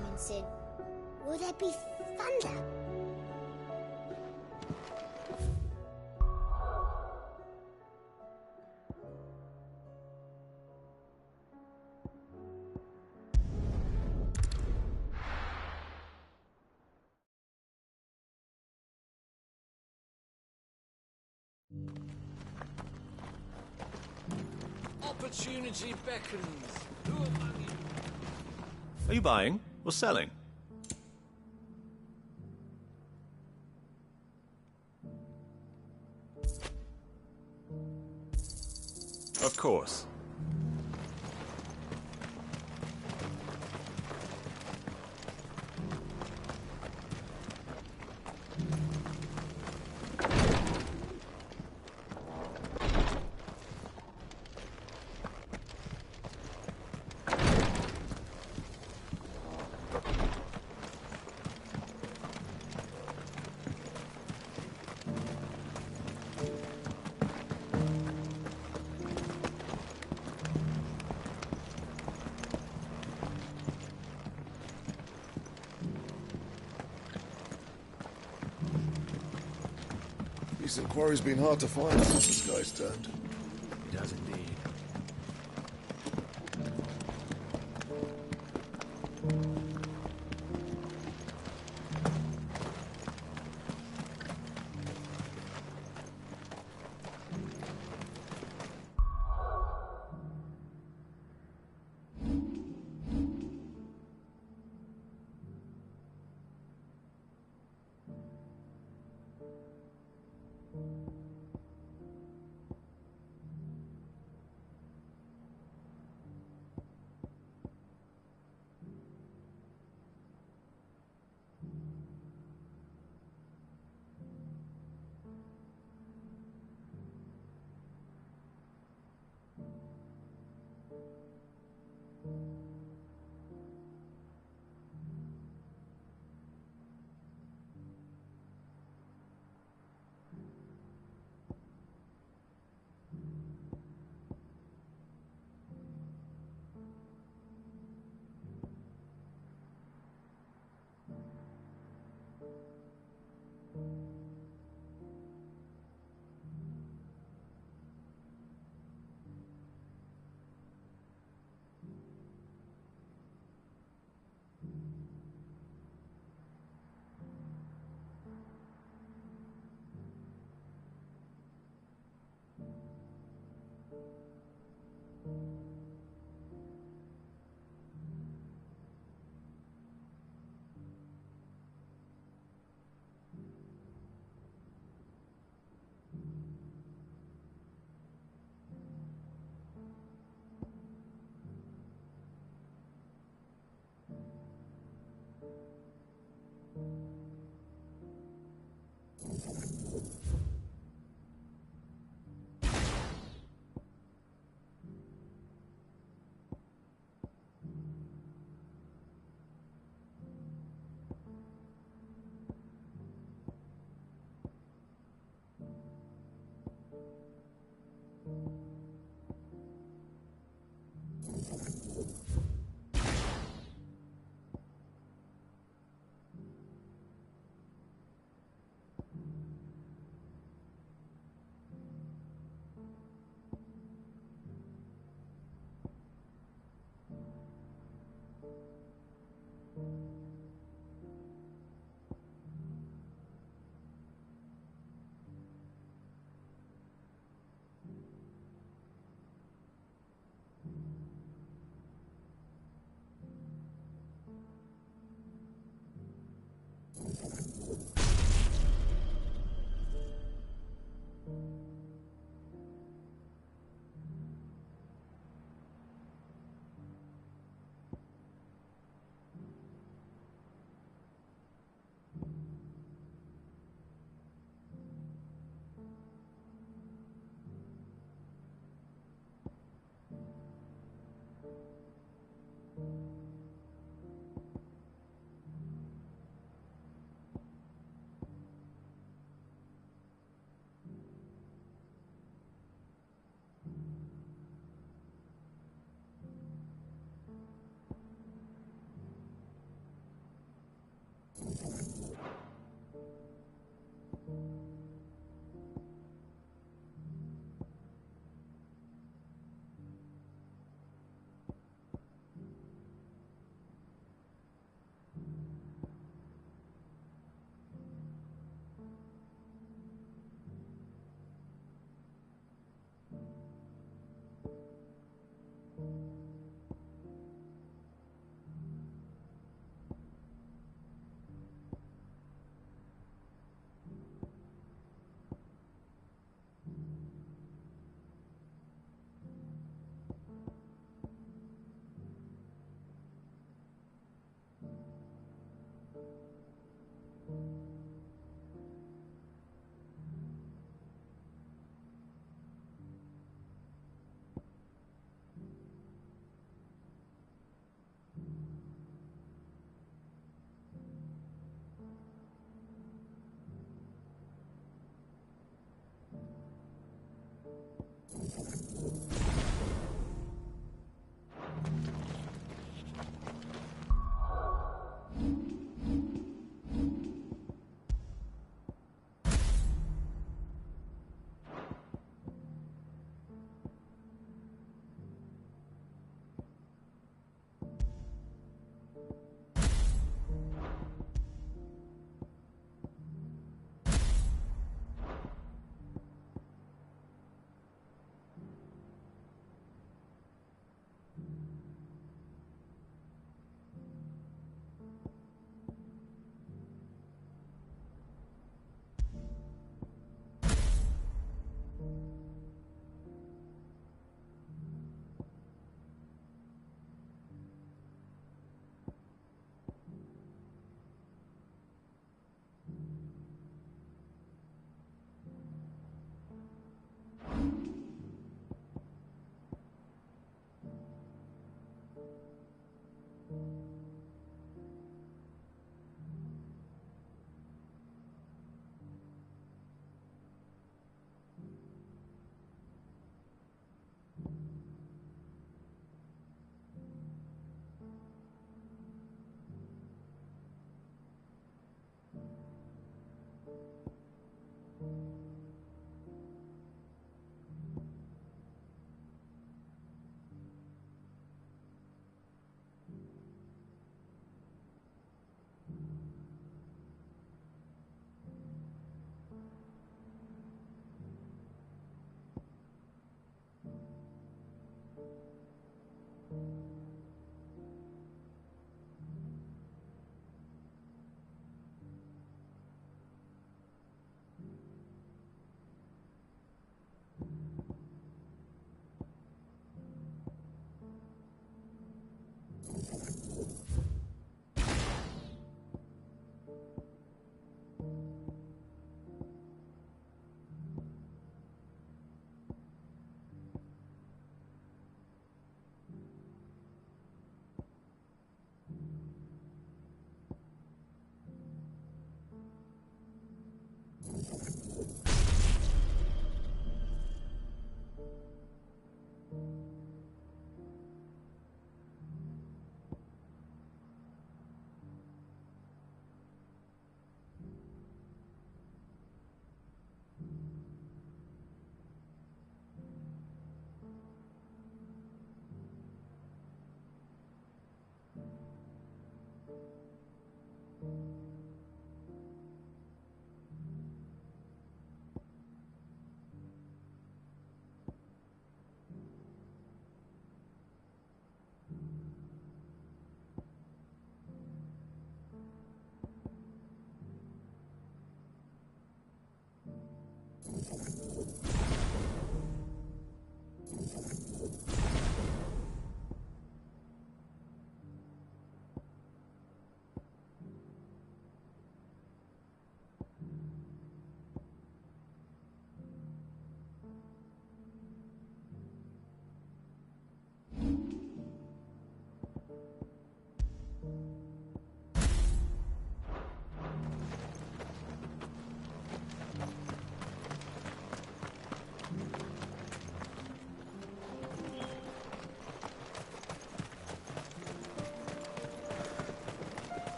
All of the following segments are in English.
coming soon. Will there be thunder? Opportunity beckons. Who among you? Are you buying or selling? Of course. Decent quarry's been hard to find since the sky's turned. It has indeed.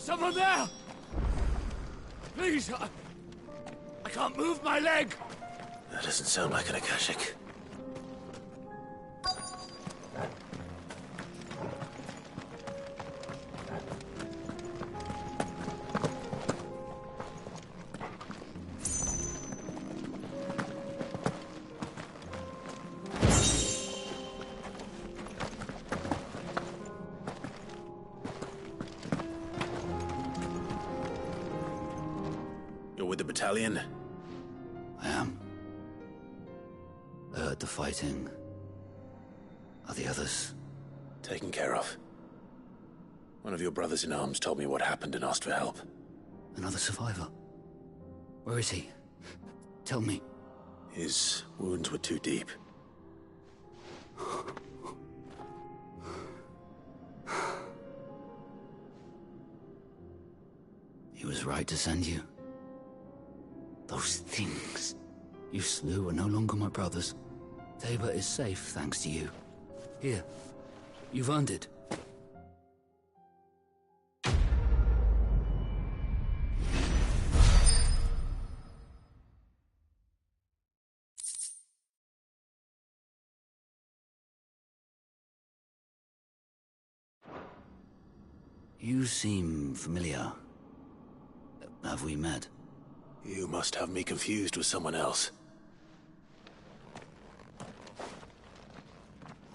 Someone there! Please, I can't move my leg! That doesn't sound like an Akashic. You're with the battalion? I am. I heard the fighting. Are the others? Taken care of. One of your brothers in arms told me what happened and asked for help. Another survivor? Where is he? Tell me. His wounds were too deep. He was right to send you. Those things you slew are no longer my brothers. Tabor is safe thanks to you. Here, you've earned it. You seem familiar. Have we met? You must have me confused with someone else.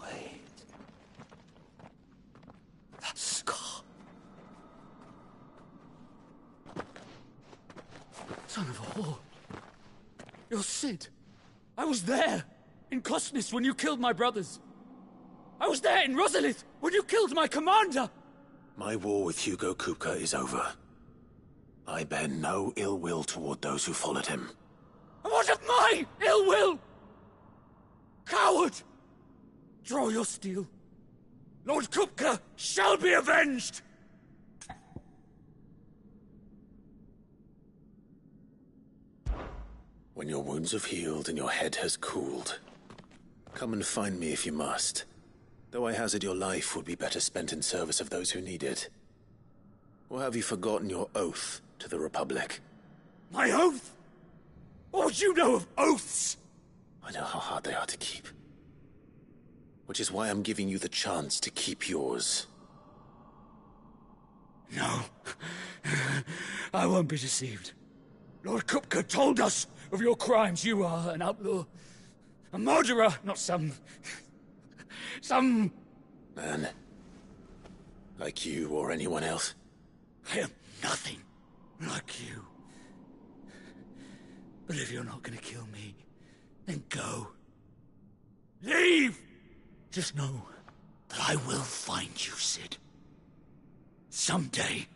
Wait. That scar. Son of a whore. You're Sid. I was there, in Cosnis, when you killed my brothers. I was there in Rosalith, when you killed my commander! My war with Hugo Kupka is over. I bear no ill will toward those who followed him. And what of my ill will? Coward! Draw your steel. Lord Kupka shall be avenged! When your wounds have healed and your head has cooled, come and find me if you must. Though I hazard your life would be better spent in service of those who need it. Or have you forgotten your oath to the Republic? My oath? What would you know of oaths? I know how hard they are to keep. Which is why I'm giving you the chance to keep yours. No. I won't be deceived. Lord Kupka told us of your crimes. You are an outlaw. A murderer, not some Man. Like you or anyone else. I am nothing like you. But if you're not gonna kill me, then go. Leave! Just know that I will find you, Sid. Someday.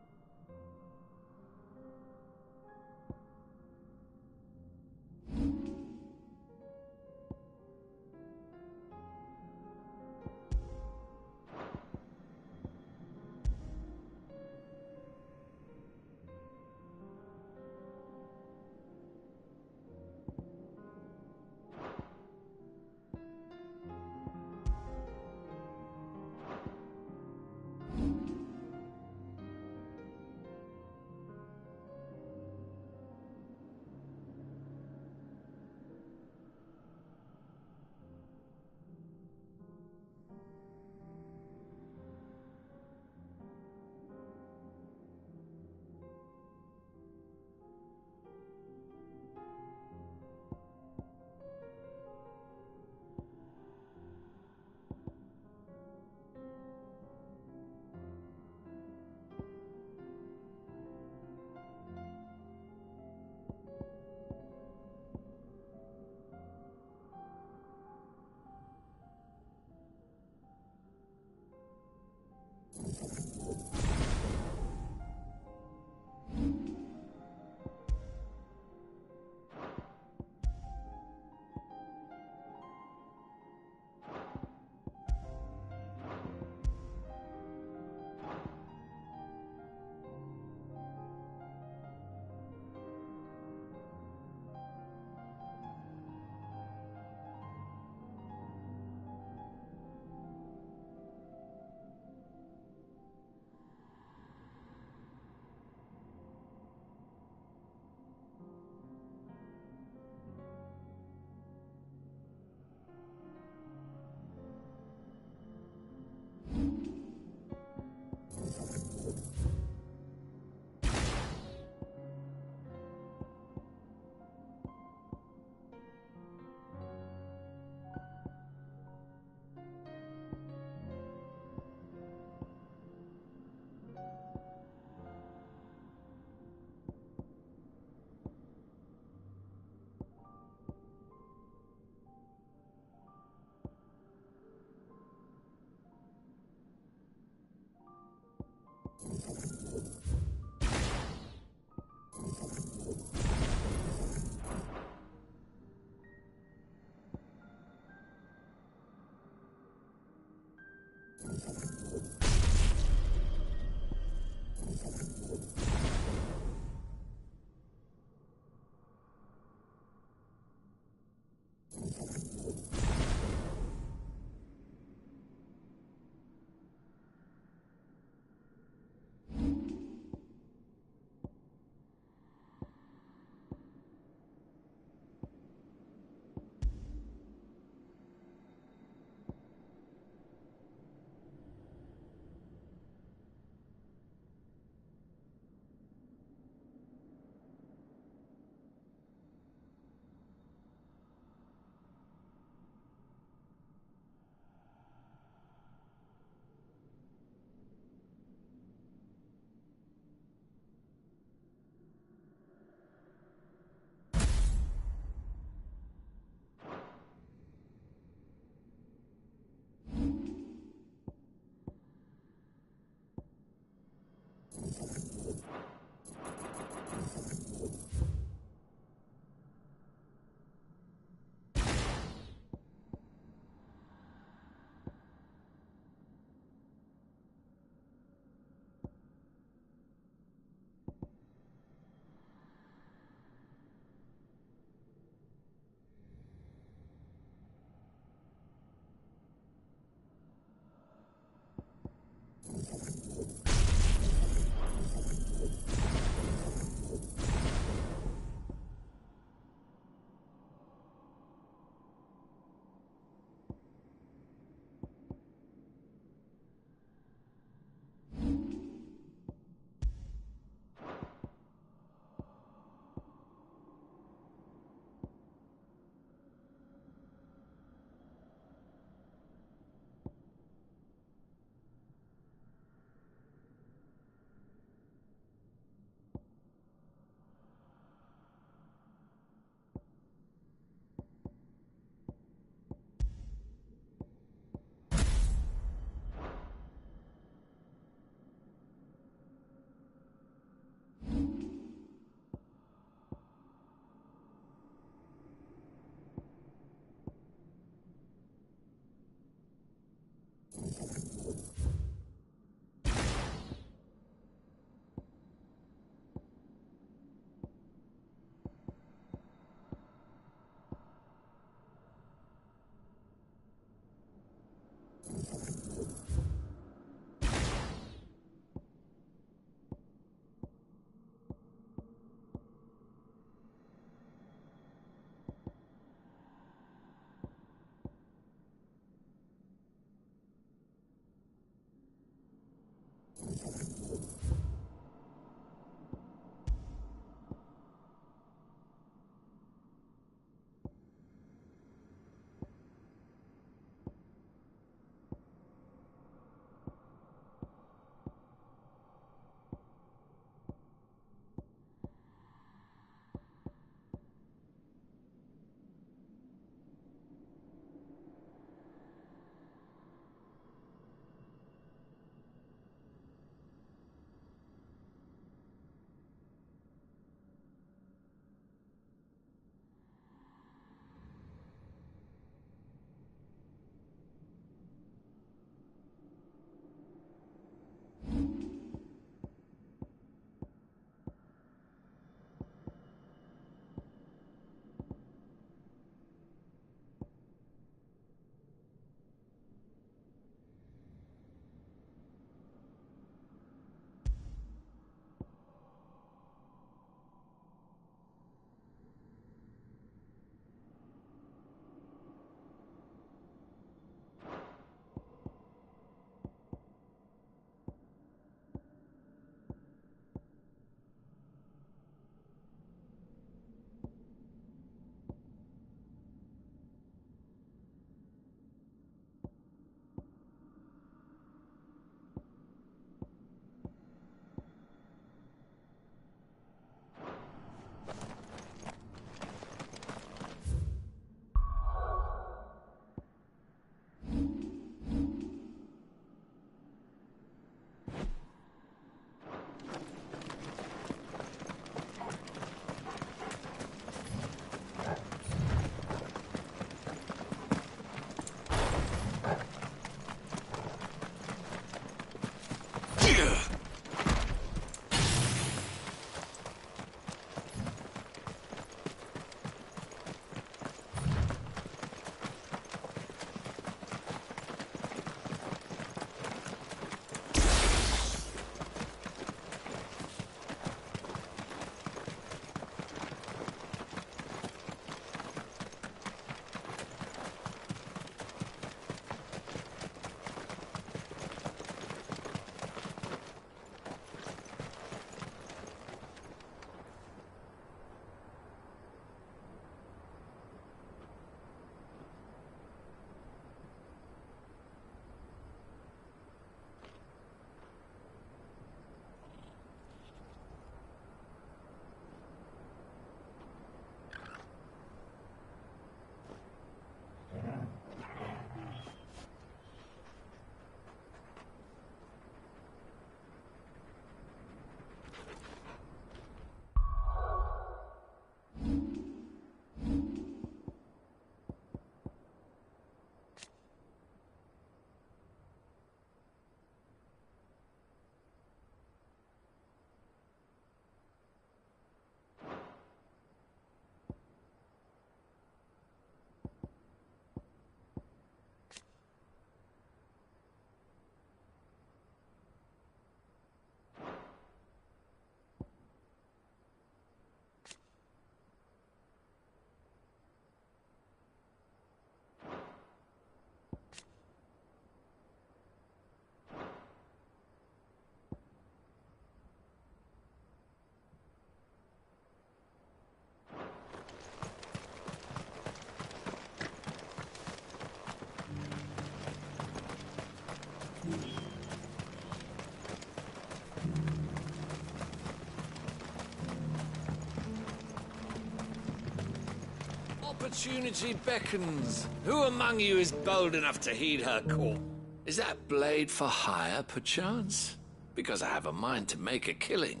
Opportunity beckons. Who among you is bold enough to heed her call? Is that blade for hire, perchance? Because I have a mind to make a killing.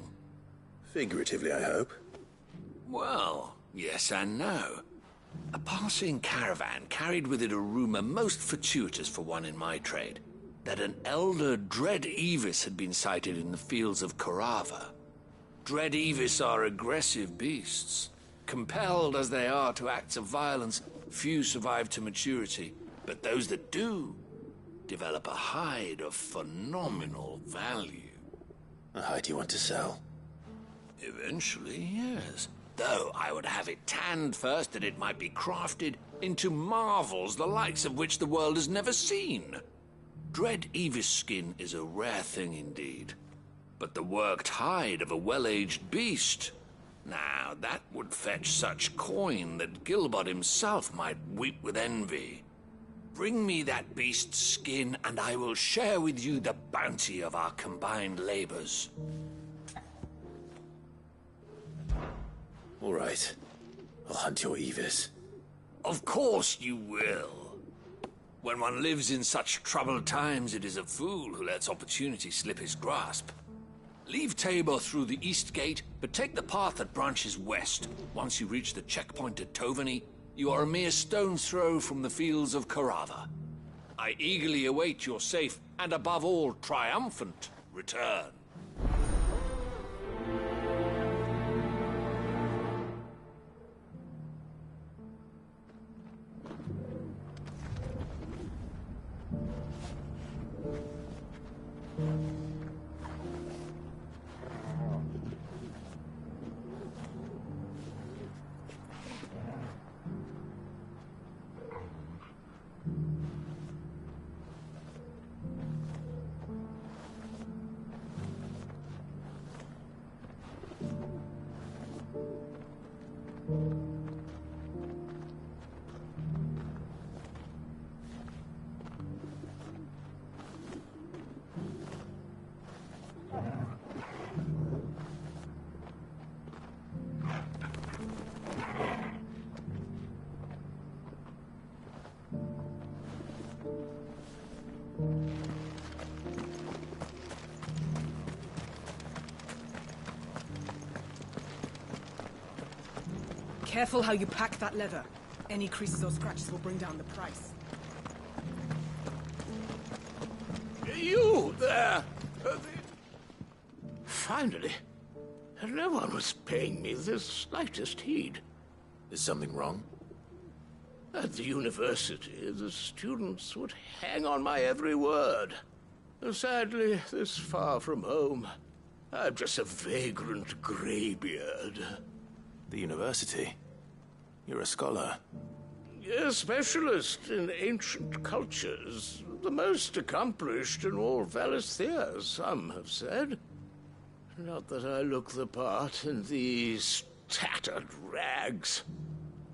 Figuratively, I hope. Well, yes and no. A passing caravan carried with it a rumor most fortuitous for one in my trade, that an elder Dread Evis had been sighted in the fields of Korava. Dread Evis are aggressive beasts. Compelled as they are to acts of violence, few survive to maturity, but those that do develop a hide of phenomenal value. A hide you want to sell? Eventually, yes. Though I would have it tanned first that it might be crafted into marvels the likes of which the world has never seen. Dread Evis skin is a rare thing indeed. But the worked hide of a well-aged beast, now that would fetch such coin that Gilbert himself might weep with envy. Bring me that beast's skin, and I will share with you the bounty of our combined labors. All right. I'll hunt your Evis. Of course you will. When one lives in such troubled times, it is a fool who lets opportunity slip his grasp. Leave Tabor through the east gate, but take the path that branches west. Once you reach the checkpoint at Tovany, you are a mere stone's throw from the fields of Korava. I eagerly await your safe, and above all, triumphant return. Careful how you pack that leather. Any creases or scratches will bring down the price. You there! Finally. No one was paying me the slightest heed. Is something wrong? At the university, the students would hang on my every word. Sadly, this far from home, I'm just a vagrant greybeard. The university? You're a scholar. A specialist in ancient cultures. The most accomplished in all Valisthea, some have said. Not that I look the part in these tattered rags.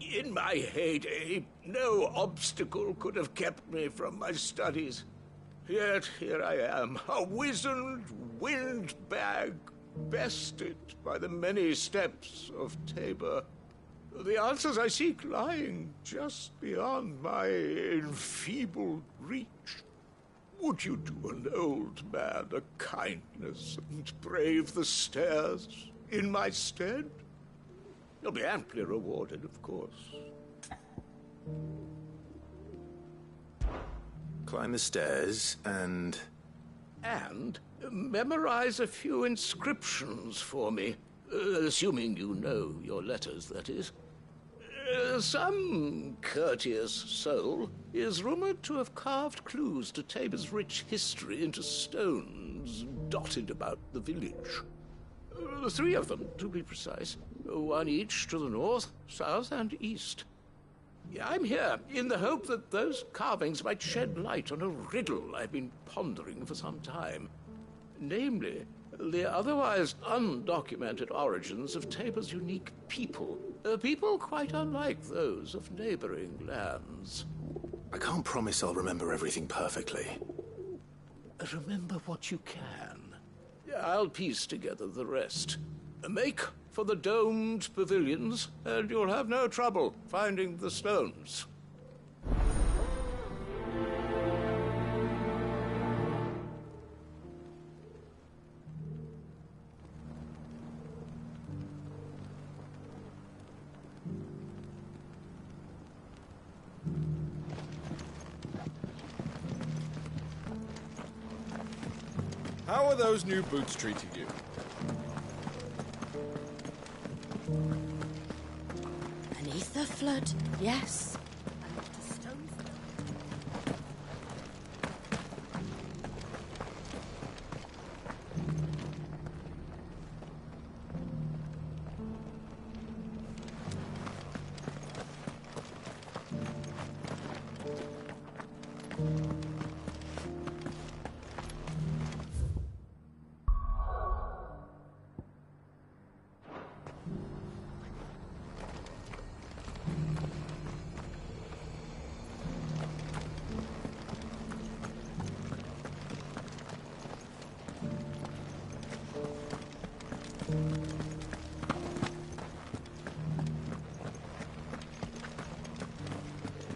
In my heyday, no obstacle could have kept me from my studies. Yet here I am, a wizened windbag, bested by the many steps of Tabor. The answers I seek lying just beyond my enfeebled reach. Would you do an old man a kindness and brave the stairs in my stead? You'll be amply rewarded, of course. Climb the stairs and memorize a few inscriptions for me. Assuming you know your letters, that is. Some courteous soul is rumored to have carved clues to Tabor's rich history into stones dotted about the village. 3 of them, to be precise. 1 each to the north, south, and east. I'm here in the hope that those carvings might shed light on a riddle I've been pondering for some time. Namely, the otherwise undocumented origins of Tabor's unique people. People quite unlike those of neighboring lands. I can't promise I'll remember everything perfectly. Remember what you can. I'll piece together the rest. Make for the domed pavilions, and you'll have no trouble finding the stones. How are those new boots treating you? Beneath the flood, yes.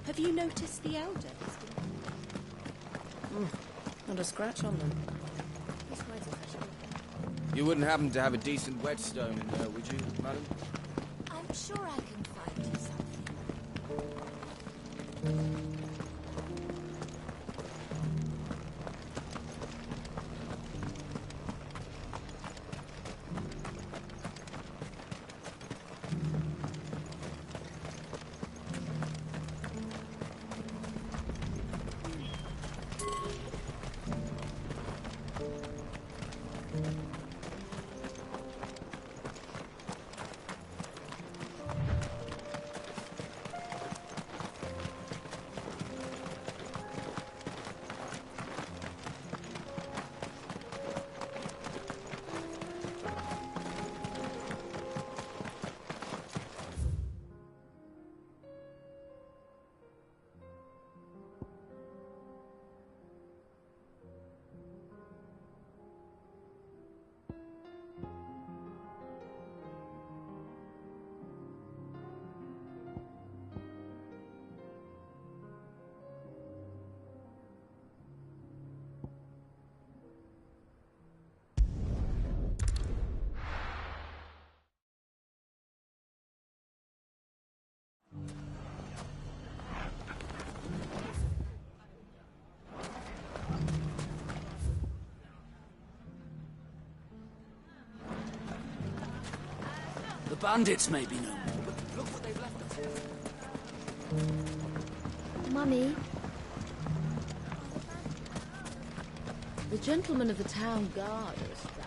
Have you noticed the elders? Not a scratch on them. You wouldn't happen to have a decent whetstone in there, would you, madam? I'm sure I can find you something. The bandits may be no more, but look what they've left us. Mummy. The gentlemen of the town guard are distracted.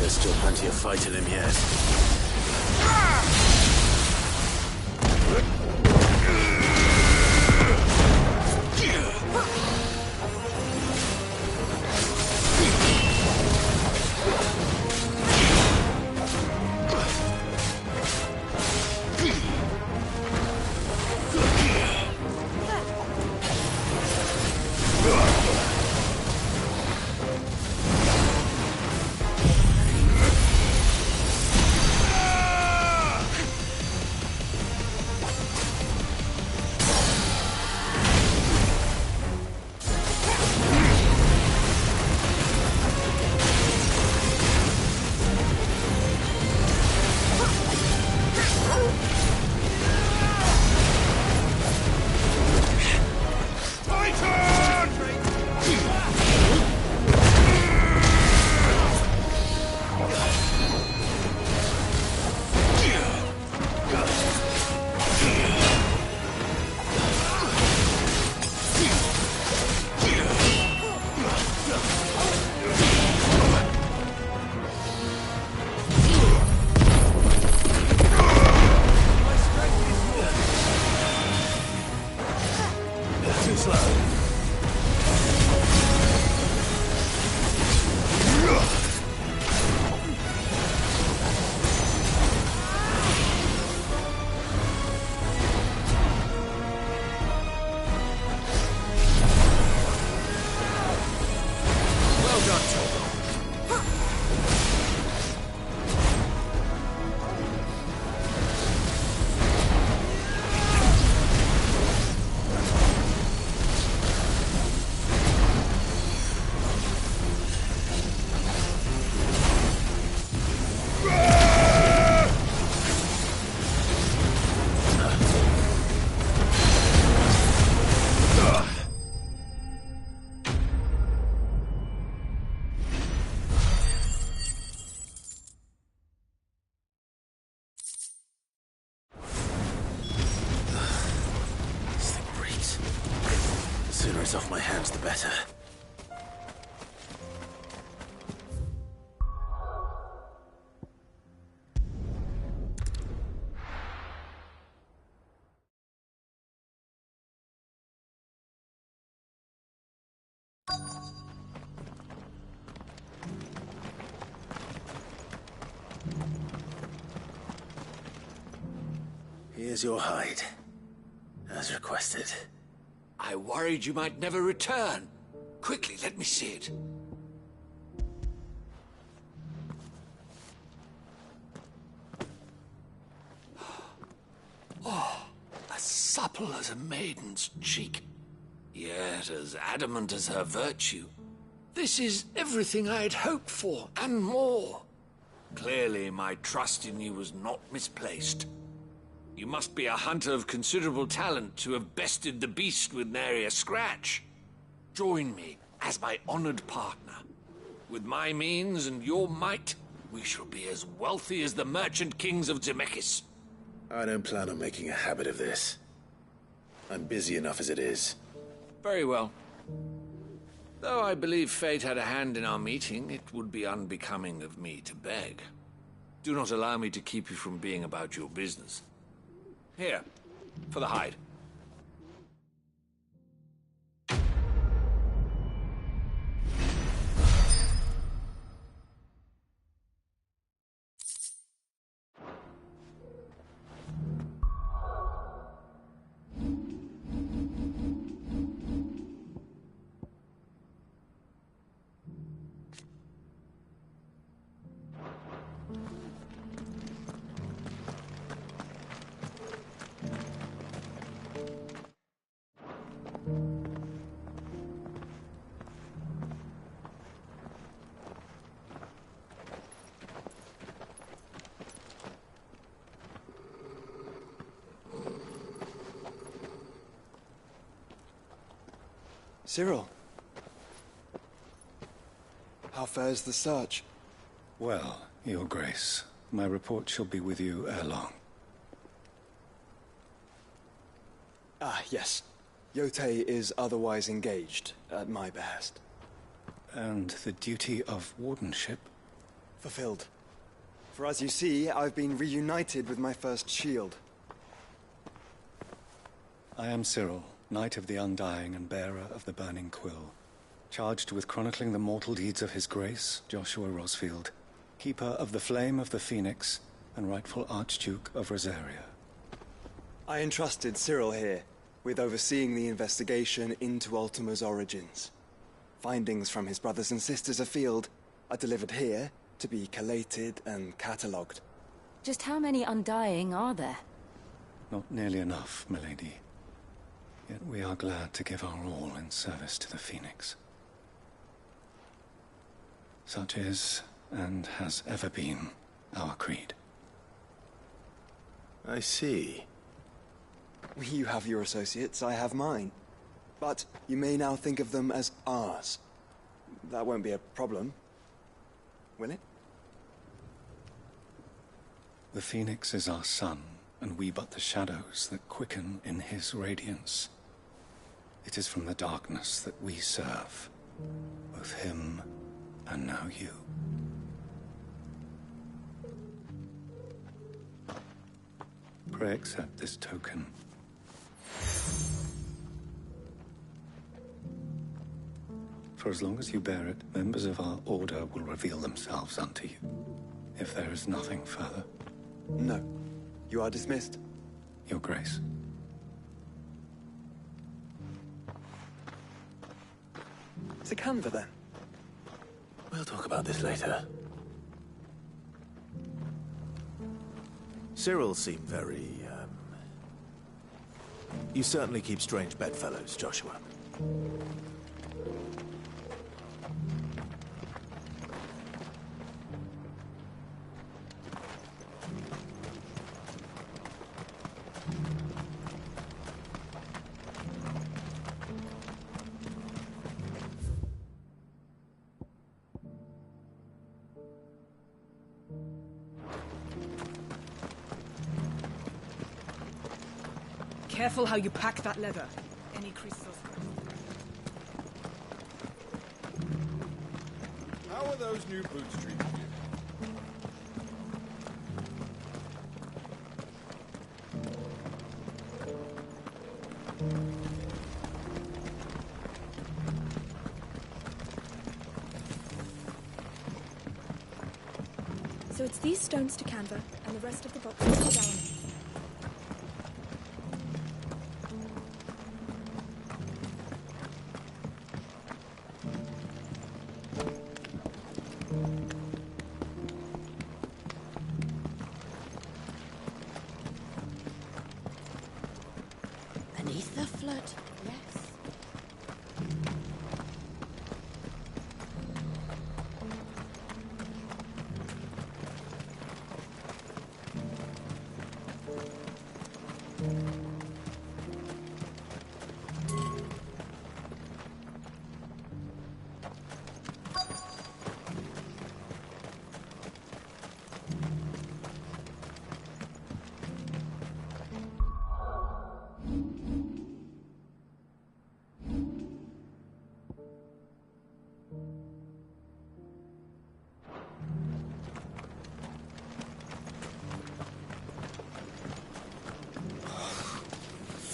There's still plenty of fight in him yet. Off my hands, the better. Here's your hide, as requested. I worried you might never return. Quickly, let me see it. Oh, as supple as a maiden's cheek, yet as adamant as her virtue. This is everything I had hoped for, and more. Clearly, my trust in you was not misplaced. You must be a hunter of considerable talent to have bested the beast with nary a scratch. Join me as my honored partner. With my means and your might, we shall be as wealthy as the merchant kings of Zemeckis. I don't plan on making a habit of this. I'm busy enough as it is. Very well. Though I believe fate had a hand in our meeting, it would be unbecoming of me to beg. Do not allow me to keep you from being about your business. Here, for the hide. Cyril. How fares the search? Well, Your Grace, my report shall be with you ere long. Ah, yes. Yotei is otherwise engaged, at my behest. And the duty of wardenship? fulfilled. For as you see, I've been reunited with my first shield. I am Cyril, Knight of the Undying and bearer of the Burning Quill, charged with chronicling the mortal deeds of His Grace, Joshua Rosfield, Keeper of the Flame of the Phoenix, and rightful Archduke of Rosaria. I entrusted Cyril here with overseeing the investigation into Ultima's origins. Findings from his brothers and sisters afield are delivered here to be collated and catalogued. Just how many Undying are there? Not nearly enough, milady. Yet we are glad to give our all in service to the Phoenix. Such is, and has ever been, our creed. I see. You have your associates, I have mine. But you may now think of them as ours. That won't be a problem, will it? The Phoenix is our sun, and we but the shadows that quicken in his radiance. It is from the darkness that we serve, both him and now you. Pray accept this token. For as long as you bear it, members of our order will reveal themselves unto you. If there is nothing further. No. You are dismissed. Your Grace. To Canva, then. We'll talk about this later. Cyril seemed very, You certainly keep strange bedfellows, Joshua. Careful how you pack that leather. Any creases or scratches. How are those new boots treating you? So it's these stones to Canva, and the rest of the boxes to Dallam. Beneath the flood, yes.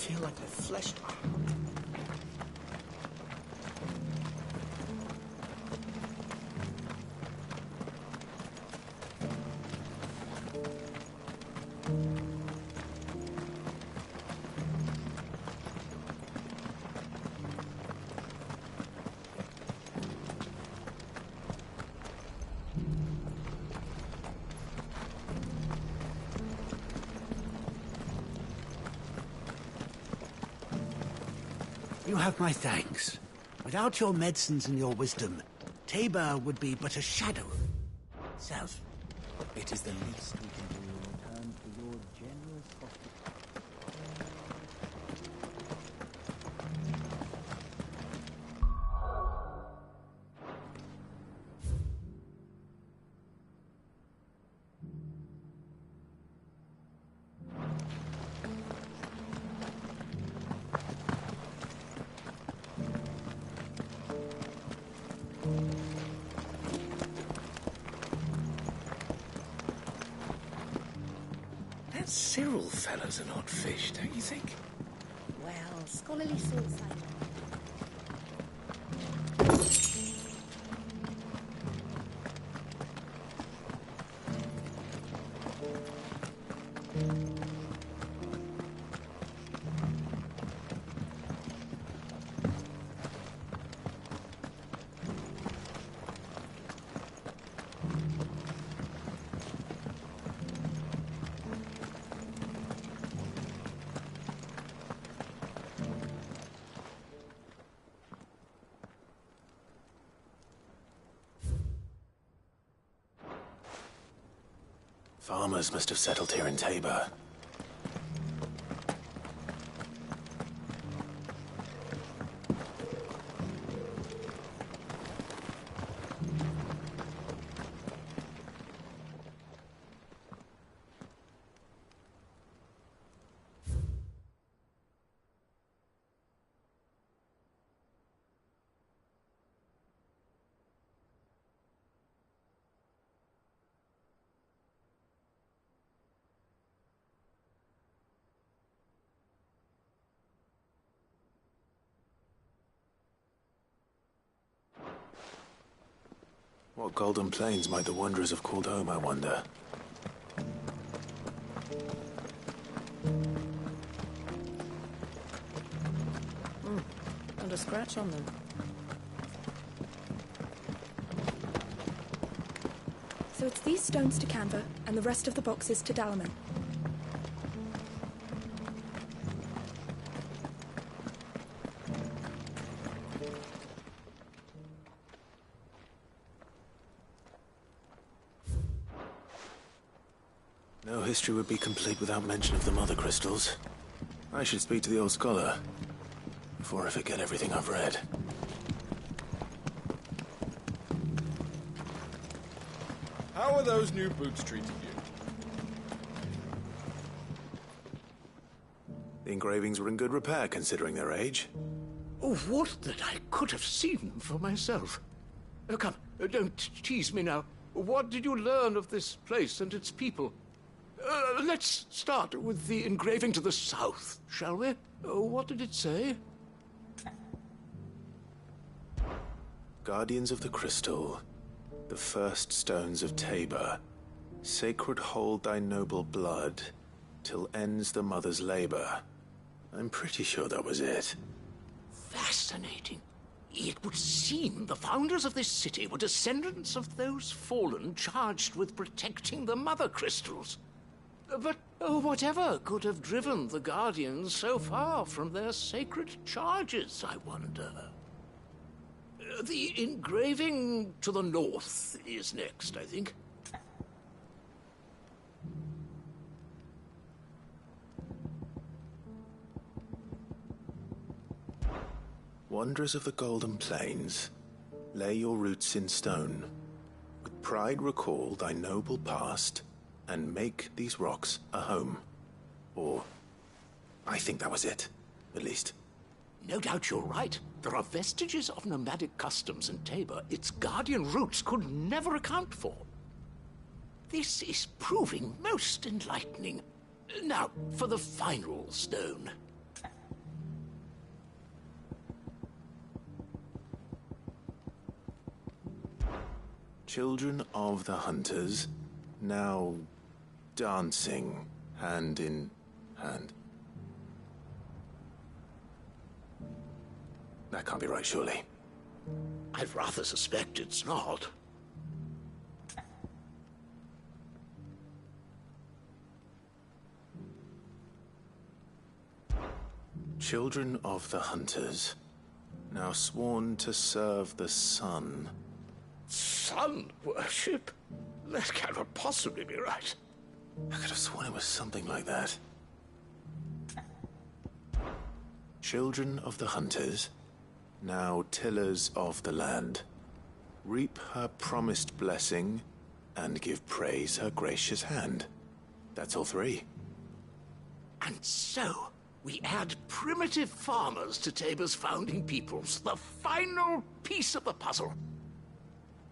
Feel like the flesh. You have my thanks. Without your medicines and your wisdom, Tabor would be but a shadow of itself. It is the least we can do in return for your generous hospitality. That Cyril fella's an odd fish, don't you think? Well, scholarly salt side. Farmers must have settled here in Tabor. What golden plains might the wanderers have called home, I wonder? And a scratch on them. So it's these stones to Canva, and the rest of the boxes to Dalaman. No history would be complete without mention of the mother crystals. I should speak to the old scholar before I forget everything I've read. How are those new boots treating you? The engravings were in good repair considering their age. Oh, would that I could have seen them for myself. Come, don't tease me now. What did you learn of this place and its people? Let's start with the engraving to the south, shall we? What did it say? Guardians of the Crystal, the first stones of Tabor, sacred hold thy noble blood, till ends the mother's labor. I'm pretty sure that was it. Fascinating. It would seem the founders of this city were descendants of those fallen charged with protecting the mother crystals. But whatever could have driven the Guardians so far from their sacred charges, I wonder? The engraving to the north is next, I think. Wanderers of the Golden Plains, lay your roots in stone. With pride recall thy noble past, and make these rocks a home. Or, I think that was it, at least. No doubt you're right. There are vestiges of nomadic customs in Tabor its guardian roots could never account for. This is proving most enlightening. Now, for the final stone. Children of the Hunters, now dancing hand in hand. That can't be right, surely. I'd rather suspect it's not. Children of the Hunters, now sworn to serve the sun. Sun worship? That cannot possibly be right. I could have sworn it was something like that. Children of the Hunters, now tillers of the land, reap her promised blessing and give praise her gracious hand. That's all three. And so, we add primitive farmers to Tabor's founding peoples, the final piece of the puzzle.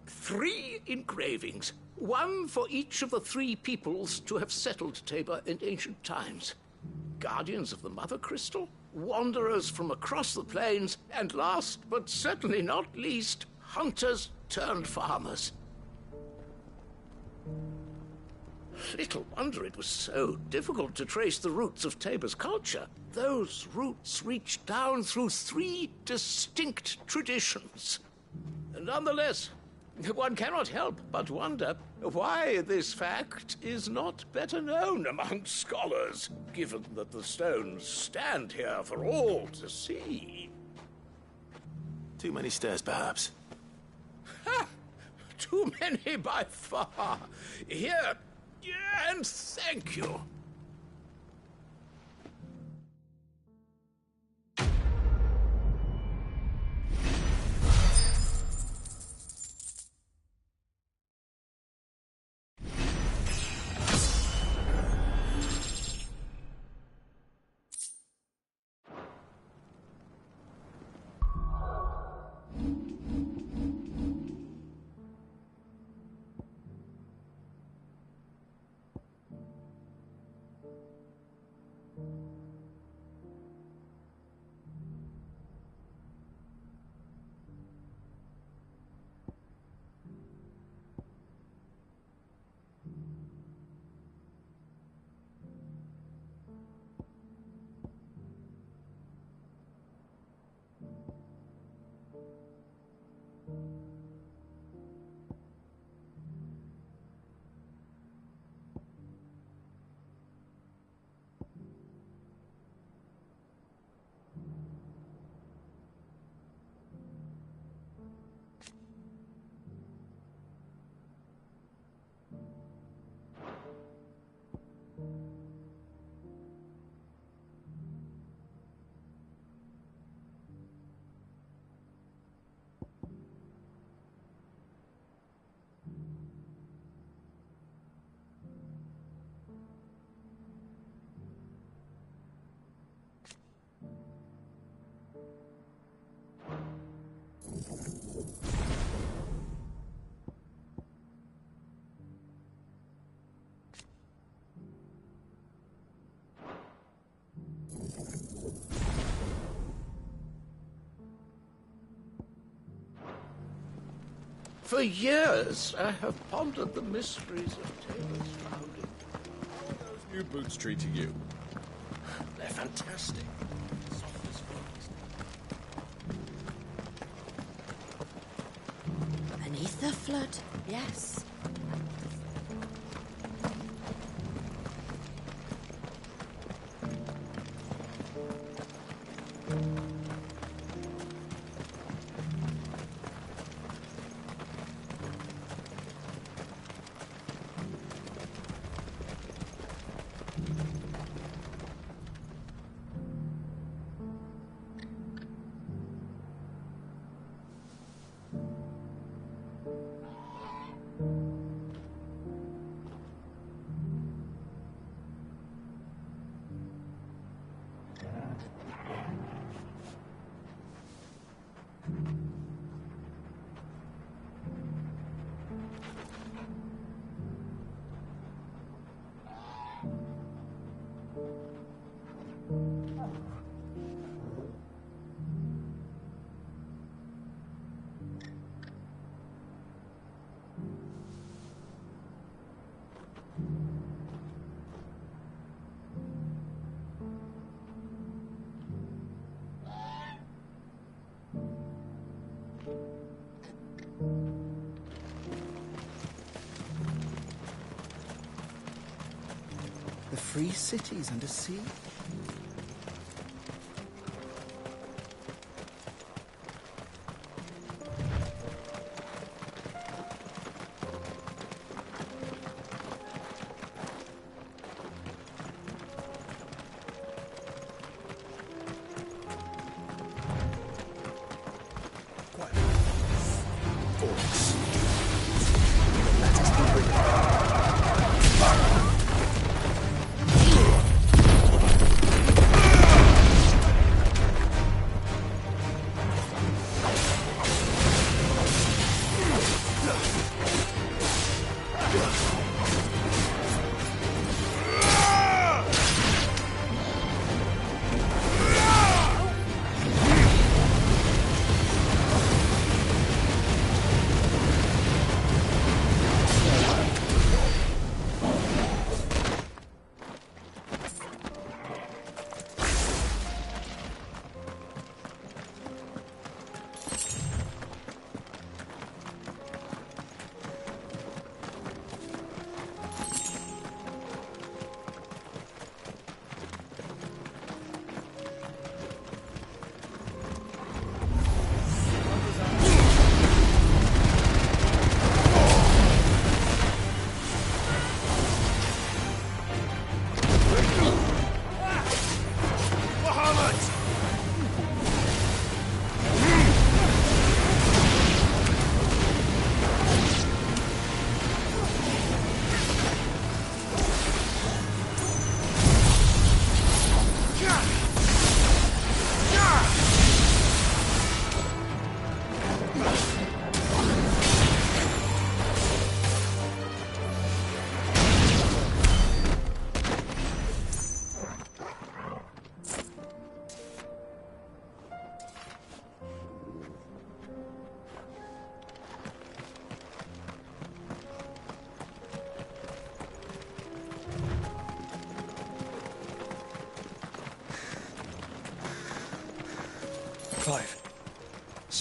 3 engravings, one for each of the 3 peoples to have settled Tabor in ancient times. Guardians of the Mother Crystal, wanderers from across the plains, and last but certainly not least, hunters turned farmers. Little wonder it was so difficult to trace the roots of Tabor's culture. Those roots reach down through 3 distinct traditions. Nonetheless, one cannot help but wonder why this fact is not better known among scholars, given that the stones stand here for all to see. Too many stairs, perhaps. Ha! Too many by far. Here, and thank you. For years, I have pondered the mysteries of Tabor's founding. How are those new boots treating you? They're fantastic. Soft as frost. Beneath the flood, yes. The free cities under sea? Ugh.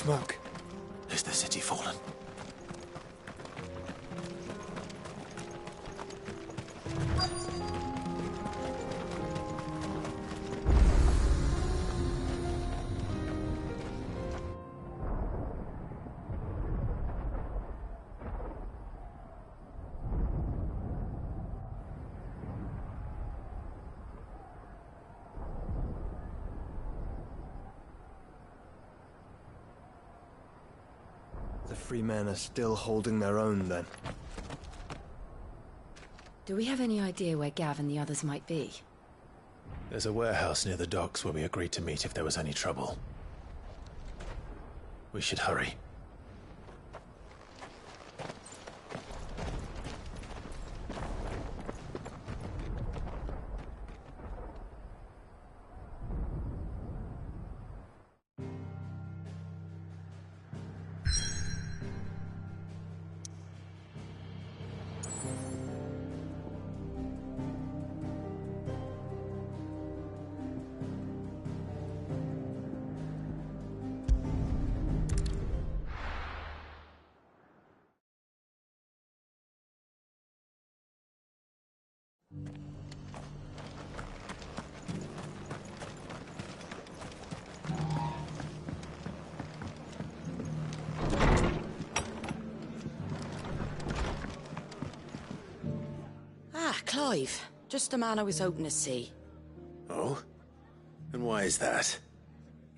Smoke. Is the city fallen? The free men are still holding their own, then. Do we have any idea where Gav and the others might be? There's a warehouse near the docks where we agreed to meet if there was any trouble. We should hurry. Clive. Just the man I was hoping to see. Oh? And why is that?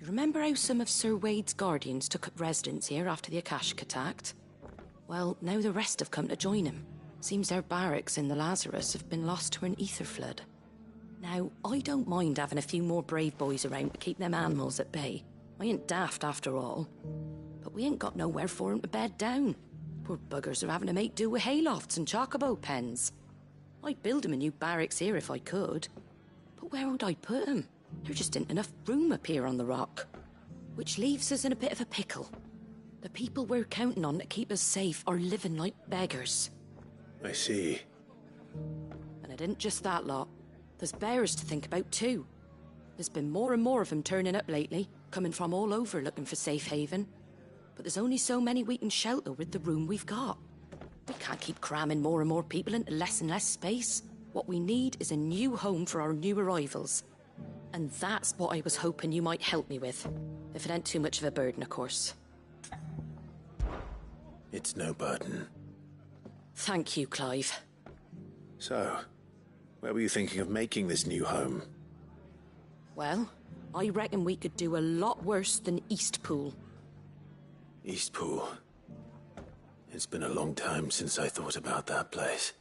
You remember how some of Sir Wade's guardians took up residence here after the Akashic attacked? Well, now the rest have come to join him. Seems their barracks in the Lazarus have been lost to an ether flood. Now, I don't mind having a few more brave boys around to keep them animals at bay. I ain't daft after all. But we ain't got nowhere for 'em to bed down. Poor buggers are having to make do with haylofts and chocobo pens. I'd build 'em a new barracks here if I could. But where would I put 'em? There just isn't enough room up here on the rock. Which leaves us in a bit of a pickle. The people we're counting on to keep us safe are living like beggars. I see. And it isn't just that lot. There's bears to think about too. There's been more and more of them turning up lately, coming from all over looking for safe haven. But there's only so many we can shelter with the room we've got. We can't keep cramming more and more people into less and less space. What we need is a new home for our new arrivals. And that's what I was hoping you might help me with. If it ain't too much of a burden, of course. It's no burden. Thank you, Clive. So, where were you thinking of making this new home? Well, I reckon we could do a lot worse than Eastpool. Eastpool. It's been a long time since I thought about that place.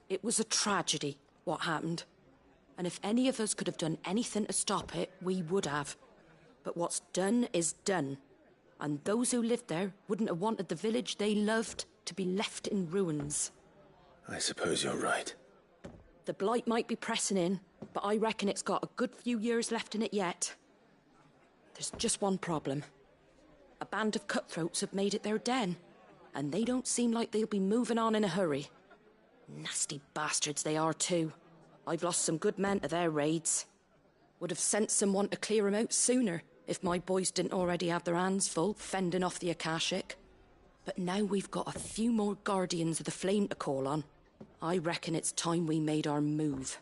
It was a tragedy, what happened. And if any of us could have done anything to stop it, we would have. But what's done is done. And those who lived there wouldn't have wanted the village they loved to be left in ruins. I suppose you're right. The blight might be pressing in, but I reckon it's got a good few years left in it yet. There's just one problem. A band of cutthroats have made it their den, and they don't seem like they'll be moving on in a hurry. Nasty bastards they are too. I've lost some good men to their raids. Would have sent someone to clear 'em out sooner if my boys didn't already have their hands full fending off the Akashic. But now we've got a few more guardians of the flame to call on. I reckon it's time we made our move.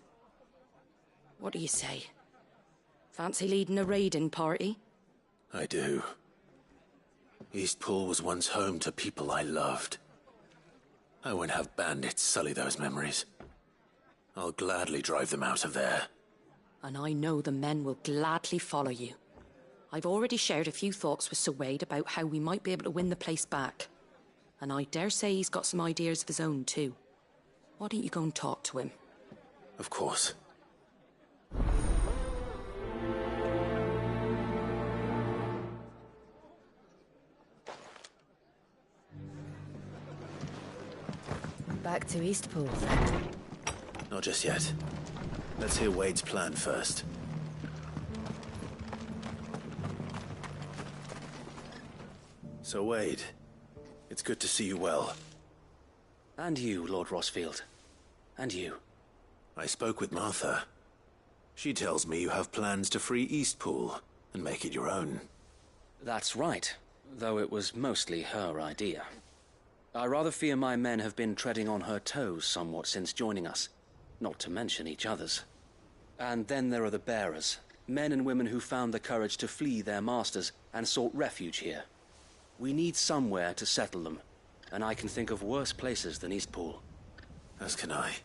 What do you say? Fancy leading a raiding party? I do. Eastpool was once home to people I loved. I won't have bandits sully those memories. I'll gladly drive them out of there. And I know the men will gladly follow you. I've already shared a few thoughts with Sir Wade about how we might be able to win the place back. And I dare say he's got some ideas of his own too. Why don't you go and talk to him? Of course. Back to Eastpool, then. Not just yet. Let's hear Wade's plan first. So, Wade, it's good to see you well. And you, Lord Rosfield. And you. I spoke with Martha. She tells me you have plans to free Eastpool and make it your own. That's right. Though it was mostly her idea. I rather fear my men have been treading on her toes somewhat since joining us, not to mention each other's. And then there are the bearers, men and women who found the courage to flee their masters and sought refuge here. We need somewhere to settle them, and I can think of worse places than Eastpool. As can I.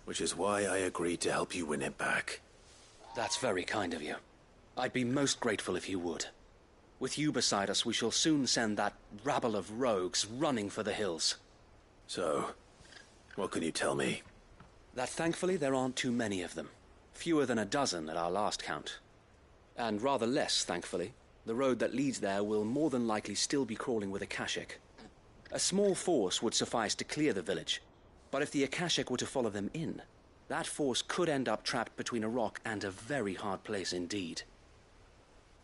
Which is why I agreed to help you win it back. That's very kind of you. I'd be most grateful if you would. With you beside us, we shall soon send that rabble of rogues running for the hills. So, what can you tell me? That thankfully there aren't too many of them. Fewer than a dozen at our last count. And rather less, thankfully. The road that leads there will more than likely still be crawling with Akashic. A small force would suffice to clear the village, but if the Akashic were to follow them in, that force could end up trapped between a rock and a very hard place indeed.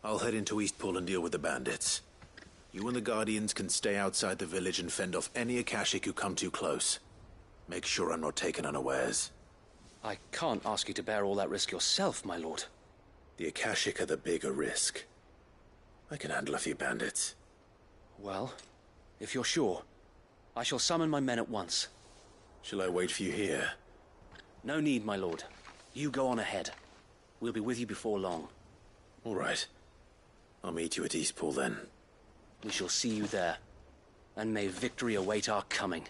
I'll head into Eastpool and deal with the bandits. You and the Guardians can stay outside the village and fend off any Akashic who come too close. Make sure I'm not taken unawares. I can't ask you to bear all that risk yourself, my lord. The Akashic are the bigger risk. I can handle a few bandits. Well, if you're sure, I shall summon my men at once. Shall I wait for you here? No need, my lord. You go on ahead. We'll be with you before long. All right. I'll meet you at Eastpool then. We shall see you there. And may victory await our coming.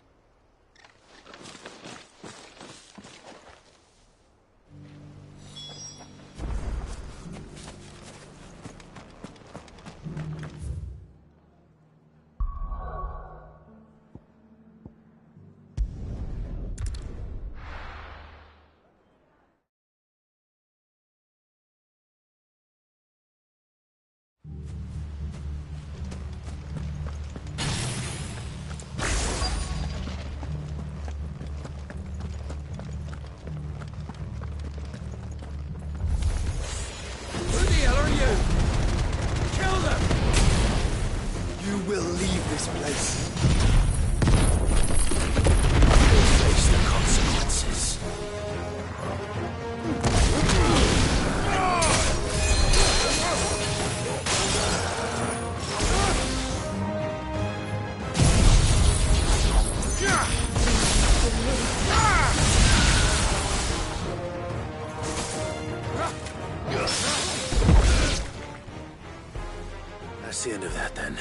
That's the end of that, then.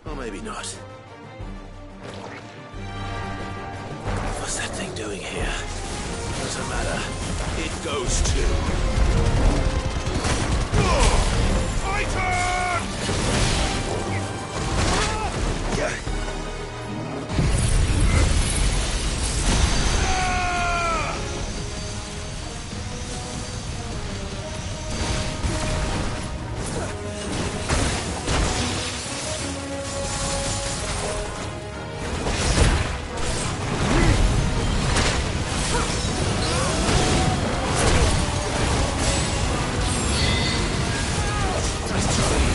Or maybe not. What's that thing doing here? Doesn't matter. It goes too. Titan! Nice try.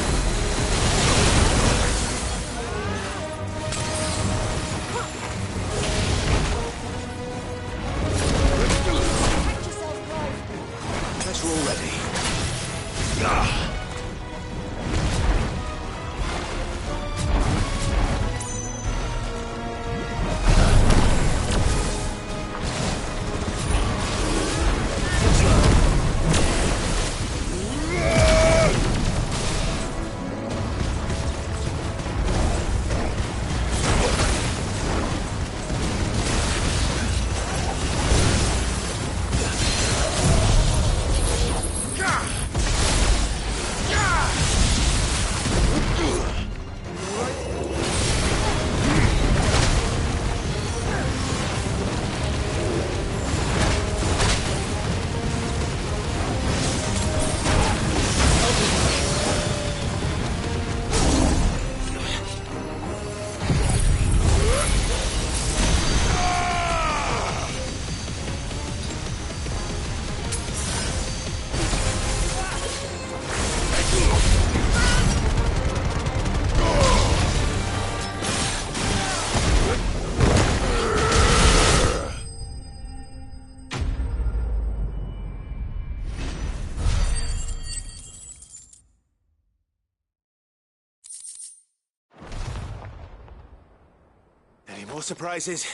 Any more surprises?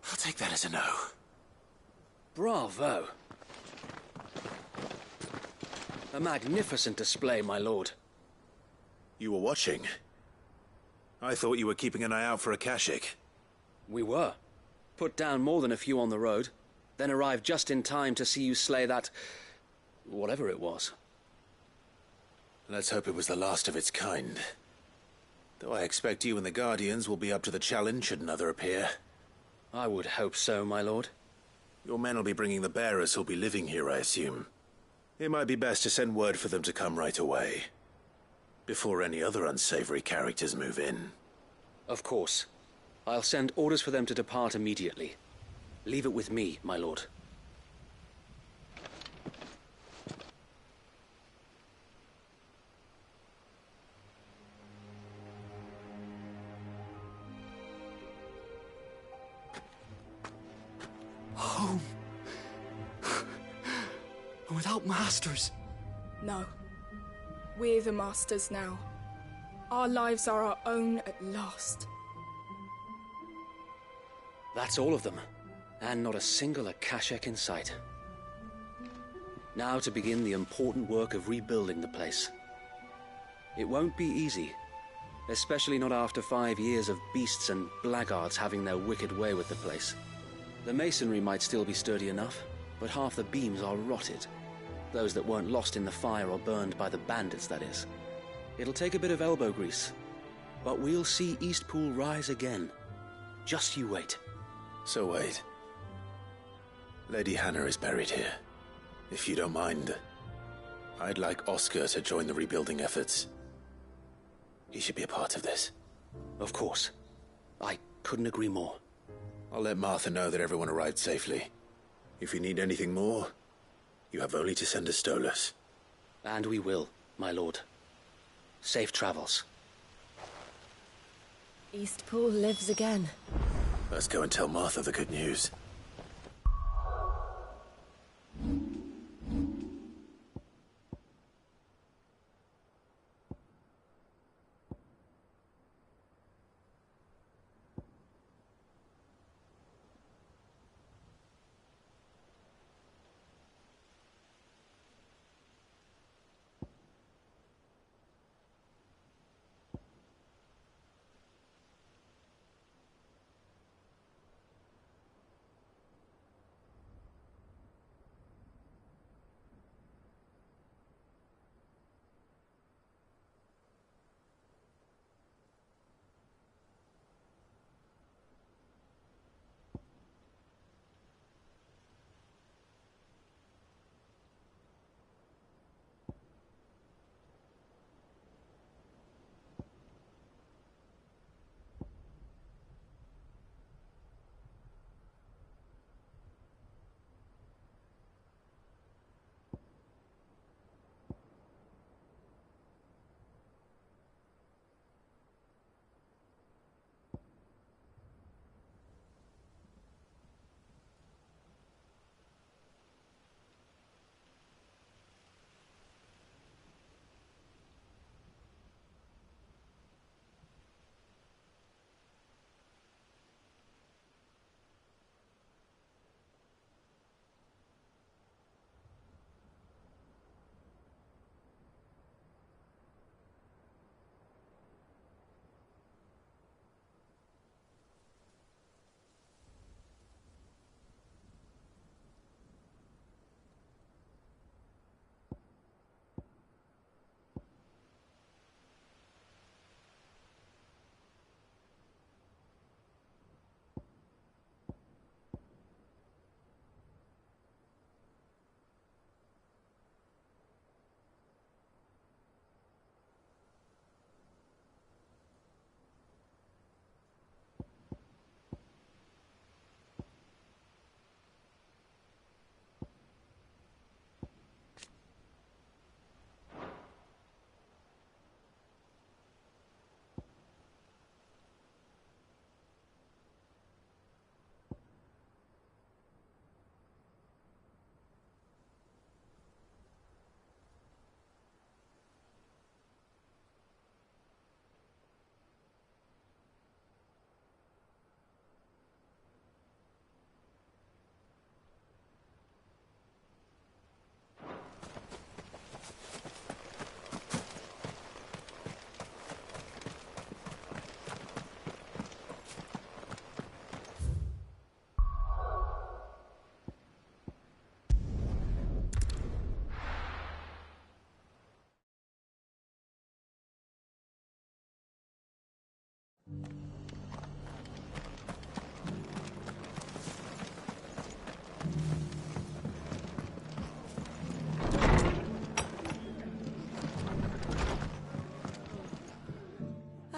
I'll take that as a no. Bravo. A magnificent display, my lord. You were watching? I thought you were keeping an eye out for a Kashik. We were. Put down more than a few on the road, then arrived just in time to see you slay that... whatever it was. Let's hope it was the last of its kind. Though I expect you and the Guardians will be up to the challenge should another appear. I would hope so, my lord. Your men will be bringing the bearers who'll be living here, I assume. It might be best to send word for them to come right away, before any other unsavory characters move in. Of course. I'll send orders for them to depart immediately. Leave it with me, my lord. Home. Without masters. No. We're the masters now. Our lives are our own at last. That's all of them. And not a single Akashek in sight. Now to begin the important work of rebuilding the place. It won't be easy. Especially not after 5 years of beasts and blackguards having their wicked way with the place. The masonry might still be sturdy enough, but half the beams are rotted. Those that weren't lost in the fire or burned by the bandits, that is. It'll take a bit of elbow grease. But we'll see Eastpool rise again. Just you wait. So wait. Lady Hannah is buried here. If you don't mind, I'd like Oscar to join the rebuilding efforts. He should be a part of this. Of course. I couldn't agree more. I'll let Martha know that everyone arrived safely. If you need anything more, you have only to send a Stolas. And we will, my lord. Safe travels. Eastpool lives again. Let's go and tell Martha the good news.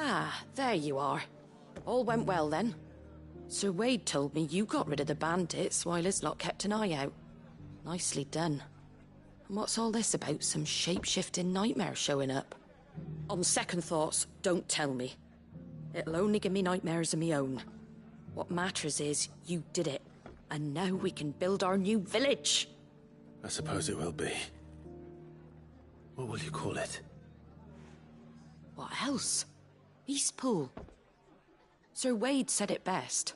Ah, there you are. All went well then. Sir Wade told me you got rid of the bandits while his lot kept an eye out. Nicely done. And what's all this about some shape-shifting nightmare showing up? On second thoughts, don't tell me. It'll only give me nightmares of me own. What matters is you did it. And now we can build our new village. I suppose it will be. What will you call it? What else? Eastpool. Sir Wade said it best.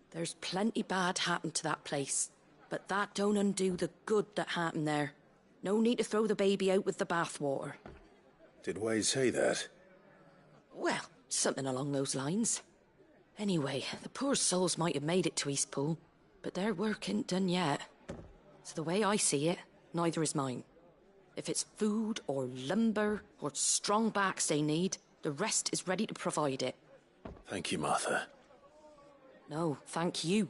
There's plenty bad happened to that place, but that don't undo the good that happened there. No need to throw the baby out with the bathwater. Did Wade say that? Well, something along those lines. Anyway, the poor souls might have made it to Eastpool, but their work ain't done yet. So the way I see it, neither is mine. If it's food or lumber or strong backs they need, the rest is ready to provide it. Thank you, Martha. No, thank you.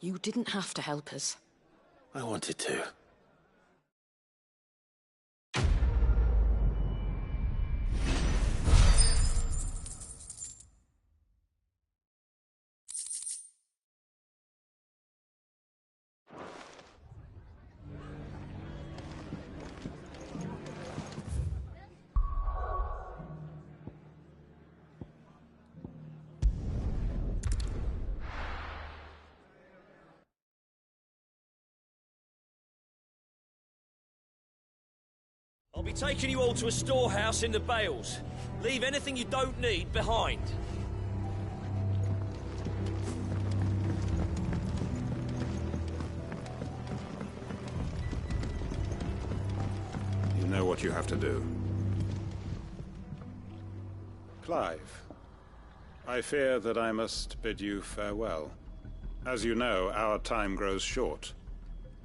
You didn't have to help us. I wanted to. I'll be taking you all to a storehouse in the Bales. Leave anything you don't need behind. You know what you have to do. Clive, I fear that I must bid you farewell. As you know, our time grows short.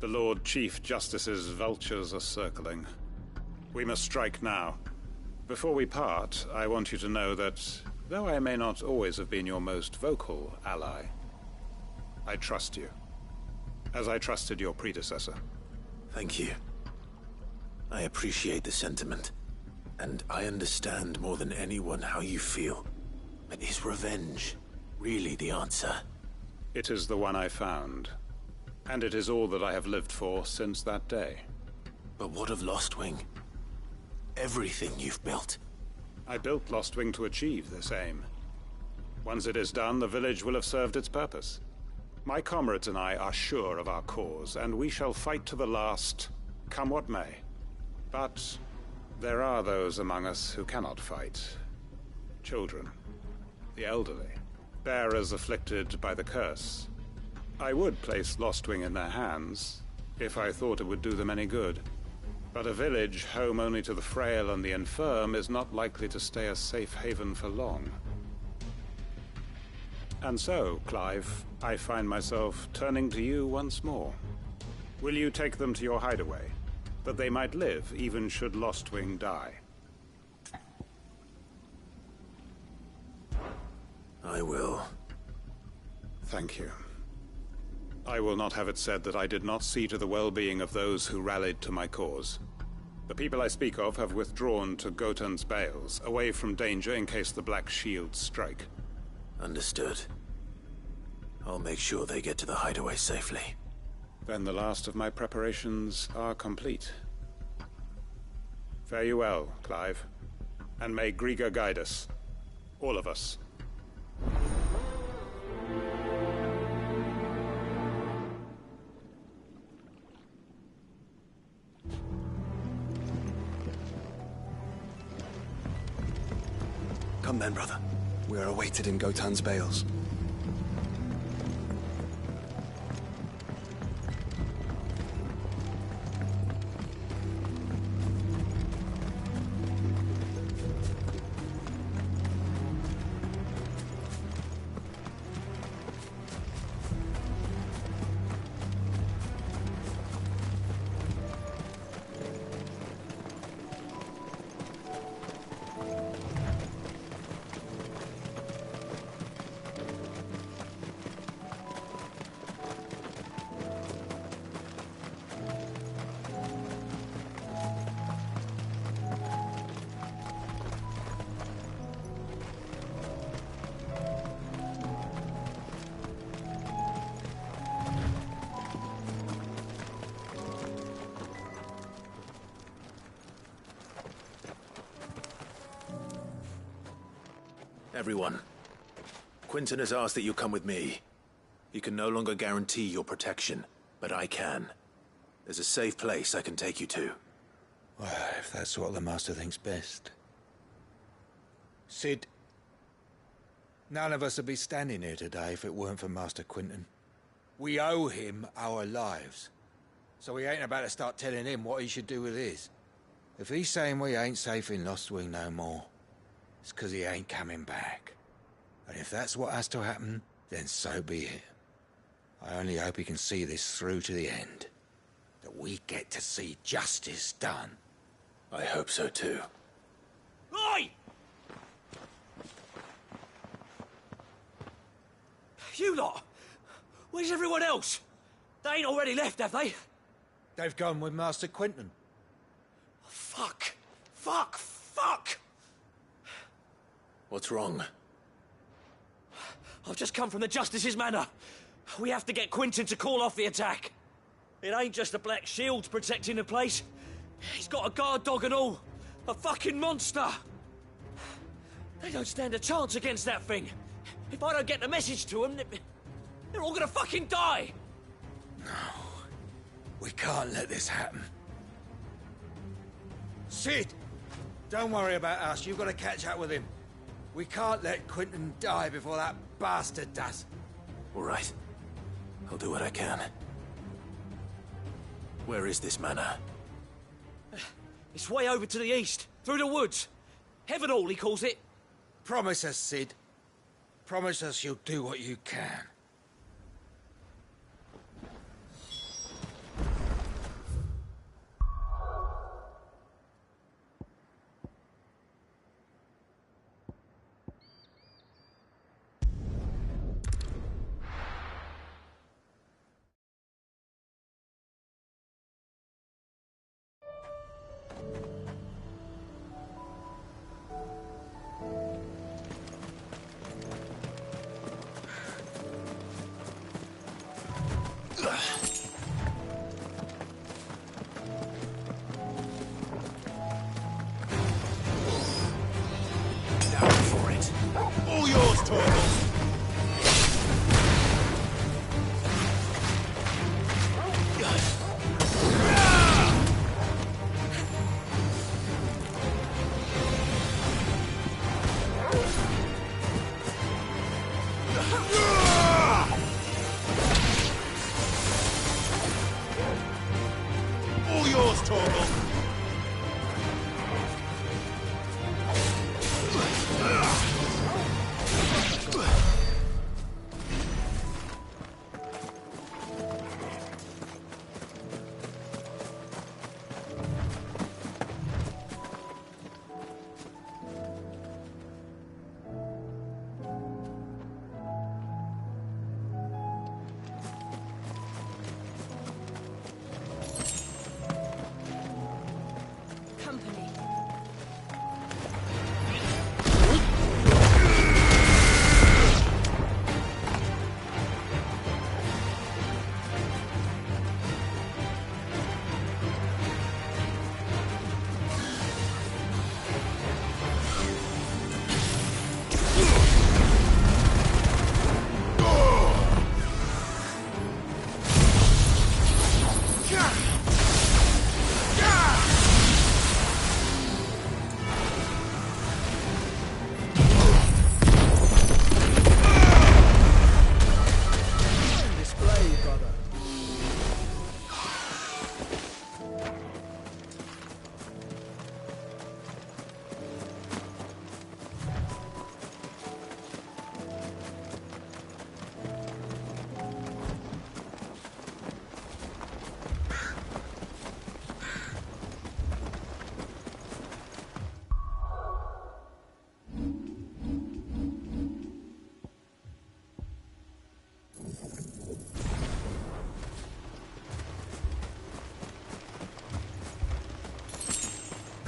The Lord Chief Justice's vultures are circling. We must strike now. Before we part, I want you to know that, though I may not always have been your most vocal ally, I trust you, as I trusted your predecessor. Thank you. I appreciate the sentiment, and I understand more than anyone how you feel. But is revenge really the answer? It is the one I found, and it is all that I have lived for since that day. But what of Lostwing? Everything you've built. I built Lostwing to achieve this aim. Once it is done, the village will have served its purpose. My comrades and I are sure of our cause, and we shall fight to the last, come what may. But there are those among us who cannot fight. Children, the elderly, bearers afflicted by the curse. I would place Lostwing in their hands, if I thought it would do them any good. But a village home only to the frail and the infirm is not likely to stay a safe haven for long. And so, Clive, I find myself turning to you once more. Will you take them to your hideaway, that they might live even should Lostwing die? I will. Thank you. I will not have it said that I did not see to the well-being of those who rallied to my cause. The people I speak of have withdrawn to Gotan's Bales, away from danger in case the Black Shields strike. Understood. I'll make sure they get to the hideaway safely. Then the last of my preparations are complete. Fare you well, Clive. And may Griga guide us. All of us. Come then, brother. We are awaited in Gotan's Bales. Everyone. Quinton has asked that you come with me. He can no longer guarantee your protection, but I can. There's a safe place I can take you to. Well, if that's what the Master thinks best. Sid, none of us would be standing here today if it weren't for Master Quinton. We owe him our lives. So we ain't about to start telling him what he should do with his. If he's saying we ain't safe in Lostwing no more, it's 'cause he ain't coming back. And if that's what has to happen, then so be it. I only hope he can see this through to the end. That we get to see justice done. I hope so too. Oi! You lot! Where's everyone else? They ain't already left, have they? They've gone with Master Quinton. Fuck! Fuck! Fuck! What's wrong? I've just come from the Justice's manor. We have to get Quinton to call off the attack. It ain't just the Black Shields protecting the place. He's got a guard dog and all. A fucking monster. They don't stand a chance against that thing. If I don't get the message to them, they're all gonna fucking die. We can't let this happen. Sid! Don't worry about us. You've got to catch up with him. We can't let Quinton die before that bastard does. All right. I'll do what I can. Where is this manor? It's way over to the east, through the woods. Heavenhall, he calls it. Promise us, Sid. Promise us you'll do what you can. All yours, Torvald! All yours, Torvald!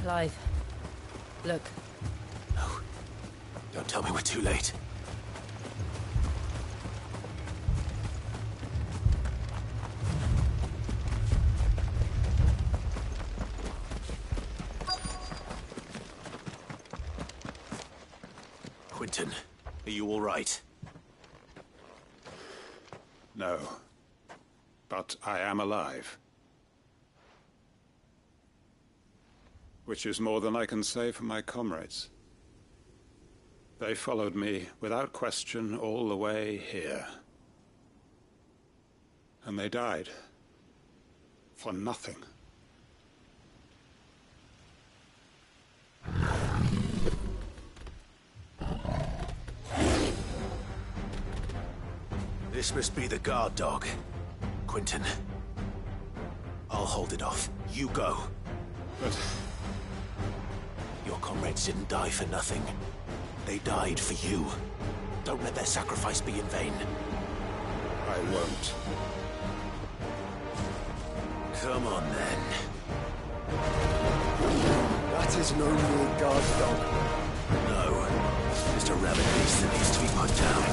Clive, look. No. Don't tell me we're too late. Quinton, are you all right? No. But I am alive. Which is more than I can say for my comrades. They followed me without question all the way here. And they died. For nothing. This must be the guard dog. Quinton. I'll hold it off. You go. But... your comrades didn't die for nothing. They died for you. Don't let their sacrifice be in vain. I won't. Come on, then. That is no mere guard dog. No. Just a rabid beast that needs to be put down.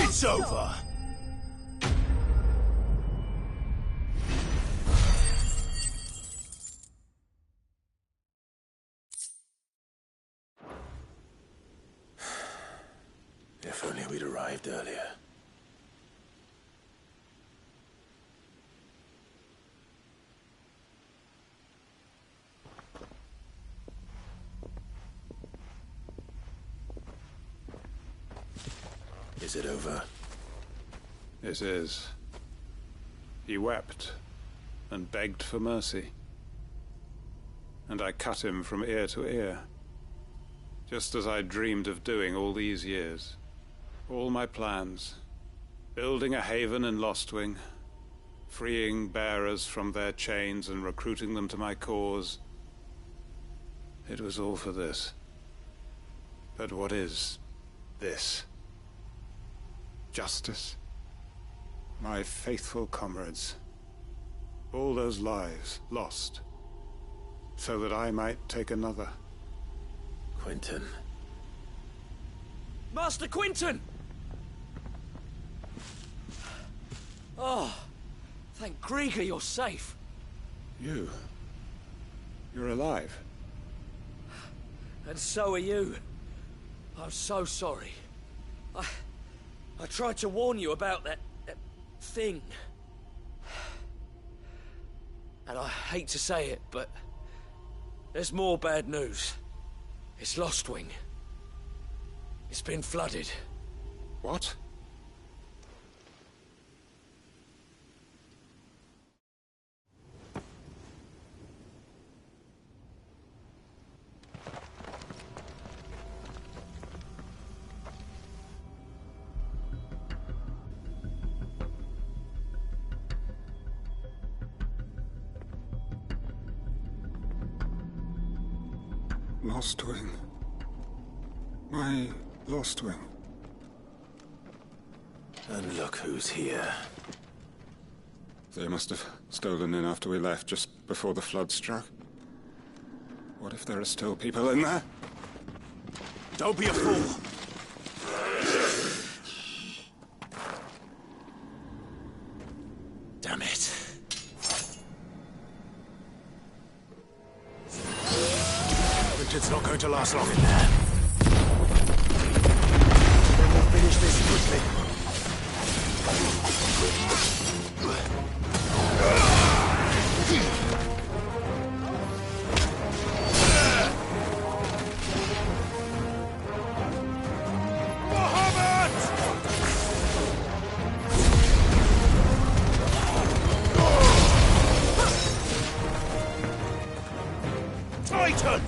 It's over. If only we'd arrived earlier. Is it over? It is. He wept and begged for mercy. And I cut him from ear to ear. Just as I dreamed of doing all these years. All my plans. Building a haven in Lostwing. Freeing bearers from their chains and recruiting them to my cause. It was all for this. But what is this? Justice? My faithful comrades. All those lives lost. So that I might take another. Quinton. Master Quinton! Oh, thank Grieger you're safe. You? You're alive? And so are you. I'm so sorry. I tried to warn you about that thing. And I hate to say it, but there's more bad news. It's Lostwing. It's been flooded. What? Lost Wing. My Lost Wing. And look who's here. They must have stolen in after we left, just before the flood struck. What if there are still people in there? Don't be a fool! Damn it. Richard's not going to last long in there. Then we'll finish this quickly. Titan!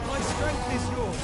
My strength is yours.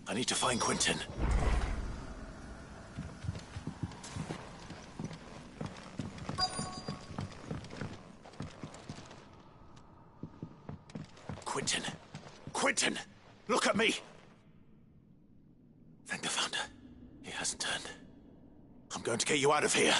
I need to find Quentin. Quentin! Quentin! Look at me! Thank the Founder. He hasn't turned. I'm going to get you out of here.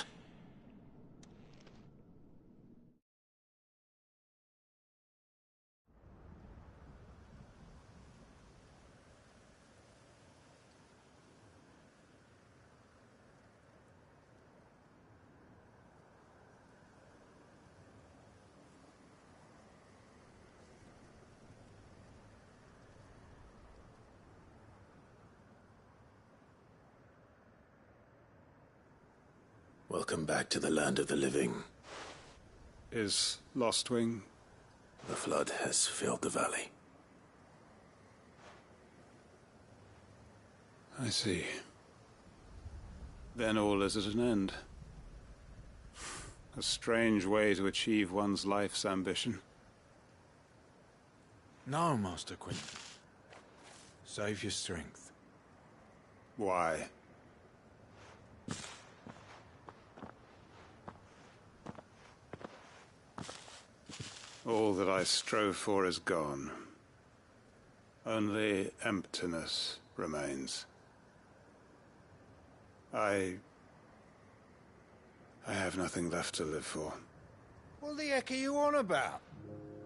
Welcome back to the land of the living. Is Lost Wing? The flood has filled the valley. I see. Then all is at an end. A strange way to achieve one's life's ambition. No, Master Quentin. Save your strength. Why? All that I strove for is gone. Only emptiness remains. I have nothing left to live for. What the heck are you on about?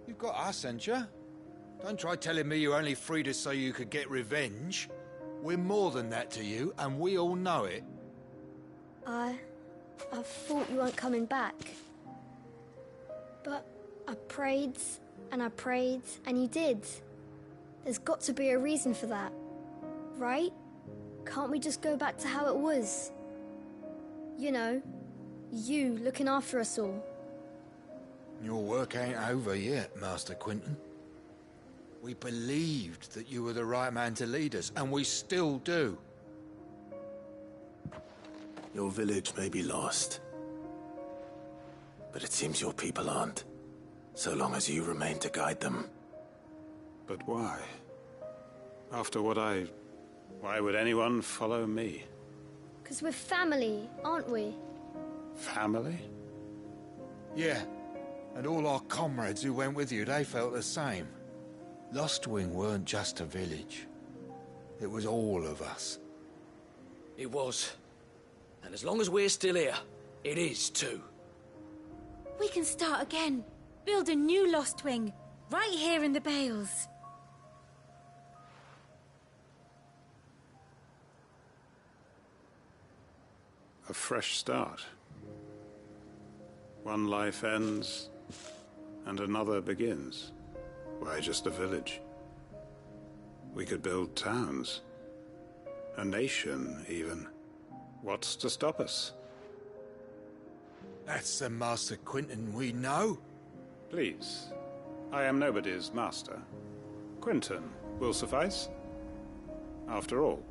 You've got us, ain't you? Don't try telling me you only freed us so you could get revenge. We're more than that to you, and we all know it. I thought you weren't coming back. But I prayed, and you did. There's got to be a reason for that, right? Can't we just go back to how it was? You know, you looking after us all. Your work ain't over yet, Master Quinton. We believed that you were the right man to lead us, and we still do. Your village may be lost, but it seems your people aren't, so long as you remain to guide them. But why? After what why would anyone follow me? 'Cause we're family, aren't we? Family? Yeah, and all our comrades who went with you, they felt the same. Lostwing weren't just a village. It was all of us. It was. And as long as we're still here, it is too. We can start again. Build a new Lost Wing, right here in the Bales. A fresh start. One life ends, and another begins. Why, just a village. We could build towns. A nation, even. What's to stop us? That's the Master Quinton we know. Please. I am nobody's master. Quinton will suffice. After all,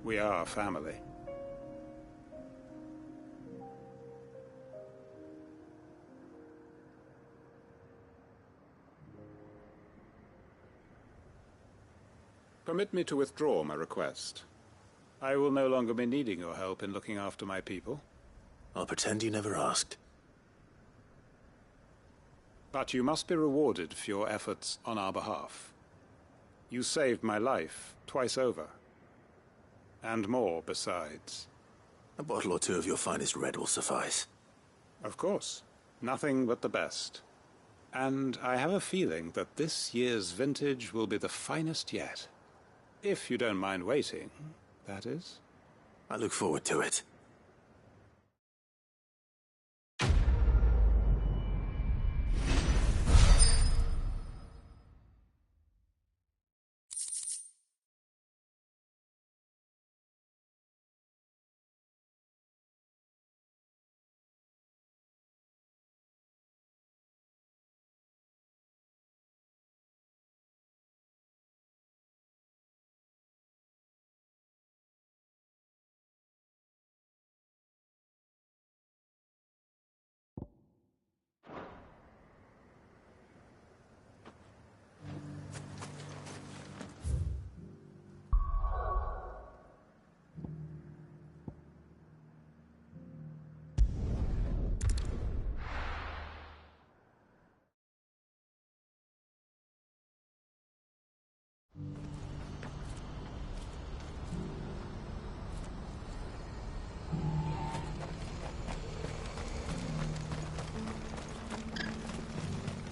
we are family. Permit me to withdraw my request. I will no longer be needing your help in looking after my people. I'll pretend you never asked. But you must be rewarded for your efforts on our behalf. You saved my life twice over. And more besides. A bottle or two of your finest red will suffice. Of course. Nothing but the best. And I have a feeling that this year's vintage will be the finest yet. If you don't mind waiting, that is. I look forward to it.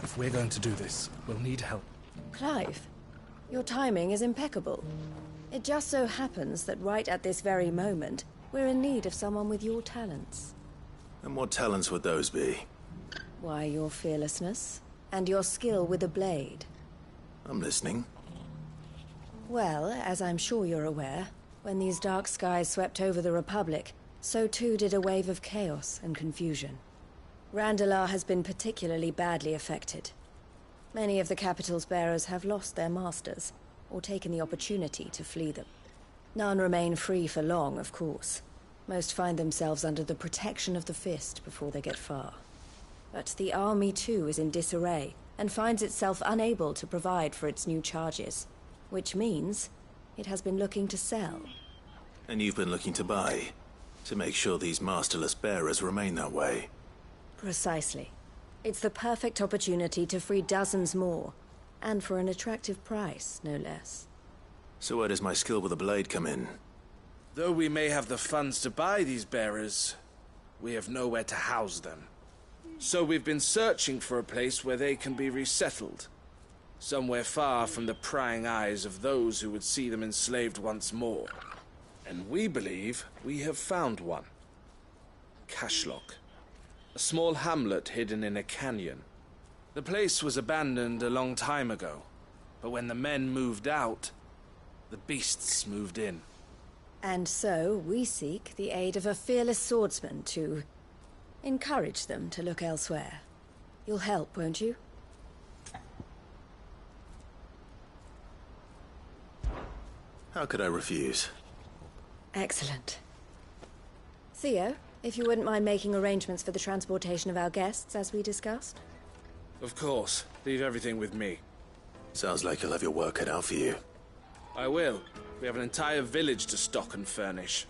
If we're going to do this, we'll need help. Clive, your timing is impeccable. It just so happens that right at this very moment, we're in need of someone with your talents. And what talents would those be? Why, your fearlessness, and your skill with the blade. I'm listening. Well, as I'm sure you're aware, when these dark skies swept over the Republic, so too did a wave of chaos and confusion. Randalar has been particularly badly affected. Many of the capital's bearers have lost their masters, or taken the opportunity to flee them. None remain free for long, of course. Most find themselves under the protection of the Fist before they get far. But the army too is in disarray, and finds itself unable to provide for its new charges. Which means it has been looking to sell. And you've been looking to buy, to make sure these masterless bearers remain that way. Precisely. It's the perfect opportunity to free dozens more. And for an attractive price, no less. So where does my skill with a blade come in? Though we may have the funds to buy these bearers, we have nowhere to house them. So we've been searching for a place where they can be resettled. Somewhere far from the prying eyes of those who would see them enslaved once more. And we believe we have found one. Cashlock. A small hamlet hidden in a canyon. The place was abandoned a long time ago, but when the men moved out, the beasts moved in. And so we seek the aid of a fearless swordsman to encourage them to look elsewhere. You'll help, won't you? How could I refuse? Excellent. Theo, if you wouldn't mind making arrangements for the transportation of our guests, as we discussed. Of course. Leave everything with me. Sounds like you'll have your work cut out for you. I will. We have an entire village to stock and furnish.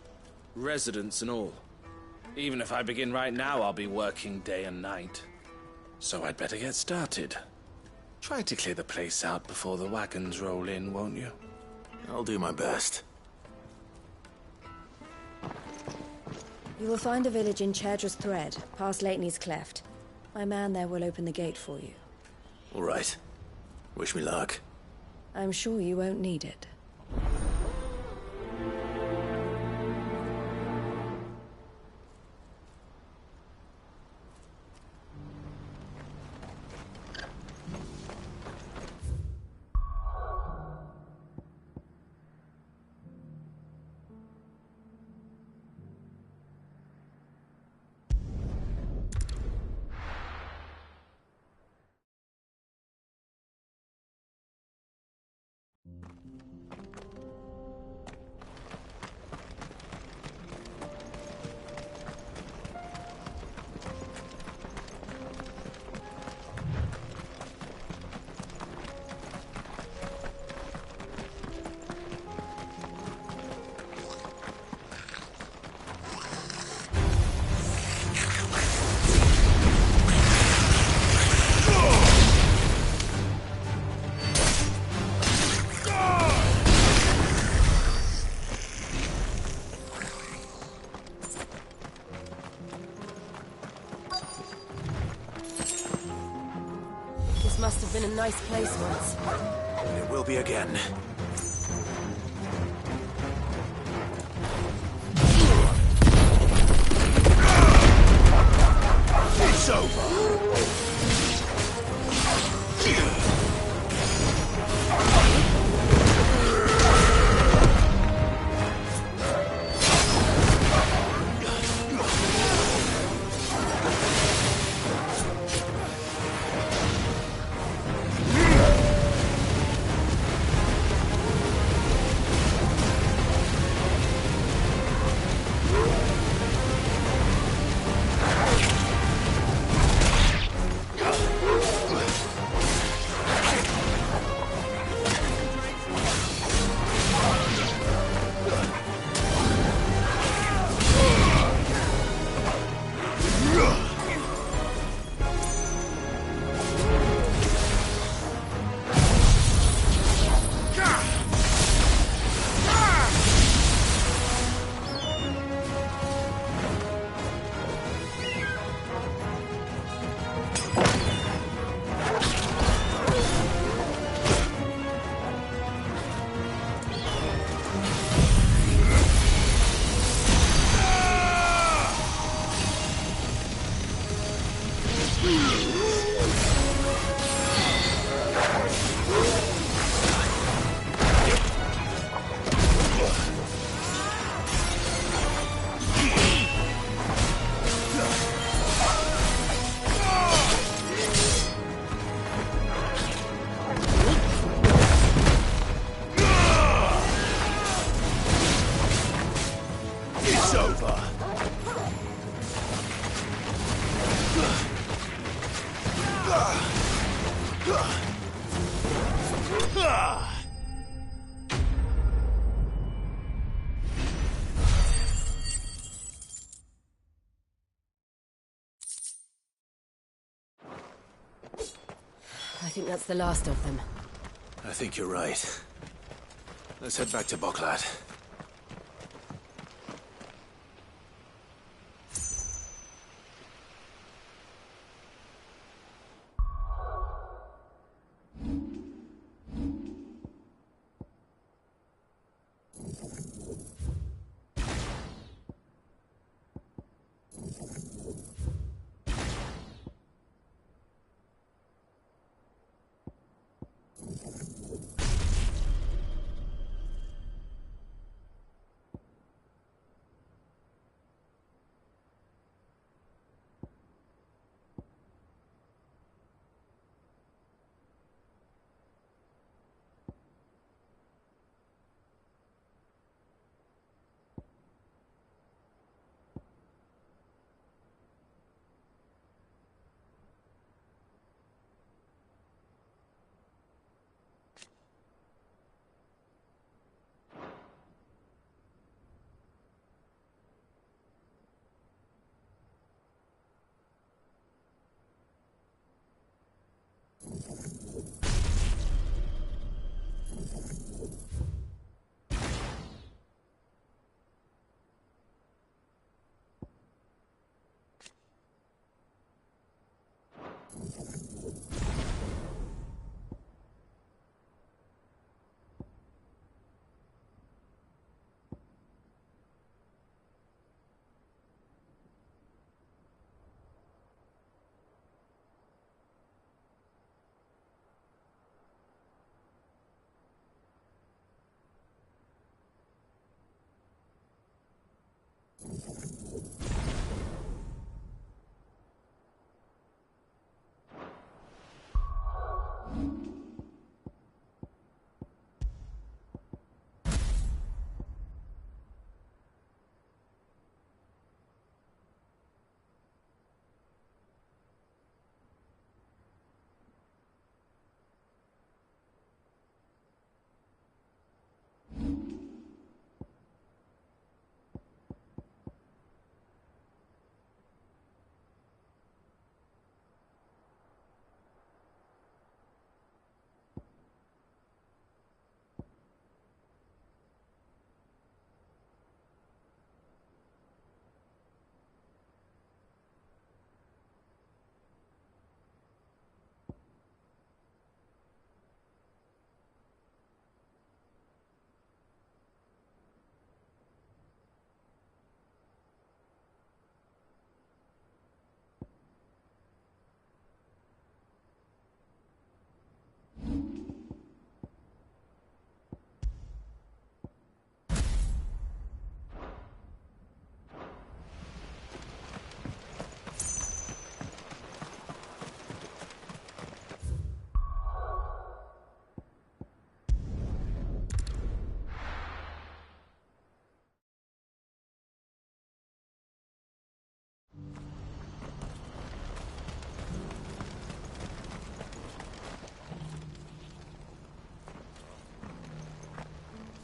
Residents and all. Even if I begin right now, I'll be working day and night. So I'd better get started. Try to clear the place out before the wagons roll in, won't you? I'll do my best. You will find a village in Chaidra's Thread, past Lateney's Cleft. My man there will open the gate for you. All right. Wish me luck. I'm sure you won't need it. Must have been a nice place once. It will be again. It's over. think that's the last of them? I think you're right. Let's head back to Boklad.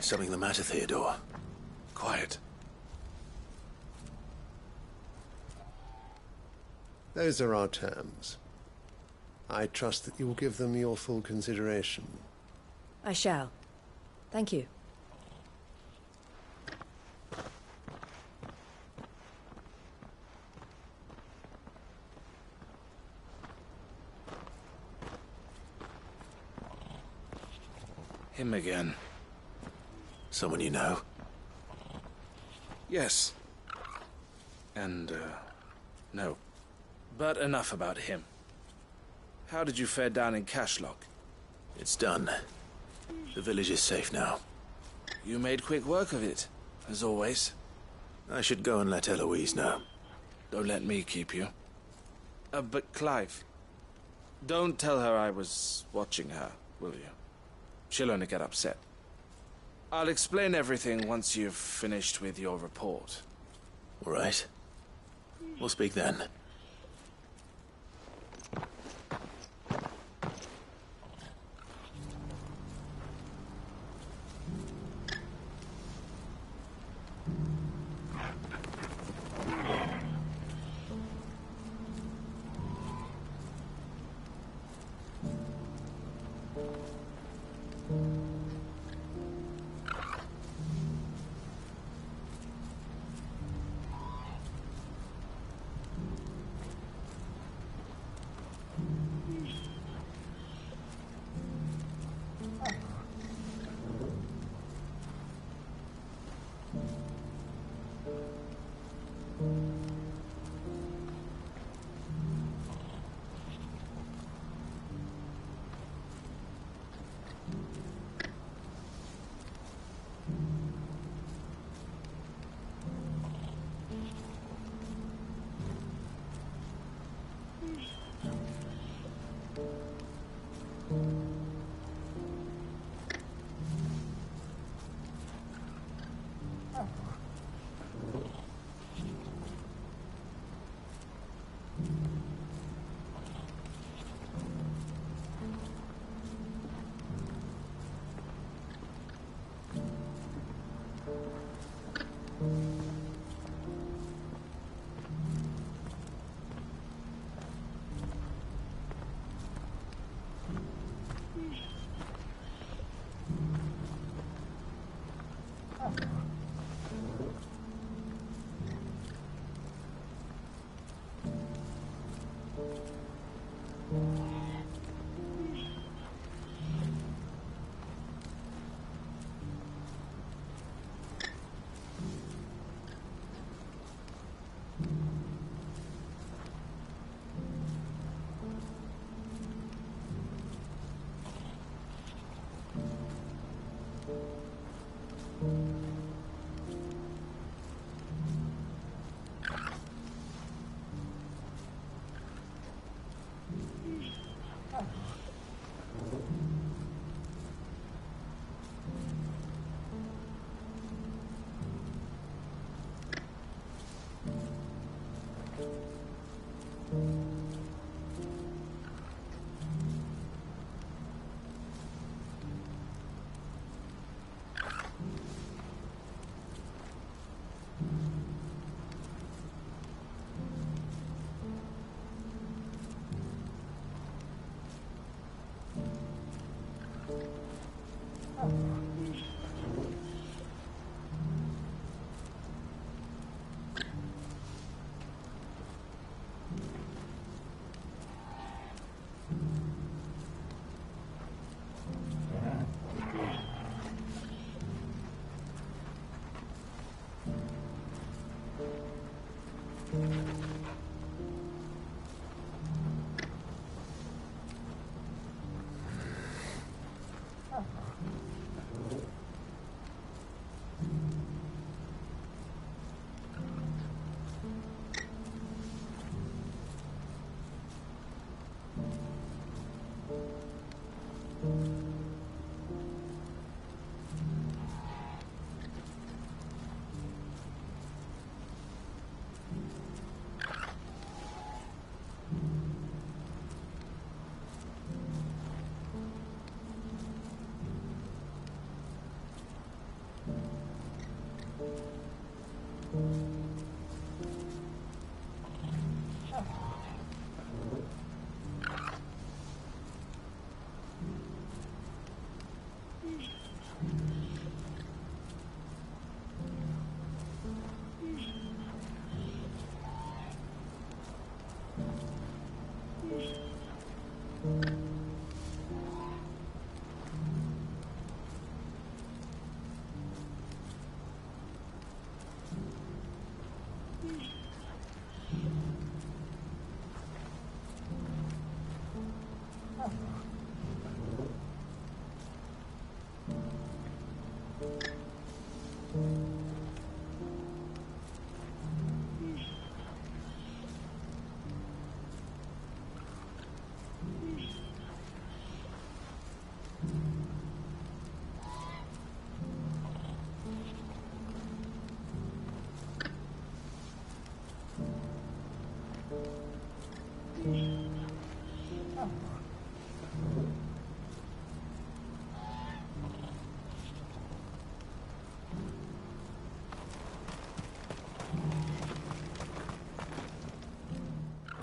Something the matter, Theodore? Quiet. Those are our terms. I trust that you will give them your full consideration. I shall. Thank you. Him again. Someone you know? Yes. And, no. But enough about him. How did you fare down in Cashlock? It's done. The village is safe now. You made quick work of it, as always. I should go and let Eloise know. Don't let me keep you. But Clive, don't tell her I was watching her, will you? She'll only get upset. I'll explain everything once you've finished with your report. All right. We'll speak then.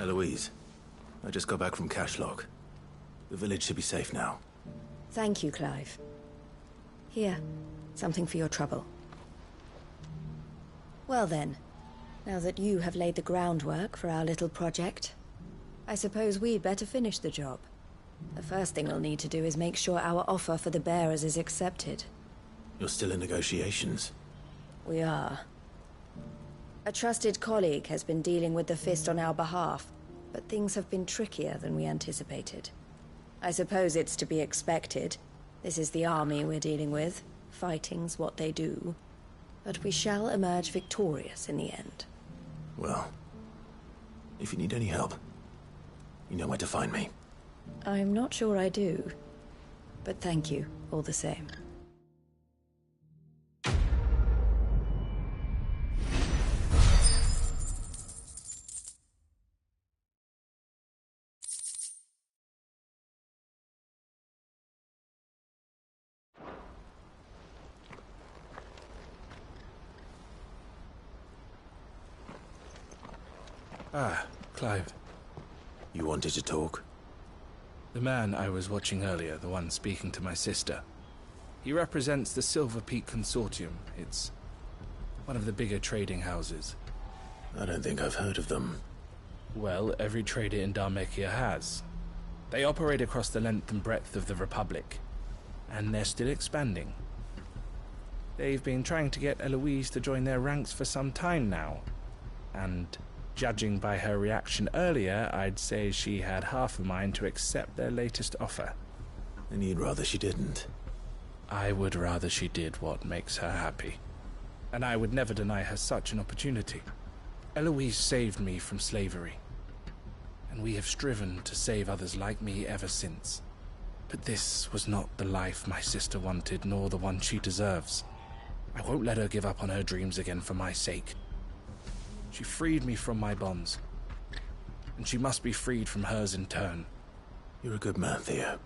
Eloise, I just got back from Cashlock. The village should be safe now. Thank you, Clive. Here, something for your trouble. Well then, now that you have laid the groundwork for our little project, I suppose we'd better finish the job. The first thing we'll need to do is make sure our offer for the bearers is accepted. You're still in negotiations? We are. A trusted colleague has been dealing with the Fist on our behalf, but things have been trickier than we anticipated. I suppose it's to be expected. This is the army we're dealing with. Fighting's what they do. But we shall emerge victorious in the end. Well, if you need any help, You know where to find me. I'm not sure I do. But thank you, all the same. Ah, Clive. You wanted to talk? The man I was watching earlier, the one speaking to my sister. He represents the Silver Peak Consortium. It's one of the bigger trading houses. I don't think I've heard of them. Well, every trader in Dharmekia has. They operate across the length and breadth of the Republic, and they're still expanding. They've been trying to get Eloise to join their ranks for some time now, and judging by her reaction earlier, I'd say she had half a mind to accept their latest offer. And you'd rather she didn't? I would rather she did what makes her happy. And I would never deny her such an opportunity. Eloise saved me from slavery, and we have striven to save others like me ever since. But this was not the life my sister wanted, nor the one she deserves. I won't let her give up on her dreams again for my sake. She freed me from my bonds, and she must be freed from hers in turn. You're a good man, Theo.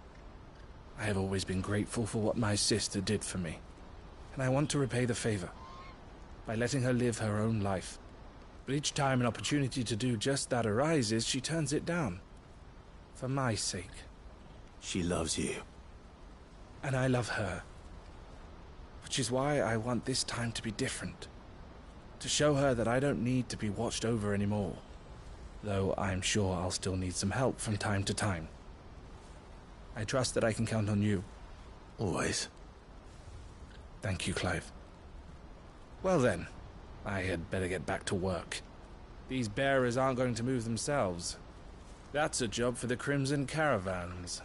I have always been grateful for what my sister did for me, and I want to repay the favor by letting her live her own life. But each time an opportunity to do just that arises, she turns it down. For my sake. She loves you. And I love her. Which is why I want this time to be different. To show her that I don't need to be watched over anymore. Though I'm sure I'll still need some help from time to time. I trust that I can count on you. Always. Thank you, Clive. Well then, I had better get back to work. These bearers aren't going to move themselves. That's a job for the Crimson Caravans.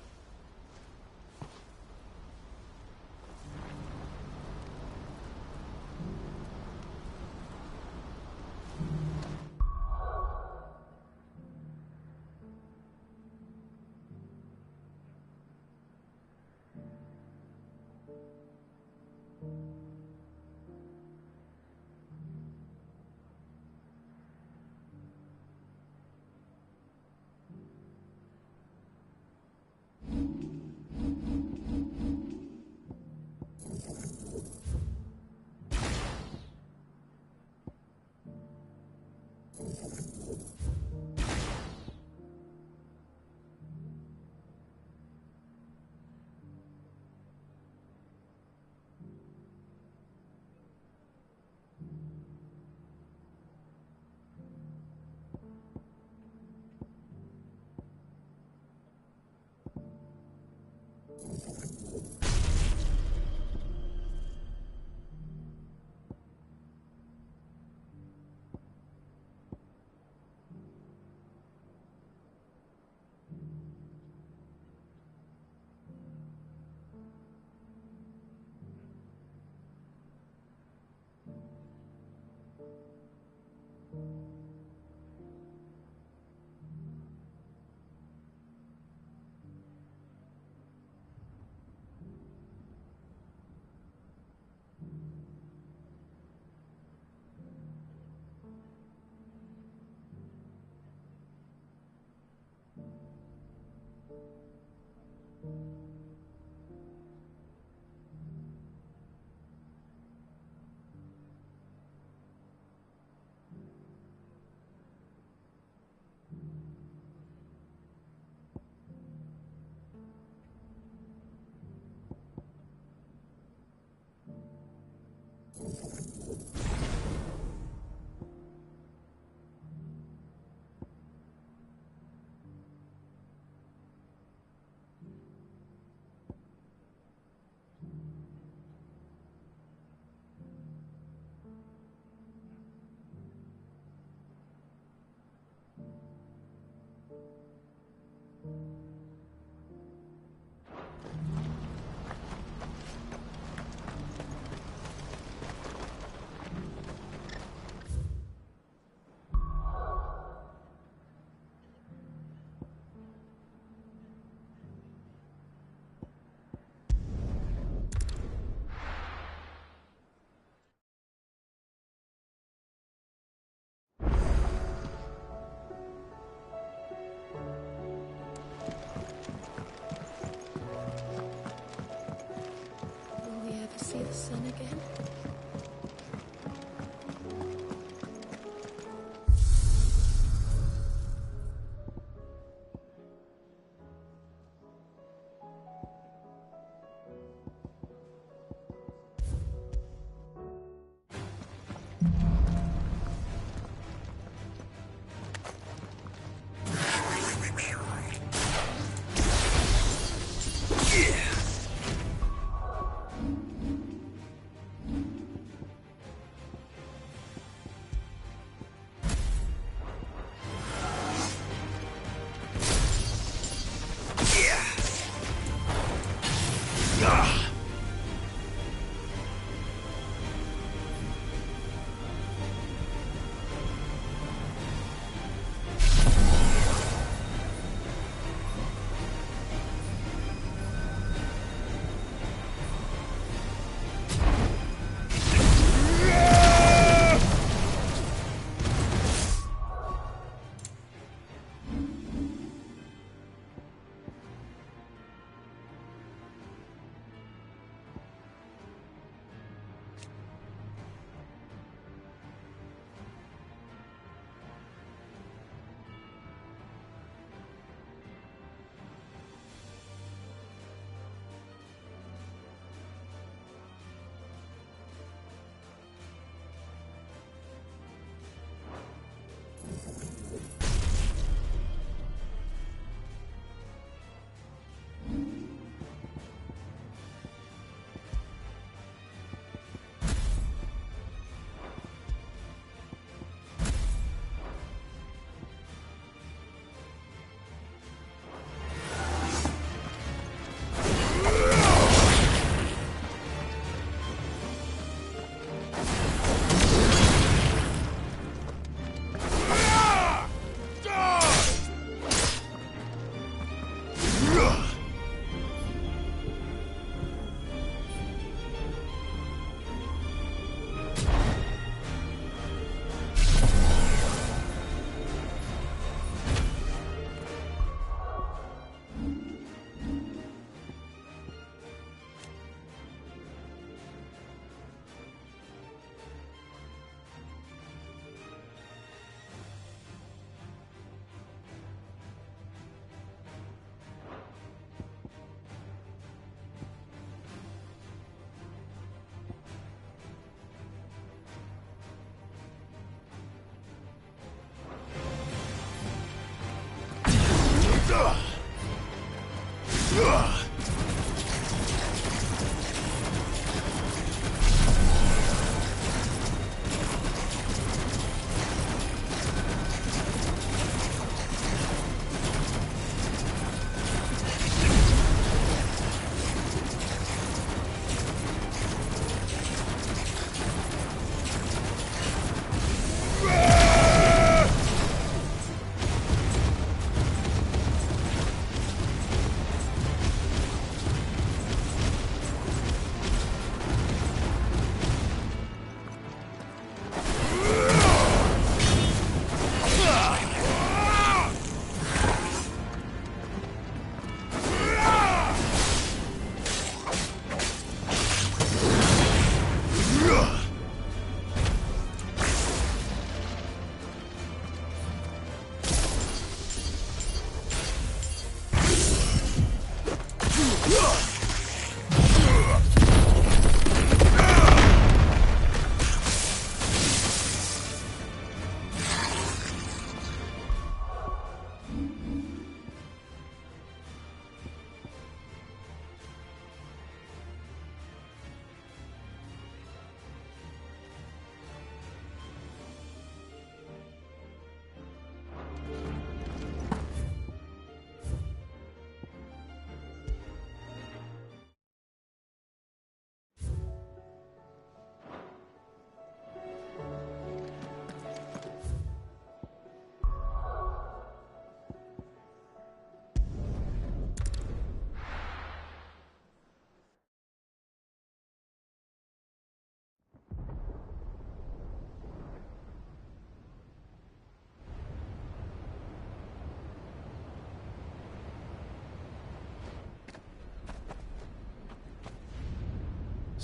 sun again?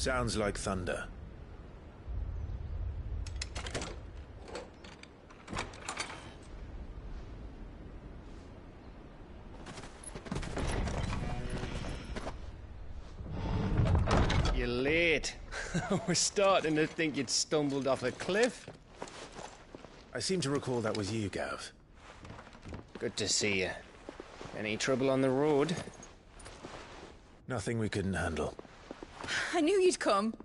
Sounds like thunder. You're late. We're starting to think you'd stumbled off a cliff. I seem to recall that was you, Gav. Good to see you. Any trouble on the road? Nothing we couldn't handle. I knew you'd come.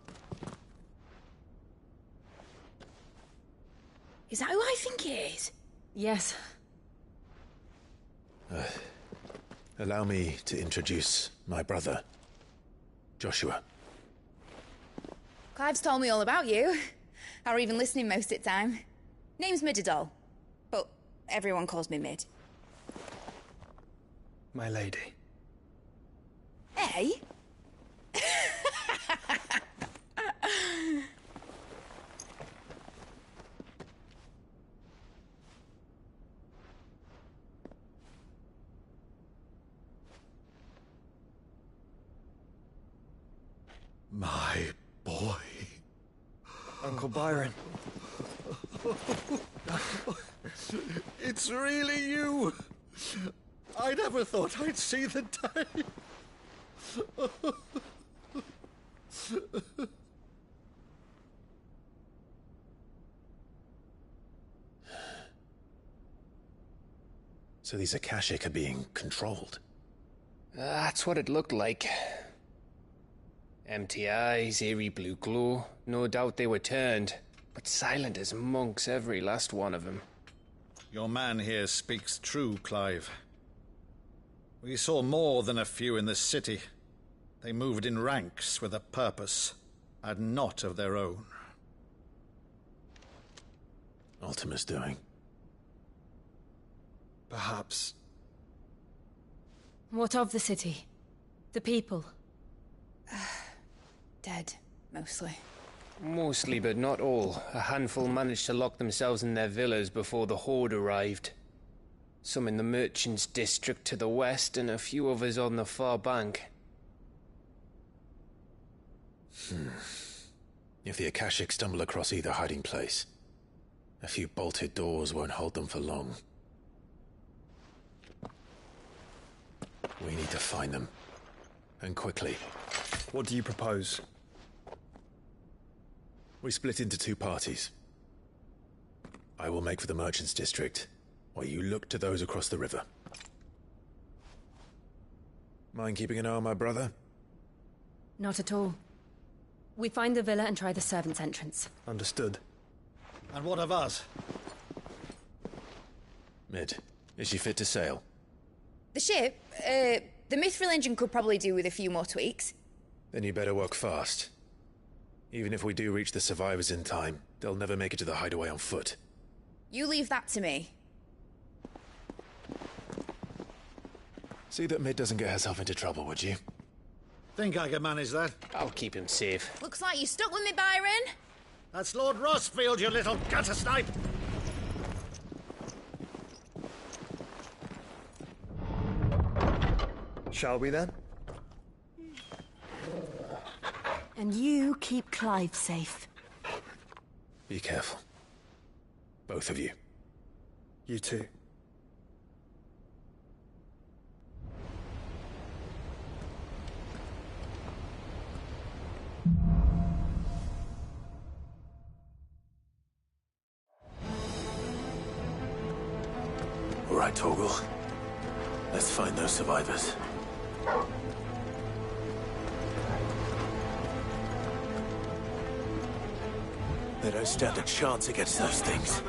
Is that who I think it is? Yes. Allow me to introduce my brother, Joshua. Clive's told me all about you. Or even listening most of the time. Name's Midadol, but everyone calls me Mid. My lady. Eh? My boy. Uncle Byron. It's really you. I never thought I'd see the day. So these Akashic are being controlled? That's what it looked like. Empty eyes, eerie blue glow. No doubt they were turned, but silent as monks, every last one of them. Your man here speaks true, Clive. We saw more than a few in this city. They moved in ranks with a purpose, and not of their own. Ultima's doing. Perhaps. What of the city? The people? Dead, mostly. Mostly, but not all. A handful managed to lock themselves in their villas before the Horde arrived. Some in the Merchants' District to the west, and a few others on the far bank. If the Akashic stumble across either hiding place, a few bolted doors won't hold them for long. We need to find them. And quickly. What do you propose? We split into two parties. I will make for the Merchants' District, while you look to those across the river. Mind keeping an eye on my brother? Not at all. We find the villa and try the servants' entrance. Understood. And what of us? Mid, is she fit to sail? The ship, the Mithril engine could probably do with a few more tweaks. Then you better work fast. Even if we do reach the survivors in time, they'll never make it to the hideaway on foot. You leave that to me. See that Mid doesn't get herself into trouble, would you? Think I can manage that? I'll keep him safe. Looks like you stuck with me, Byron. That's Lord Rossfield, you little gutter snipe! Shall we then? And you keep Clive safe. Be careful. Both of you. You too. All right, Torgal. Let's find those survivors. They don't stand a chance against those things.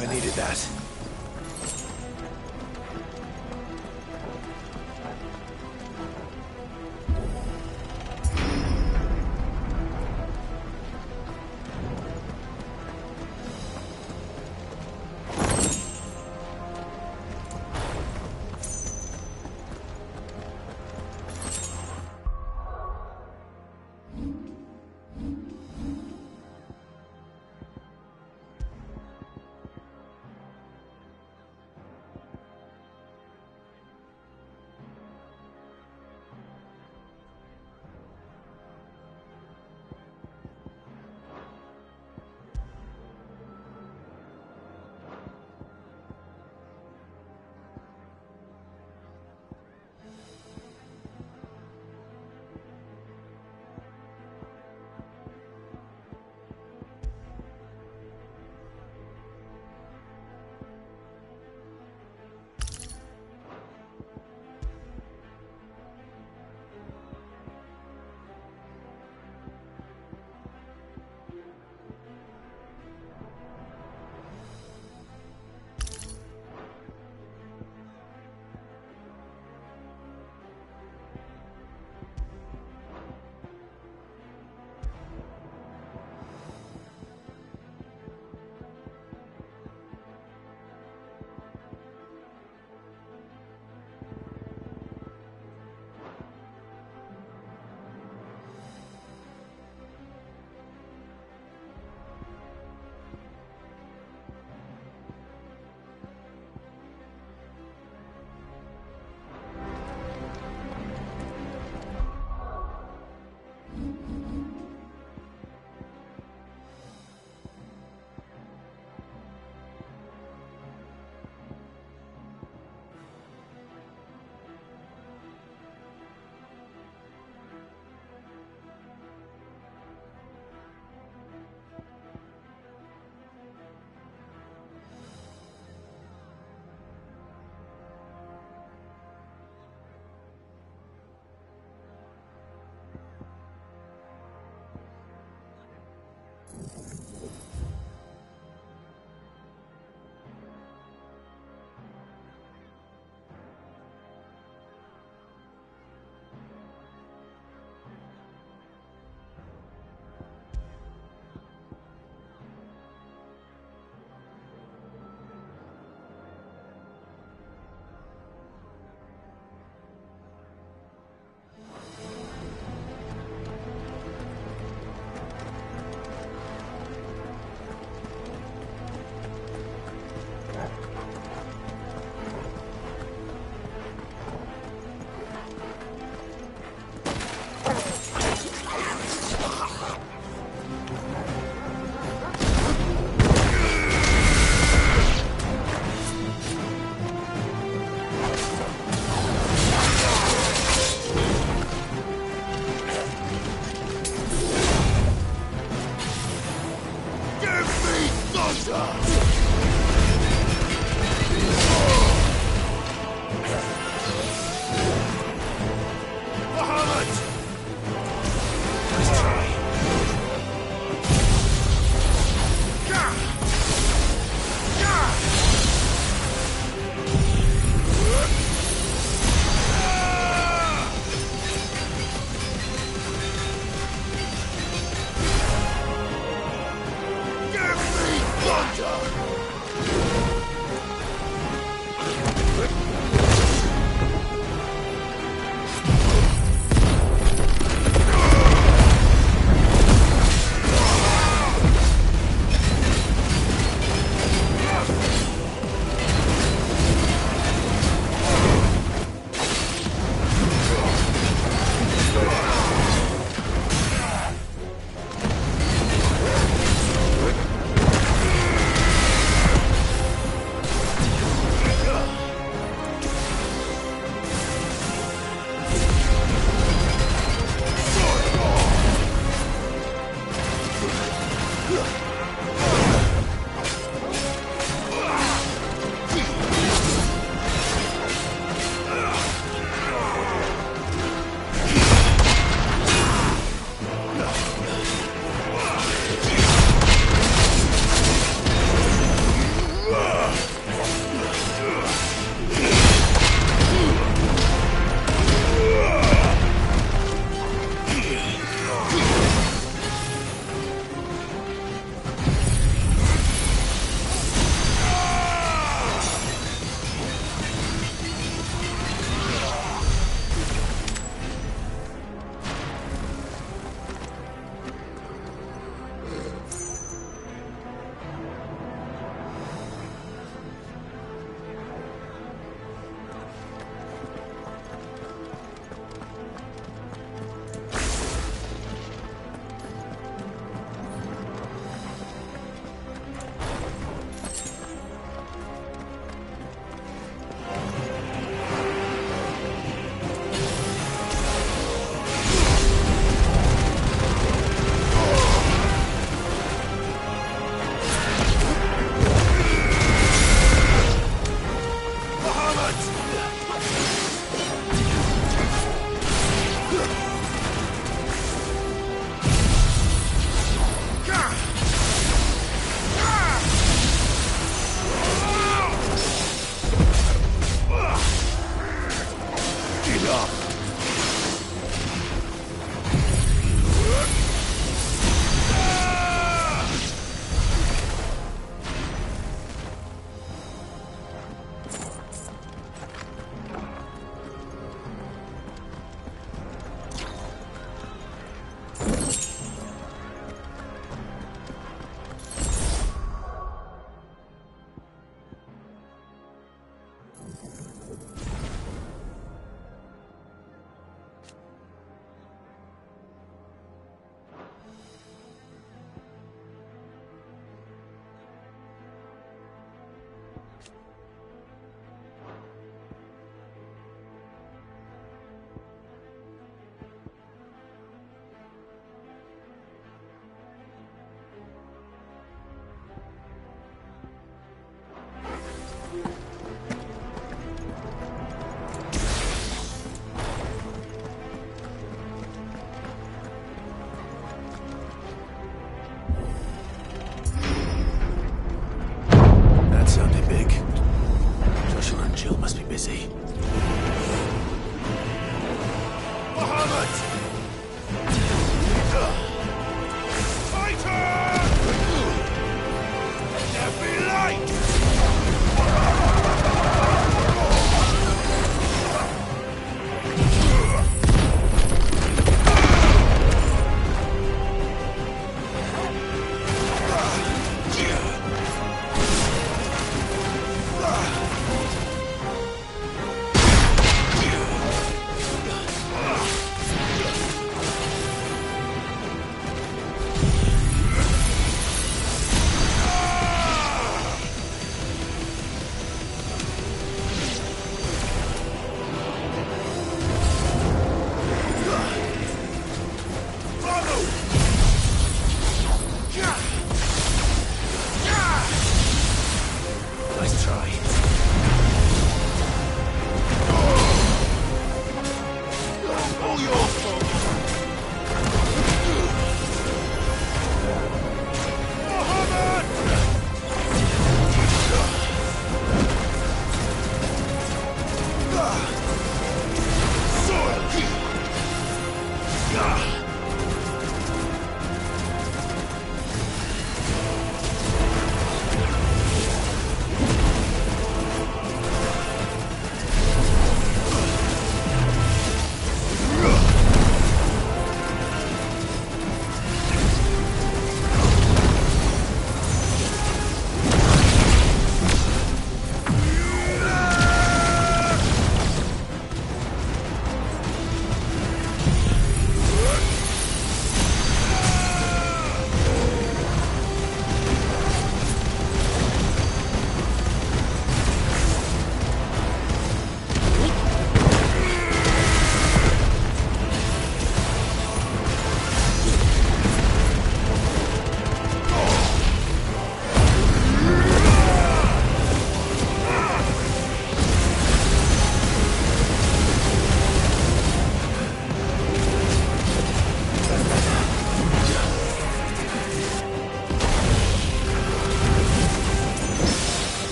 I needed that.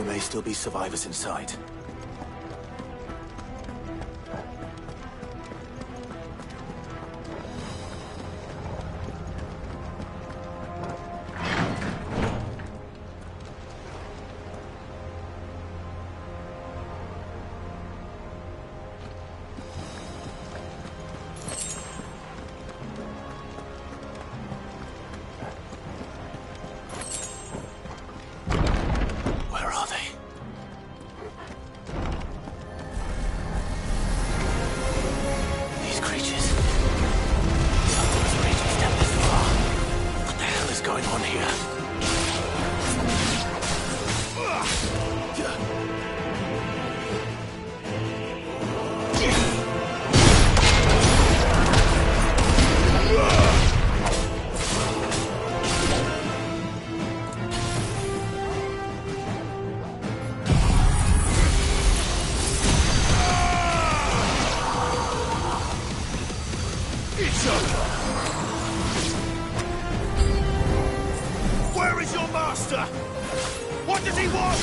may still be survivors inside. Where is your master? What does he want?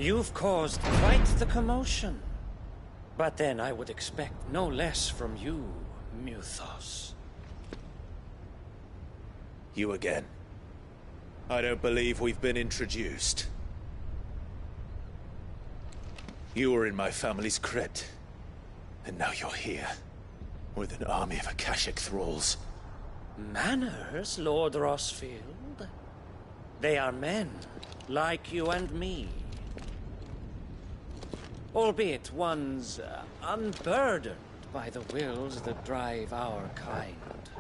You've caused quite the commotion. But then I would expect no less from you, Muthos. You again. I don't believe we've been introduced. You were in my family's crypt, and now you're here, with an army of Akashic thralls. Manners, Lord Rosfield? They are men, like you and me. Albeit ones unburdened by the wills that drive our kind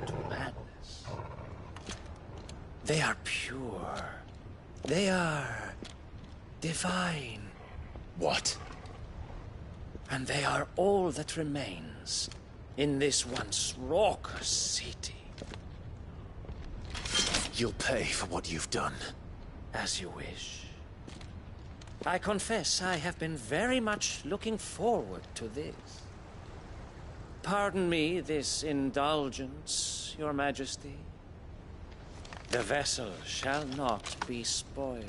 to madness. They are pure. They are divine. What? And they are all that remains in this once raucous city. You'll pay for what you've done. As you wish. I confess I have been very much looking forward to this. Pardon me this indulgence, Your Majesty. The vessel shall not be spoiled.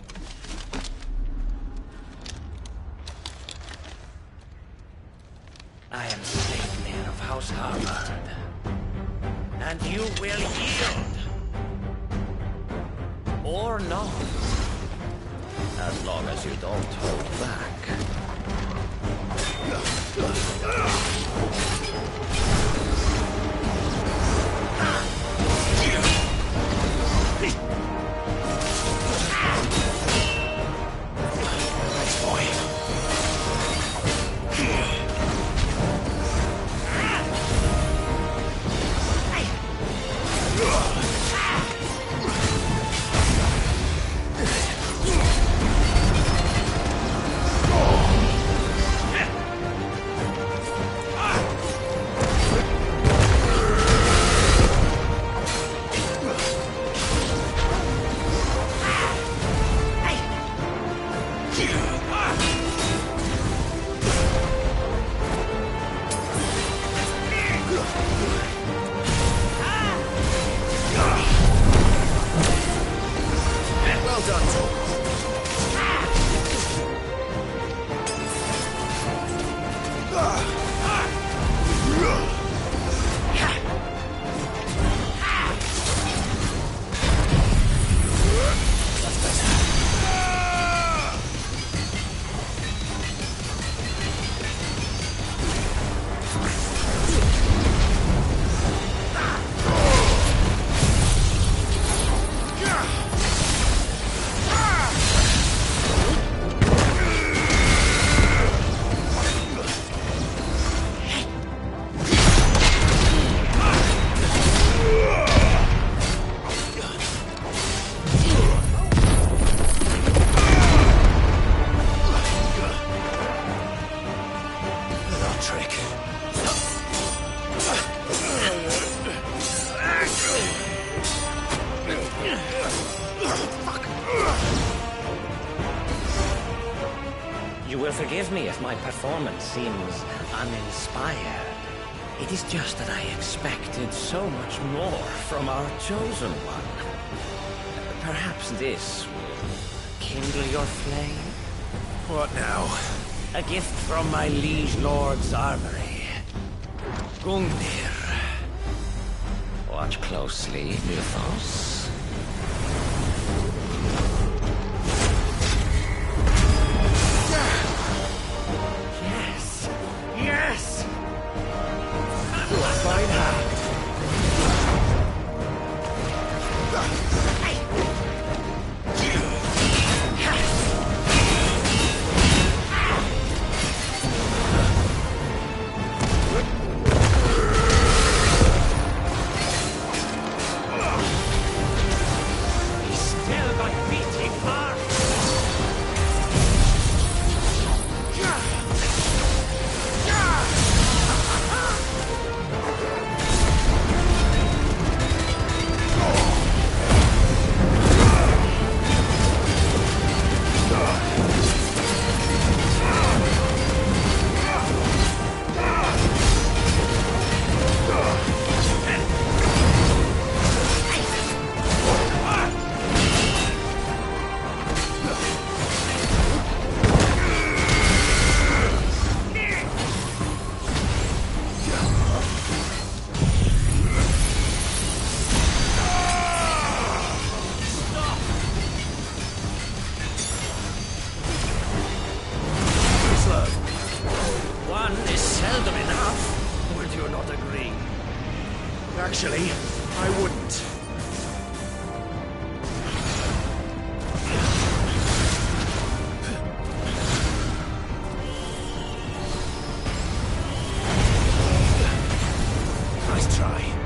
I am Sleipnir of House Harvard, and you will yield. Or not. As long as you don't hold back. trick. You will forgive me if my performance seems uninspired. It is just that I expected so much more from our chosen one. Perhaps this will kindle your flame? What now? A gift from my liege lord's armory. Gungnir. Watch closely, Mythos. Yes! Yes! Fine hand. Actually, I wouldn't. Nice try.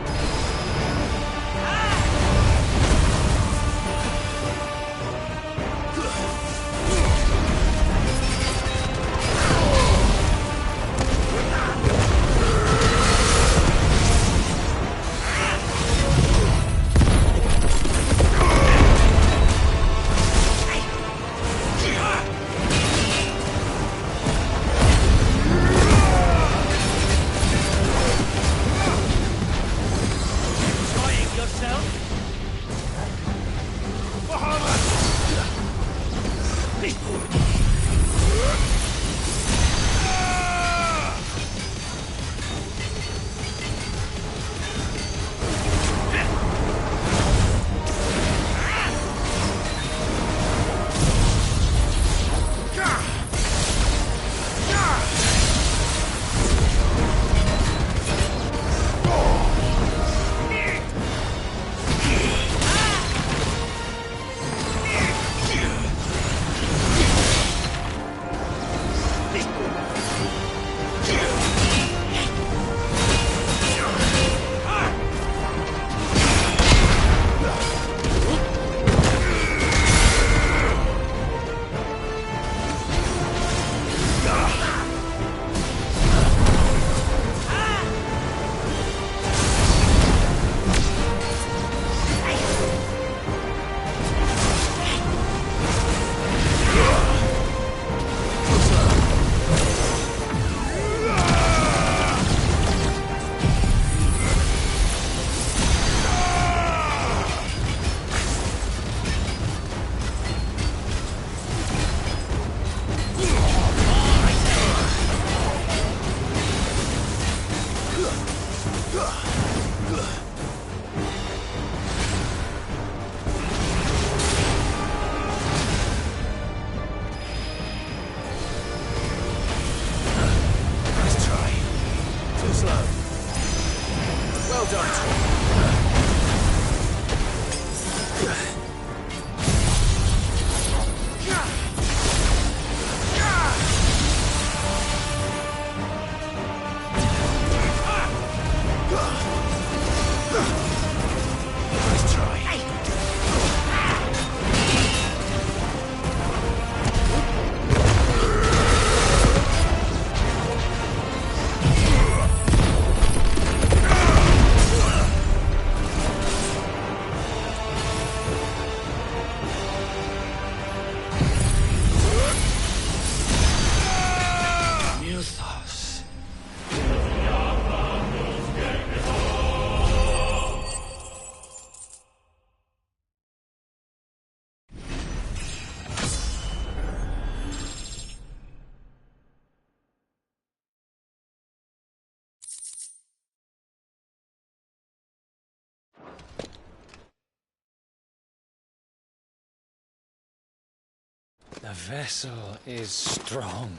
The vessel is strong.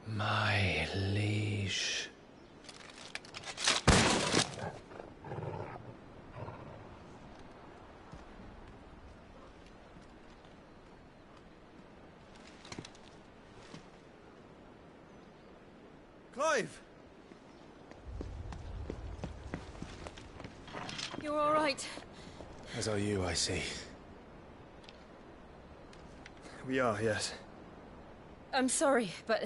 My liege. Clive! You're all right. As are you, I see. We are, yes. I'm sorry, but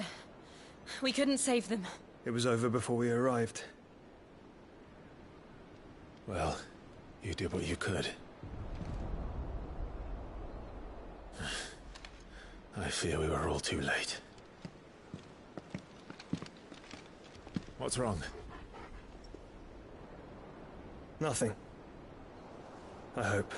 we couldn't save them. It was over before we arrived. Well, you did what you could. I fear we were all too late. What's wrong? Nothing. I hope.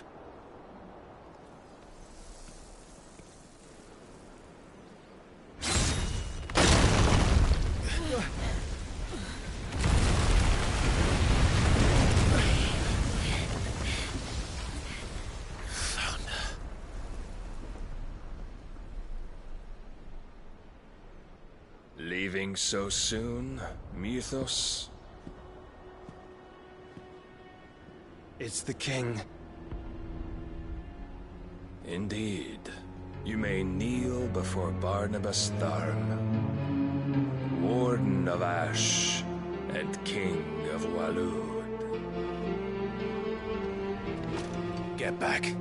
Leaving so soon, Mythos? It's the king. Indeed. You may kneel before Barnabas Tharn, Warden of Ash and King of Waloed. Get back.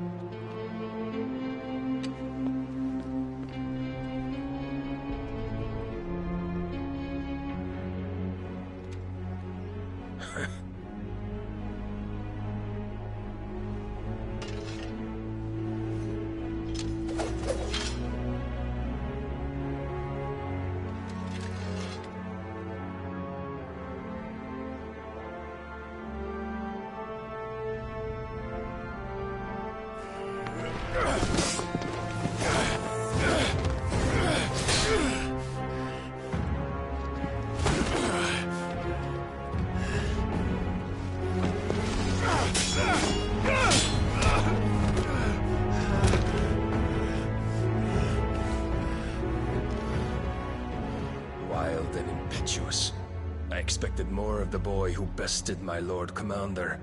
Wild and impetuous. I expected more of the boy who bested my Lord Commander.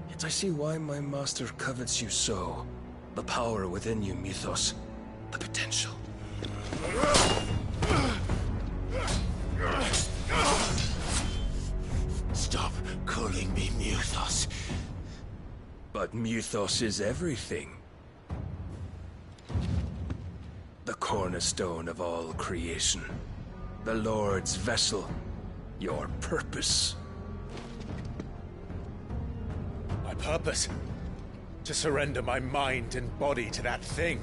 Yet I see why my master covets you so. The power within you, Mythos. The potential. Stop calling me Mythos. But Mythos is everything. The cornerstone of all creation. The Lord's vessel. Your purpose. My purpose? To surrender my mind and body to that thing.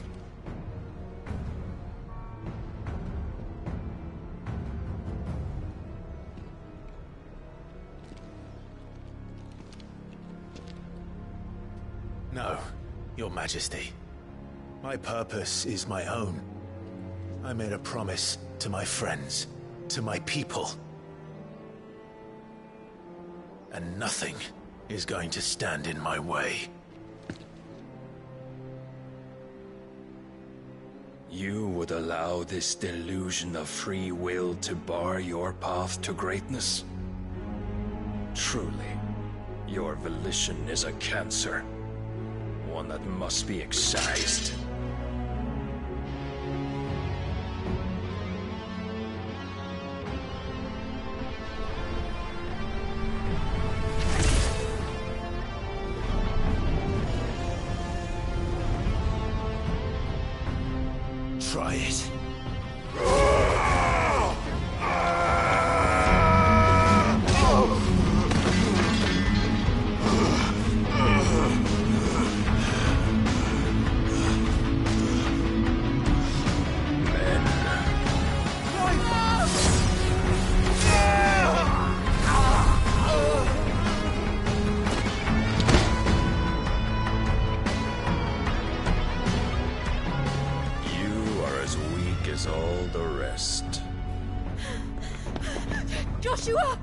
No, Your Majesty. My purpose is my own. I made a promise to my friends, to my people. And nothing is going to stand in my way. You would allow this delusion of free will to bar your path to greatness? Truly, your volition is a cancer. One that must be excised. Try it. All the rest. Joshua!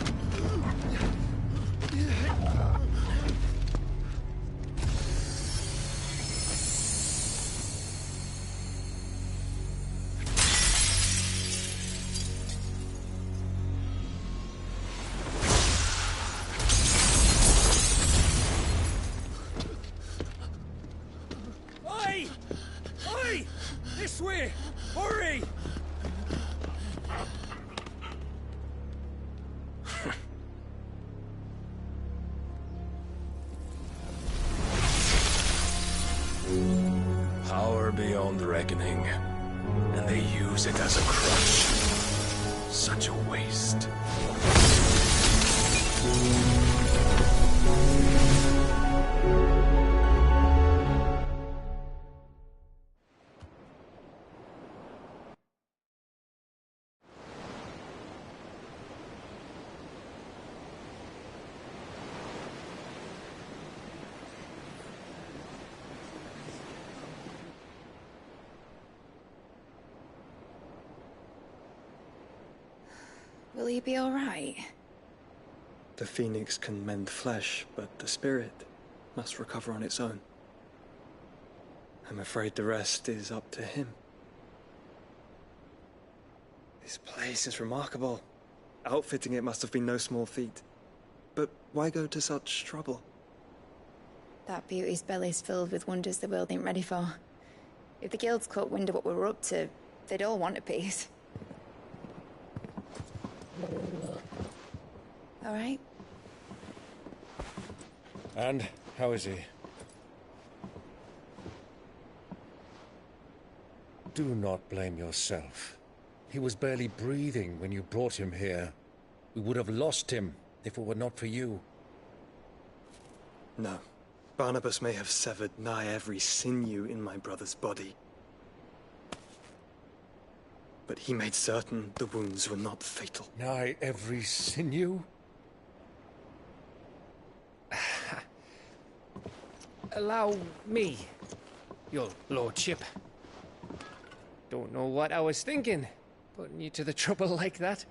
crushed. Such a waste. Will he be all right? The phoenix can mend flesh, but the spirit must recover on its own. I'm afraid the rest is up to him. This place is remarkable. Outfitting it must have been no small feat. But why go to such trouble? That beauty's belly's filled with wonders the world ain't ready for. If the guilds caught wind of what we were up to, they'd all want a piece. All right? And how is he? Do not blame yourself. He was barely breathing when you brought him here. We would have lost him if it were not for you. No. Barnabas may have severed nigh every sinew in my brother's body. But he made certain the wounds were not fatal. Nigh every sinew? Allow me, your lordship. Don't know what I was thinking, putting you to the trouble like that.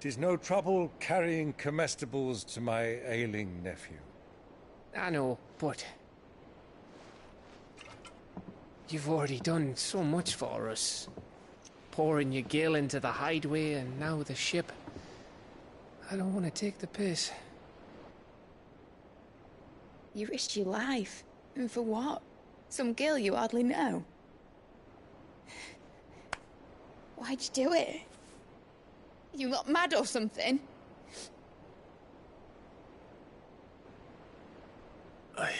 'Tis no trouble carrying comestibles to my ailing nephew. I know, but you've already done so much for us. Pouring your gil into the hideaway and now the ship. I don't want to take the piss. You risked your life. And for what? Some girl you hardly know. Why'd you do it? You got mad or something? I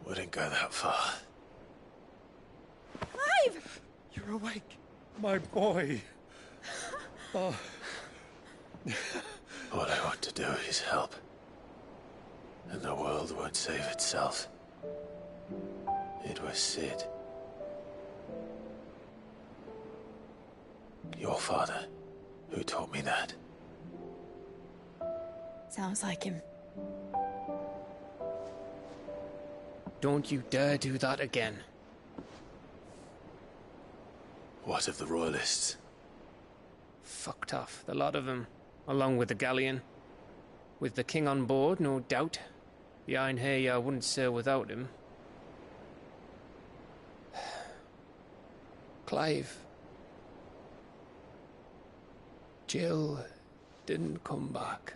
wouldn't go that far. Clive! You're awake. My boy. Oh. All I want to do is help. And the world won't save itself. It was Sid. Your father, who taught me that. Sounds like him. Don't you dare do that again. What of the Royalists? Fucked off, the lot of them, along with the galleon. With the king on board, no doubt. The Iron Hair wouldn't sail without him. Clive. Jill didn't come back.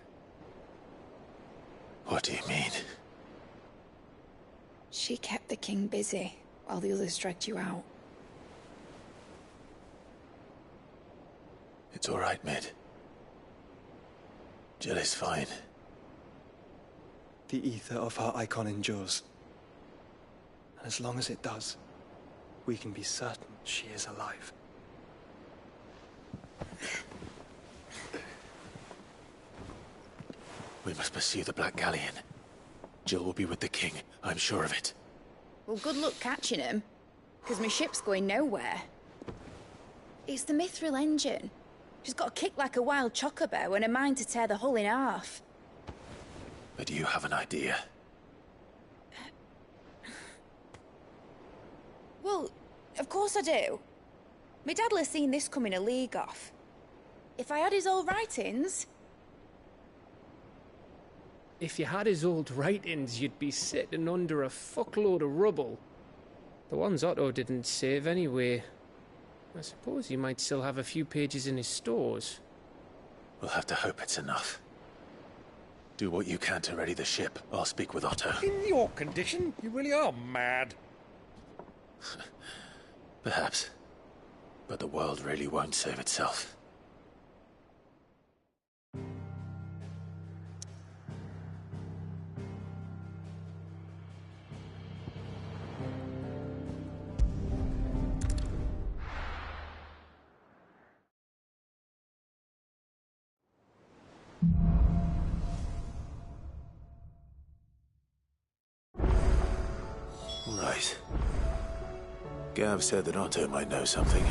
What do you mean? She kept the king busy while the others dragged you out. It's all right, Mid. Jill is fine. The ether of her icon endures. And as long as it does, we can be certain she is alive. We must pursue the Black Galleon. Jill will be with the king, I'm sure of it. Well, good luck catching him, because my ship's going nowhere. It's the Mithril engine. She's got a kick like a wild chocobo and a mind to tear the hull in half. But do you have an idea? Well, of course I do. My dad'll have seen this coming a league off. If I had his old writings... If you had his old writings, you'd be sitting under a fuckload of rubble. The ones Otto didn't save anyway. I suppose he might still have a few pages in his stores. We'll have to hope it's enough. Do what you can to ready the ship. I'll speak with Otto. In your condition, you really are mad. Perhaps. But the world really won't save itself. Gav said that Otto might know something.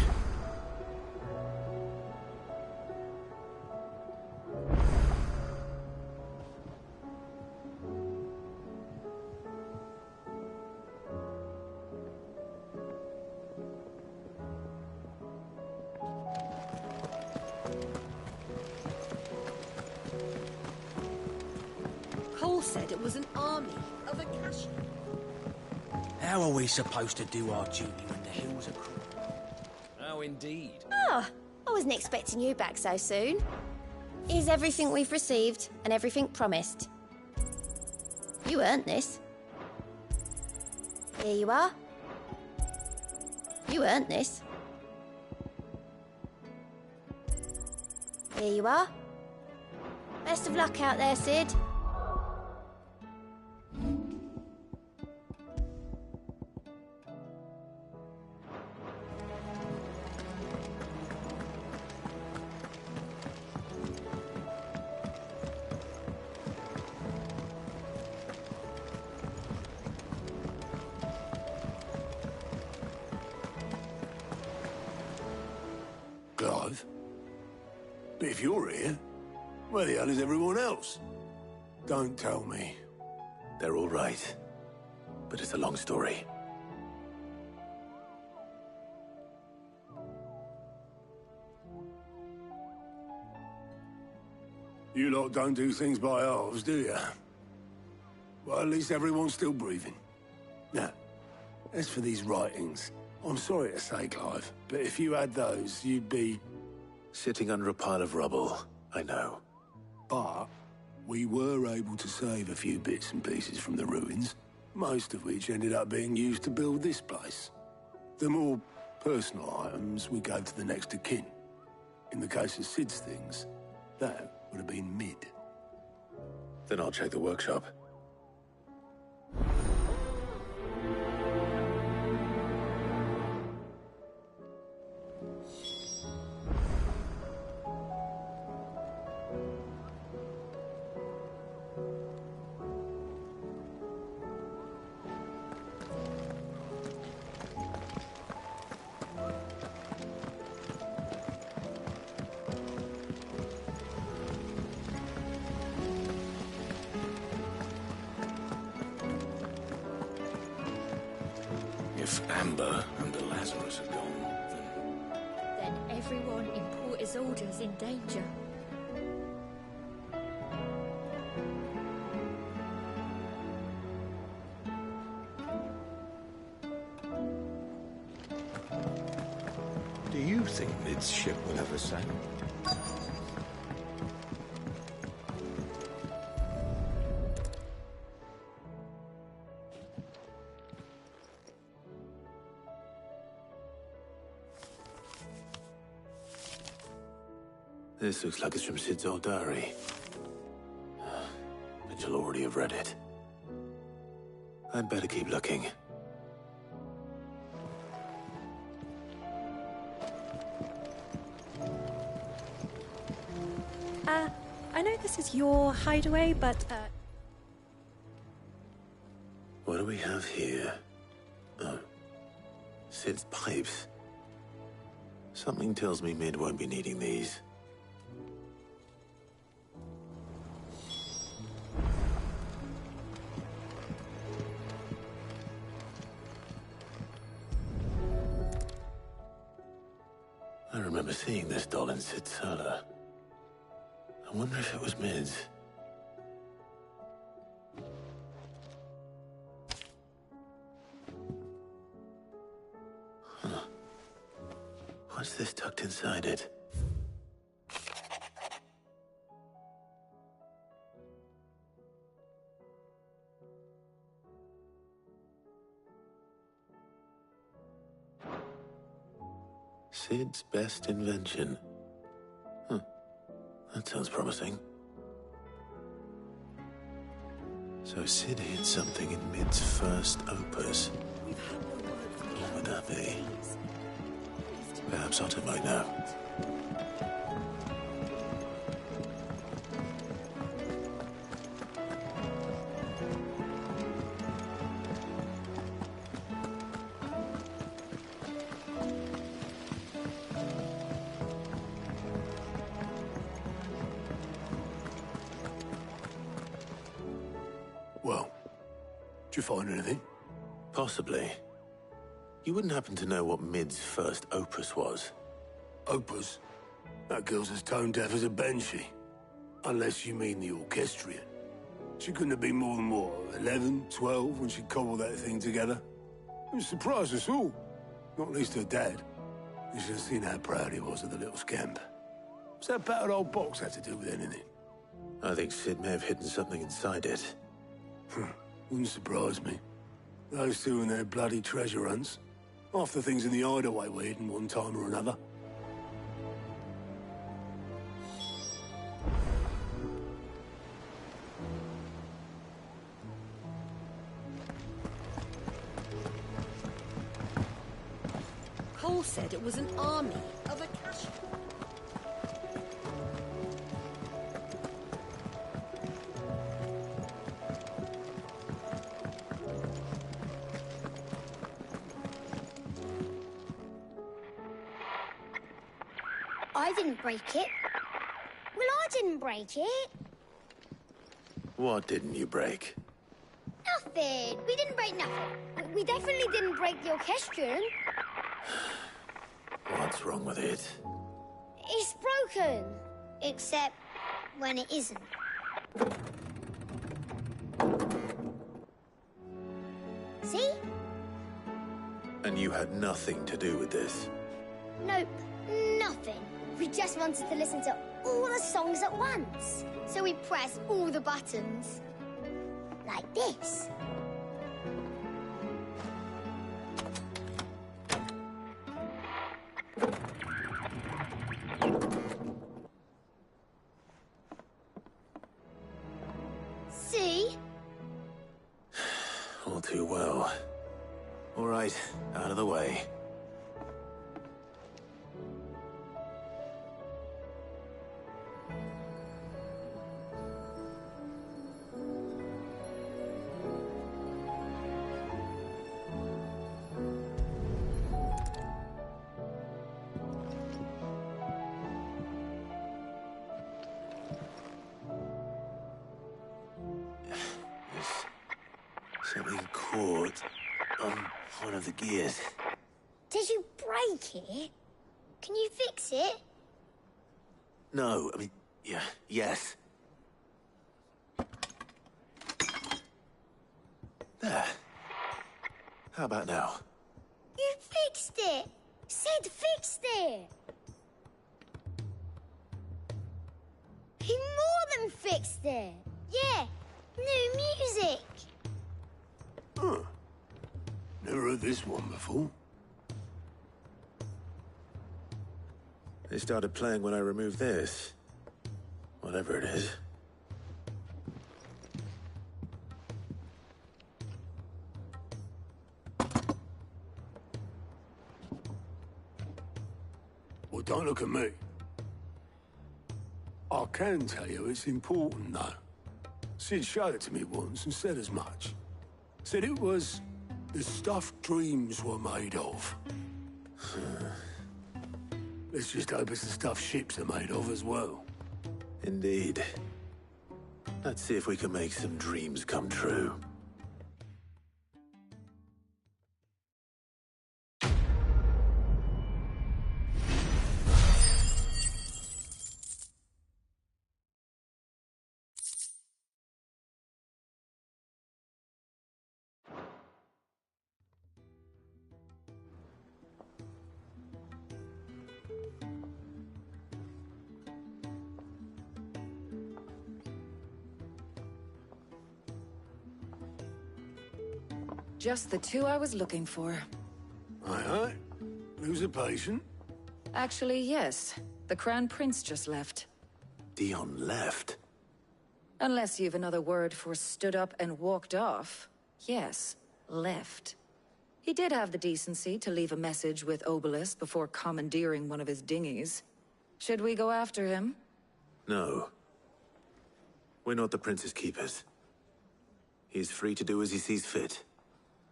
Cole said it was an army of Akashi. How are we supposed to do our duty when the hills are cruel? Oh, indeed. Oh, I wasn't expecting you back so soon. Here's everything we've received and everything promised. You earned this. Here you are. You earned this. Here you are. Best of luck out there, Sid. Clive? But if you're here, where the hell is everyone else? Don't tell me. They're all right. But it's a long story. You lot don't do things by halves, do you? Well, at least everyone's still breathing. Now, as for these writings, I'm sorry to say, Clive, but if you had those, you'd be... Sitting under a pile of rubble, I know. But we were able to save a few bits and pieces from the ruins, most of which ended up being used to build this place. The more personal items we gave to the next of kin. In the case of Sid's things, that would have been mid. Then I'll check the workshop. If Amber and the Lazarus are gone, Then everyone in Port Isolde's in danger. Do you think Mid's ship will ever sail? This looks like it's from Sid's old diary. But you'll already have read it. I'd better keep looking. I know this is your hideaway, but, What do we have here? Oh. Sid's pipes. Something tells me Mid won't be needing these. I remember seeing this doll in Sid's cellar. I wonder if it was Mid's. Huh. What's this tucked inside it? Sid's best invention. Huh. That sounds promising. So Sid hid something in Mid's first opus. What would that be? Perhaps Otto might know. Did you find anything? Possibly. You wouldn't happen to know what Mid's first opus was? Opus? That girl's as tone deaf as a banshee. Unless you mean the orchestrion. She couldn't have been more than, what, 11, 12 when she cobbled that thing together? It surprised us all. Not least her dad. You should have seen how proud he was of the little scamp. What's that battered old box have to do with anything? I think Sid may have hidden something inside it. Wouldn't surprise me. Those two and their bloody treasure hunts. Half the things in the hideaway were hidden one time or another. Cole said it was an army of a cash. I didn't break it. Well, I didn't break it. What didn't you break? Nothing. We didn't break nothing. We definitely didn't break the orchestrion. What's wrong with it? It's broken. Except when it isn't. See? And you had nothing to do with this? Nope. Nothing. We just wanted to listen to all the songs at once. So we pressed all the buttons. Like this. See? All too well. All right, out of the way. Something caught on one of the gears. Did you break it? Can you fix it? No, I mean, yes. There. How about now? You fixed it! Sid fixed it! He more than fixed it! Yeah, new music! Huh. Never heard this one before. They started playing when I removed this. Whatever it is. Well, don't look at me. I can tell you it's important, though. Sid showed it to me once and said as much. Said it was the stuff dreams were made of. Let's just hope it's the stuff ships are made of as well. Indeed. Let's see if we can make some dreams come true. Just the two I was looking for. Aye. Who's a patient? Actually, yes. The Crown Prince just left. Dion left? Unless you've another word for stood up and walked off. Yes, left. He did have the decency to leave a message with Obelisk before commandeering one of his dinghies. Should we go after him? No. We're not the Prince's keepers. He's free to do as he sees fit.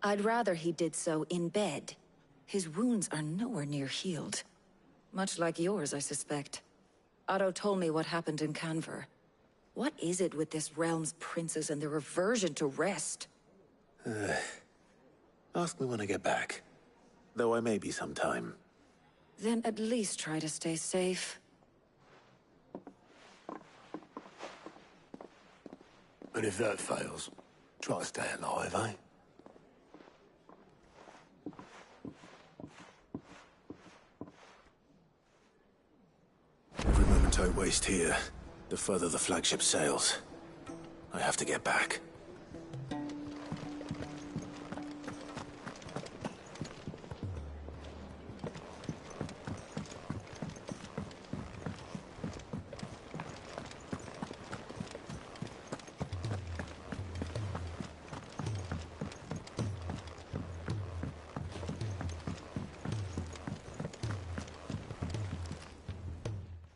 I'd rather he did so in bed. His wounds are nowhere near healed. Much like yours, I suspect. Otto told me what happened in Canver. What is it with this realm's princes and their aversion to rest? Ask me when I get back. Though I may be some time. Then at least try to stay safe. And if that fails, try to stay alive, eh? Every moment I waste here, the further the flagship sails. I have to get back.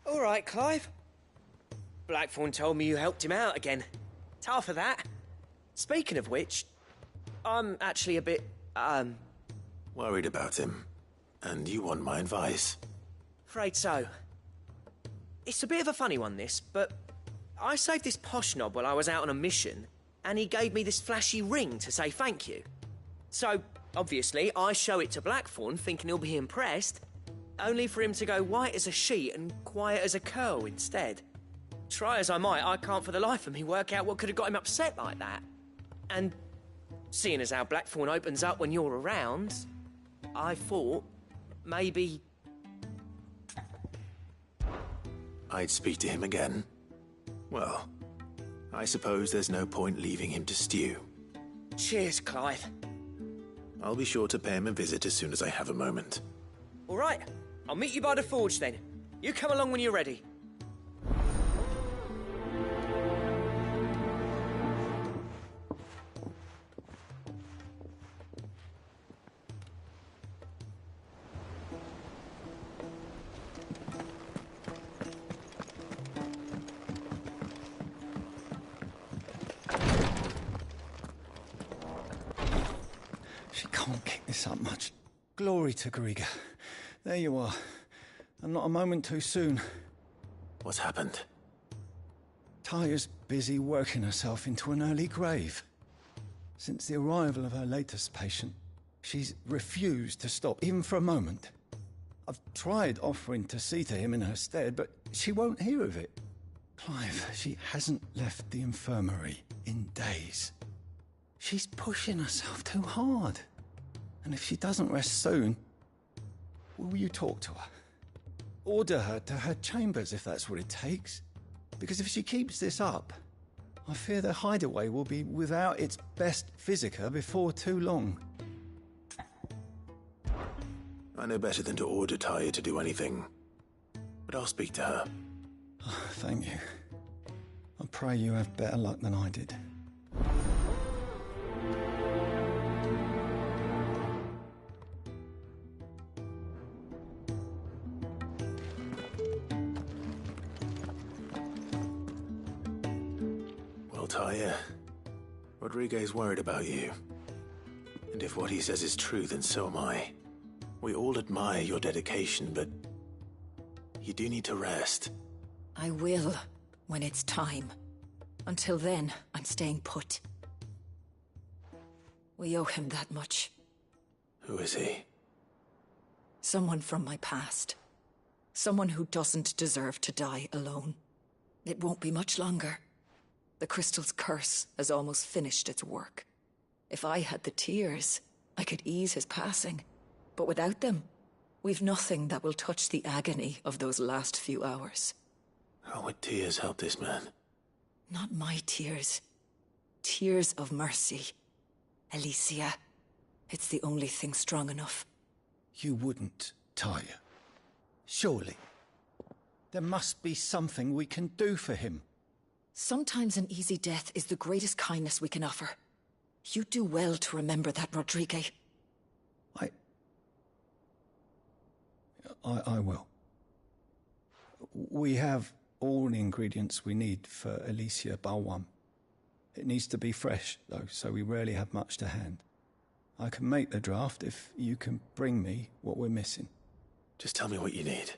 All right, Clive. Blackthorn told me you helped him out again. Tough for that. Speaking of which, I'm actually a bit, Worried about him. And you want my advice? afraid so. It's a bit of a funny one, this, but I saved this posh knob while I was out on a mission, and he gave me this flashy ring to say thank you. So, obviously, I show it to Blackthorn, thinking he'll be impressed, only for him to go white as a sheet and quiet as a curl instead. Try as I might, I can't for the life of me work out what could have got him upset like that. And seeing as how Blackthorn opens up when you're around, I thought maybe... I'd speak to him again. Well, I suppose there's no point leaving him to stew. Cheers, Clive. I'll be sure to pay him a visit as soon as I have a moment. All right, I'll meet you by the forge then. You come along when you're ready. She can't kick this up much. Glory to Griga. There you are. And not a moment too soon. What's happened? Taya's busy working herself into an early grave. Since the arrival of her latest patient, she's refused to stop, even for a moment. I've tried offering to see to him in her stead, but she won't hear of it. Clive, she hasn't left the infirmary in days. She's pushing herself too hard. And if she doesn't rest soon, will you talk to her? Order her to her chambers if that's what it takes. Because if she keeps this up, I fear the hideaway will be without its best physica before too long. I know better than to order Taya to do anything. But I'll speak to her. Oh, thank you. I pray you have better luck than I did. Well, Taya, Rodriguez worried about you. And if what he says is true, then so am I. We all admire your dedication, but you do need to rest. I will, when it's time. Until then, I'm staying put. We owe him that much. Who is he? Someone from my past. Someone who doesn't deserve to die alone. It won't be much longer. The crystal's curse has almost finished its work. If I had the tears, I could ease his passing. But without them, we've nothing that will touch the agony of those last few hours. How would tears help this man? Not my tears. Tears of mercy. Alicia, it's the only thing strong enough. You wouldn't, Taya. Surely. There must be something we can do for him. Sometimes an easy death is the greatest kindness we can offer. You do well to remember that, Rodriguez. I will. We have all the ingredients we need for Alicia Balwam. It needs to be fresh, though, so we rarely have much to hand. I can make the draft if you can bring me what we're missing. Just tell me what you need.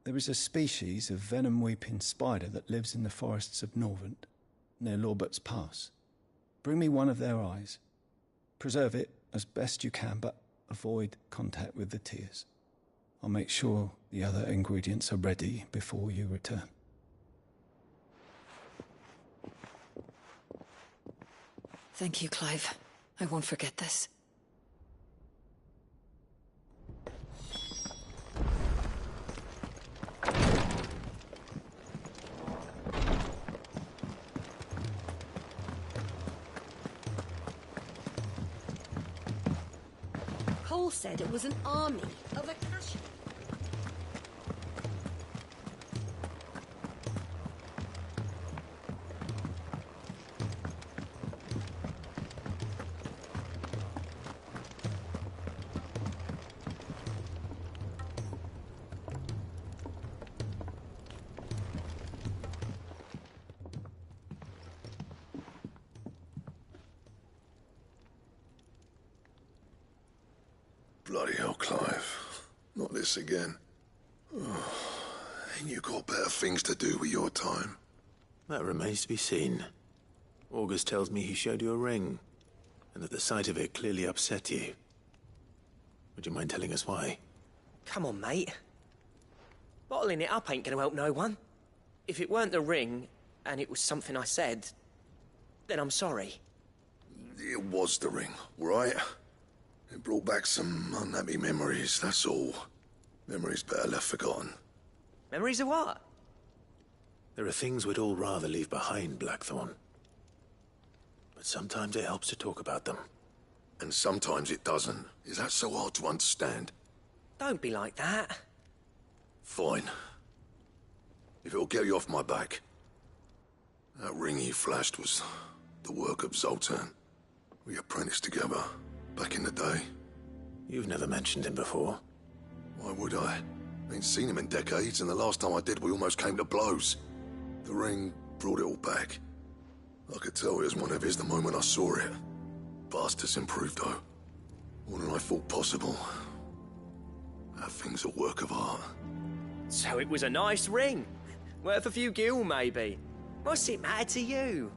There is a species of venom-weeping spider that lives in the forests of Norvent, near Lorbert's Pass. Bring me one of their eyes, Preserve it as best you can, but avoid contact with the tears. I'll make sure the other ingredients are ready before you return. Thank you, Clive. I won't forget this. Cole said it was an army of Akashi. Bloody hell, Clive. Not this again. Oh, ain't you got better things to do with your time? That remains to be seen. August tells me he showed you a ring, and that the sight of it clearly upset you. Would you mind telling us why? Come on, mate. Bottling it up ain't gonna help no one. If it weren't the ring, and it was something I said, then I'm sorry. It was the ring, right? It brought back some unhappy memories, that's all. Memories better left forgotten. Memories of what? There are things we'd all rather leave behind, Blackthorn. But sometimes it helps to talk about them. And sometimes it doesn't. Is that so hard to understand? Don't be like that. Fine. If it'll get you off my back. That ring you flashed was the work of Zoltan. We apprenticed together. Back in the day. You've never mentioned him before. Why would I? Ain't seen him in decades, and the last time I did, we almost came to blows. The ring brought it all back. I could tell it was one of his the moment I saw it. Bastard's improved, though. More than I thought possible. That thing's a work of art. So it was a nice ring. Worth a few gil, maybe. What's it matter to you?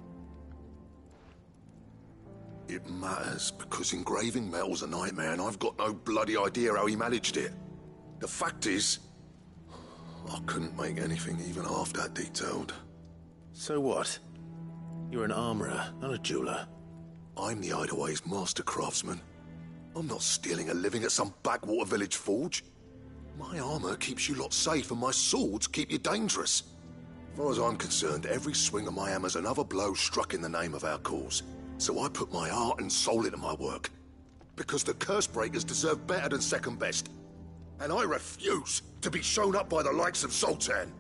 It matters because engraving metal's a nightmare and I've got no bloody idea how he managed it. The fact is, I couldn't make anything even half that detailed. So what? You're an armorer, not a jeweler. I'm the Hideaway's master craftsman. I'm not stealing a living at some backwater village forge. My armor keeps you lot safe and my swords keep you dangerous. As far as I'm concerned, every swing of my hammer's another blow struck in the name of our cause. So I put my heart and soul into my work. Because the curse breakers deserve better than second best. And I refuse to be shown up by the likes of Zoltan.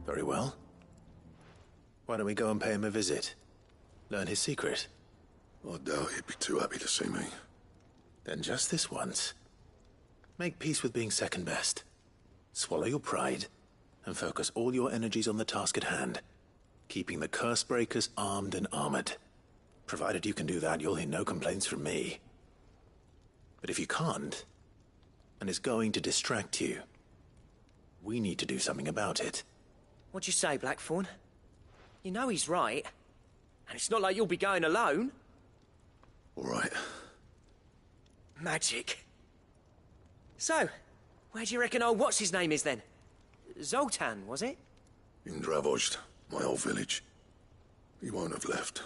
Very well. Why don't we go and pay him a visit? Learn his secret. I doubt he'd be too happy to see me. Then just this once. Make peace with being second best. Swallow your pride, and focus all your energies on the task at hand. Keeping the curse breakers armed and armored. Provided you can do that, you'll hear no complaints from me. But if you can't, and it's going to distract you, we need to do something about it. What'd you say, Blackthorn? You know he's right. And it's not like you'll be going alone. All right. Magic. So, where do you reckon old what's-his-name is then? Zoltan, was it? In Dravozd, my old village. He won't have left.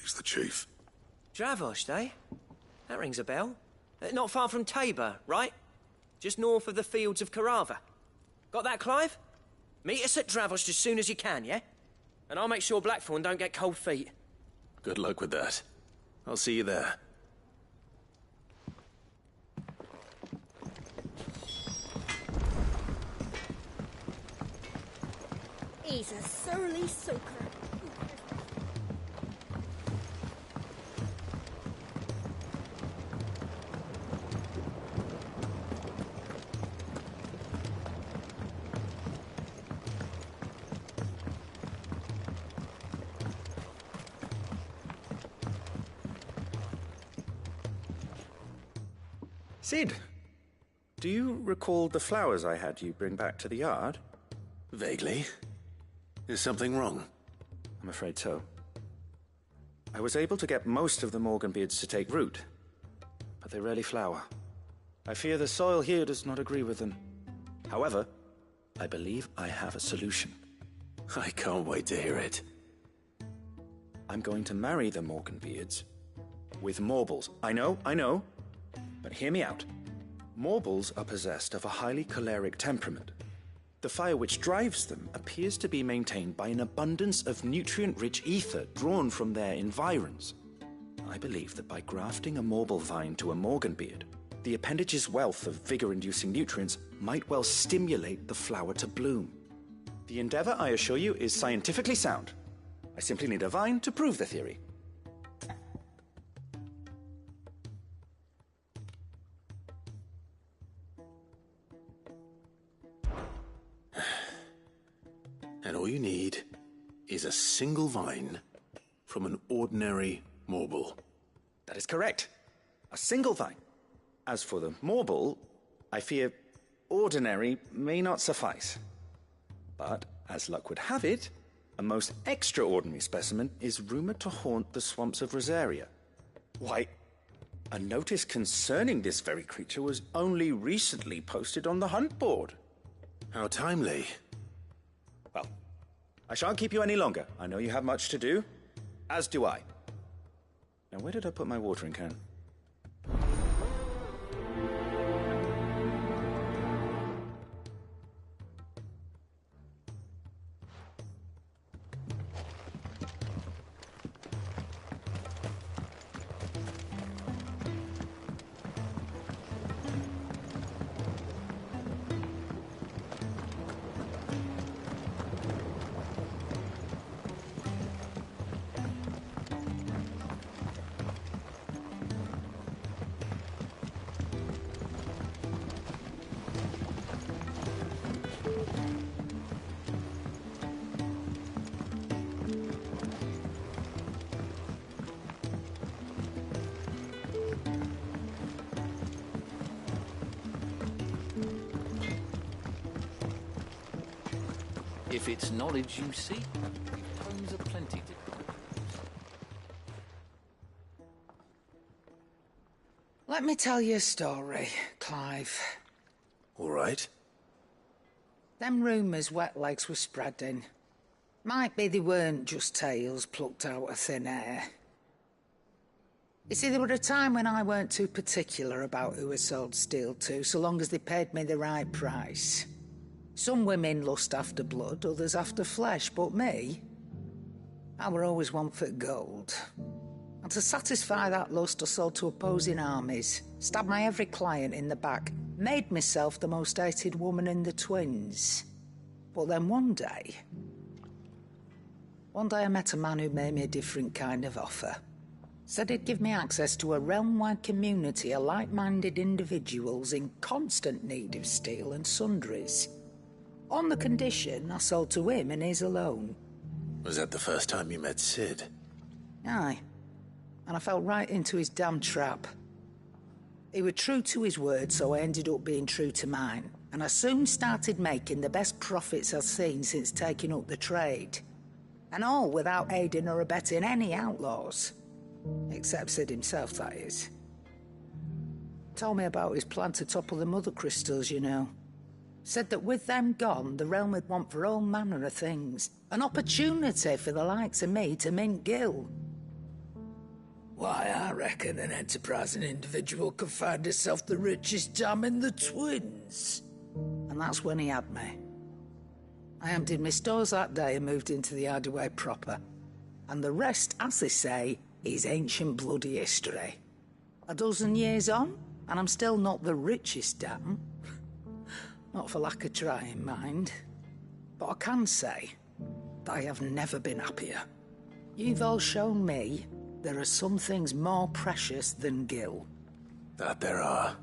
He's the chief. Dravozd, eh? That rings a bell. Not far from Tabor, right? Just north of the fields of Carava. Got that, Clive? Meet us at Dravozd as soon as you can, yeah? And I'll make sure Blackthorn don't get cold feet. Good luck with that. I'll see you there. He's a surly soaker. Sid, do you recall the flowers I had you bring back to the yard? Vaguely. Is something wrong? I'm afraid so. I was able to get most of the Morganbeards to take root, but they rarely flower. I fear the soil here does not agree with them. However, I believe I have a solution. I can't wait to hear it. I'm going to marry the Morganbeards with Morbles. I know, but hear me out. Morbles are possessed of a highly choleric temperament. The fire which drives them appears to be maintained by an abundance of nutrient-rich ether drawn from their environs. I believe that by grafting a Morble vine to a Morganbeard, the appendage's wealth of vigor-inducing nutrients might well stimulate the flower to bloom. The endeavor, I assure you, is scientifically sound. I simply need a vine to prove the theory. And all you need is a single vine from an ordinary Morble. That is correct. A single vine. As for the Morble, I fear ordinary may not suffice. But, as luck would have it, a most extraordinary specimen is rumored to haunt the swamps of Rosaria. Why, a notice concerning this very creature was only recently posted on the hunt board. How timely. Well, I shan't keep you any longer. I know you have much to do, as do I. Now, where did I put my watering can? If it's knowledge you seek, tomes are plenty to... Let me tell you a story, Clive. All right. Them rumours Wetlegs were spreading. Might be they weren't just tales plucked out of thin air. You see, there were a time when I weren't too particular about who I sold steel to, so long as they paid me the right price. Some women lust after blood, others after flesh, but me, I were always one for gold. And to satisfy that lust, I sold to opposing armies, stabbed my every client in the back, made myself the most hated woman in the twins. But then one day I met a man who made me a different kind of offer. Said he'd give me access to a realm-wide community of like-minded individuals in constant need of steel and sundries. On the condition I sold to him and his alone. Was that the first time you met Sid? Aye. And I fell right into his damn trap. He was true to his word, so I ended up being true to mine. And I soon started making the best profits I've seen since taking up the trade. And all without aiding or abetting any outlaws. Except Sid himself, that is. Told me about his plan to topple the mother crystals, you know. Said that with them gone, the realm would want for all manner of things. An opportunity for the likes of me to mint Gil. Why, I reckon an enterprising individual could find himself the richest dam in the twins. And that's when he had me. I emptied my stores that day and moved into the hideaway proper. And the rest, as they say, is ancient bloody history. A dozen years on, and I'm still not the richest dam. Not for lack of trying, mind. But I can say that I have never been happier. You've all shown me there are some things more precious than Gil. That there are.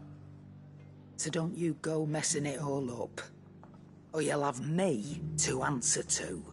So don't you go messing it all up, or you'll have me to answer to.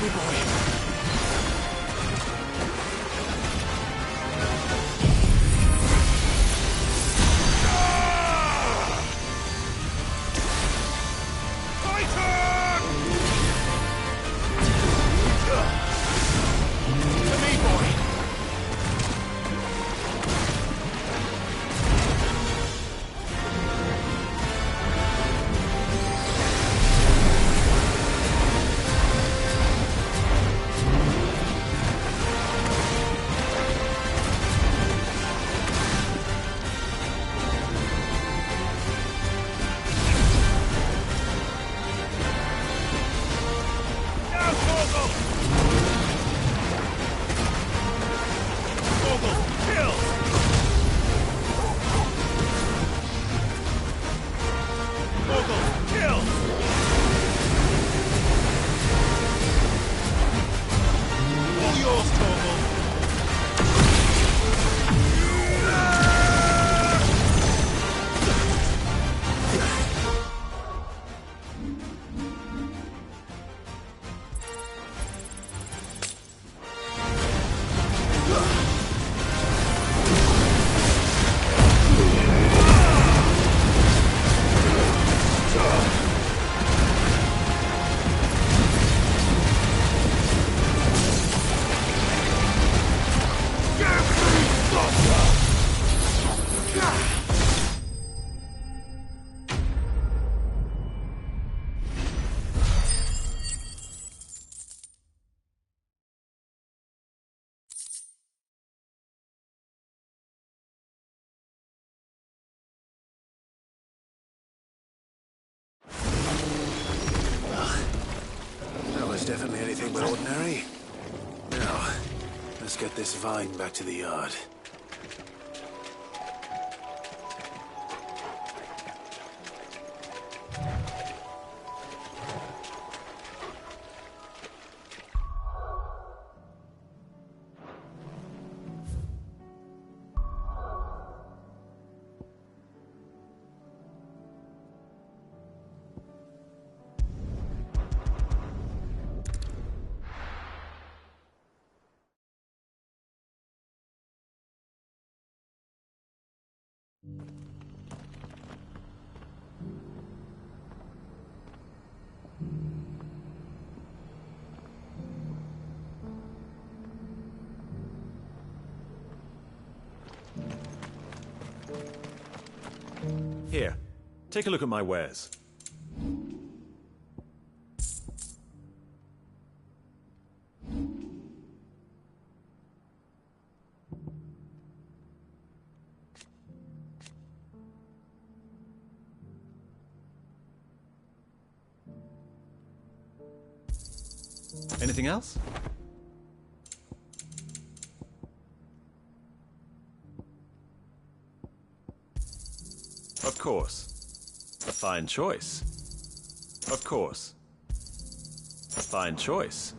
me, boy. That was definitely anything but ordinary. Now, let's get this vine back to the yard. Here, take a look at my wares. Anything else? Of course. A fine choice. Of course. A fine choice.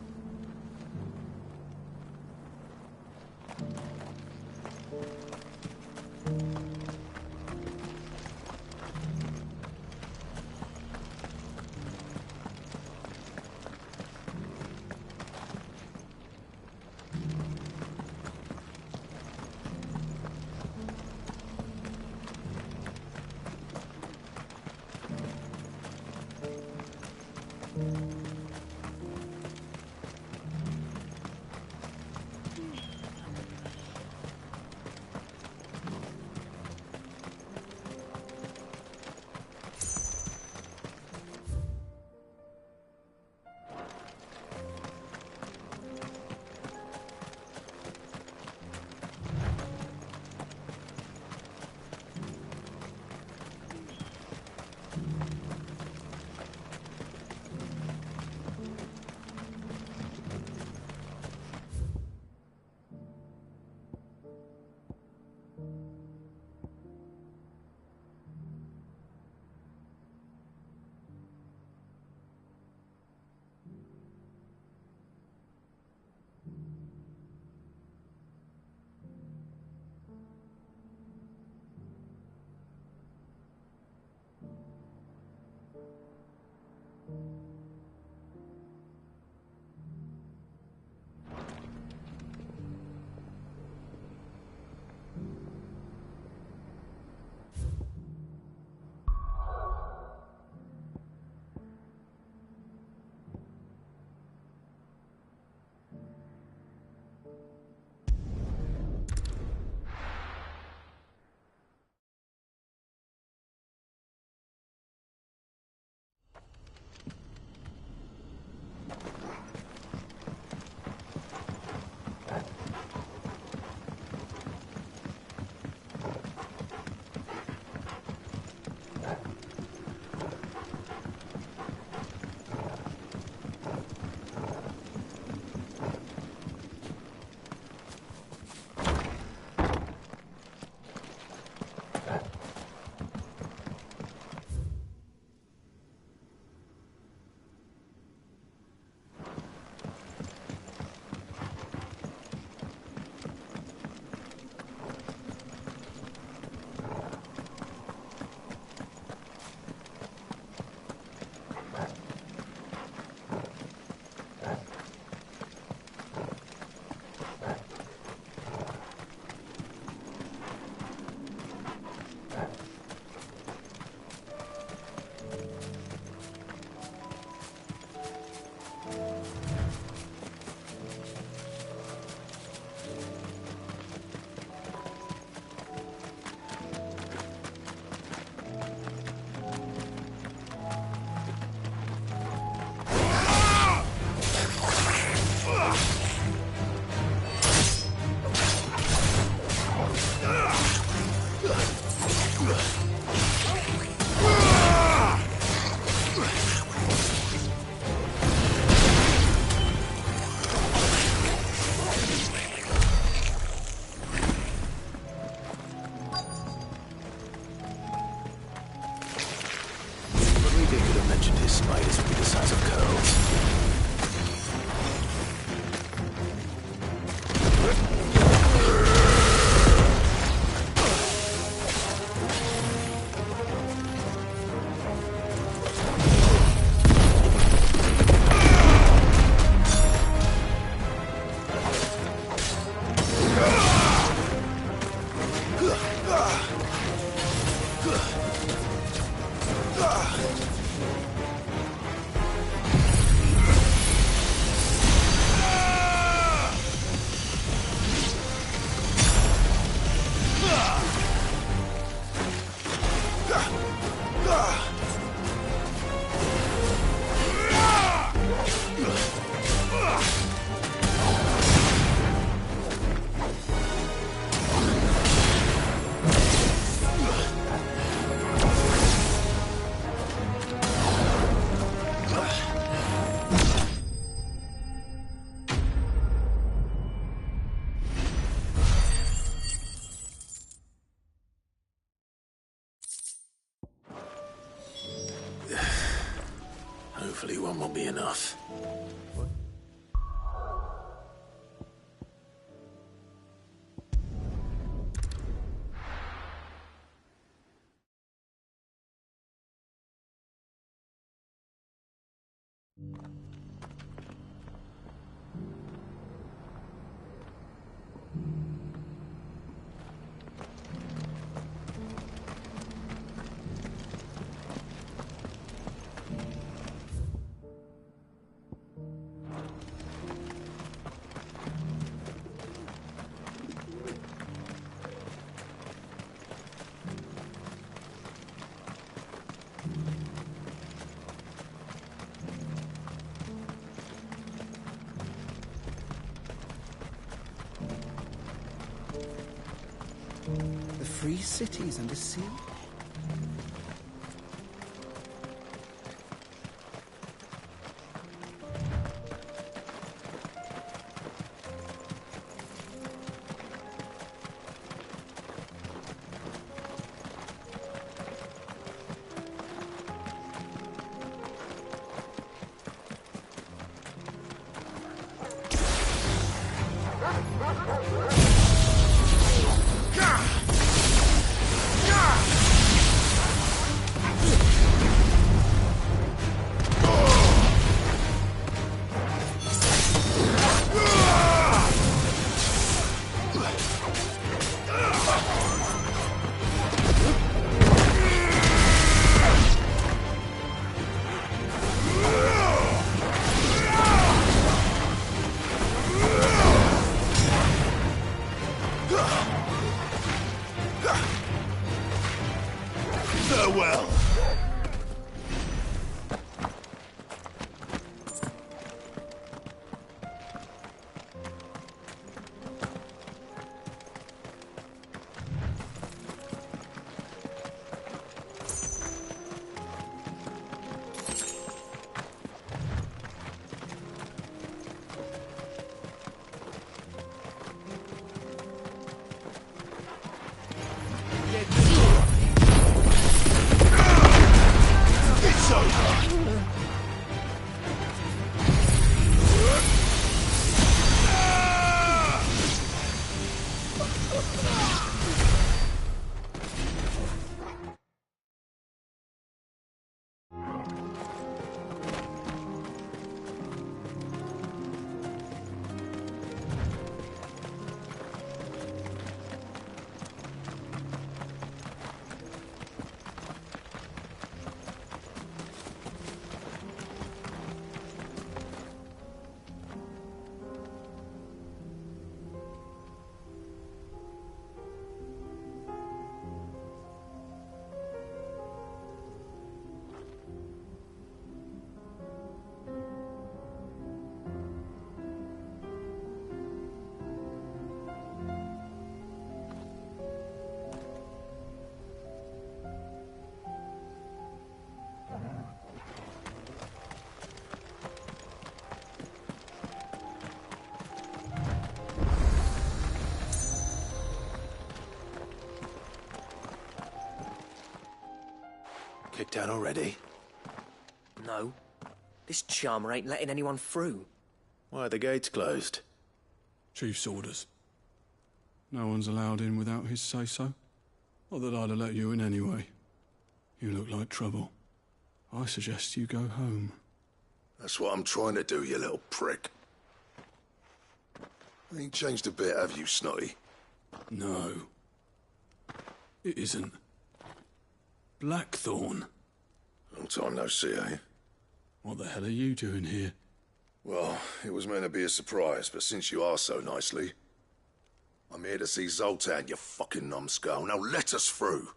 mentioned his spiders would be the size of curls. Hopefully one will be enough. The free cities under sea? Farewell. It's over. Kicked out already? No. This charmer ain't letting anyone through. Why are the gates closed? Chief's orders. No one's allowed in without his say-so. Not that I'd have let you in anyway. You look like trouble. I suggest you go home. That's what I'm trying to do, you little prick. Ain't changed a bit, have you, Snotty? No. It isn't. Blackthorn. Long time no see, eh? What the hell are you doing here? Well, it was meant to be a surprise, but since you asked so nicely... I'm here to see Zoltan, you fucking numbskull. Now let us through.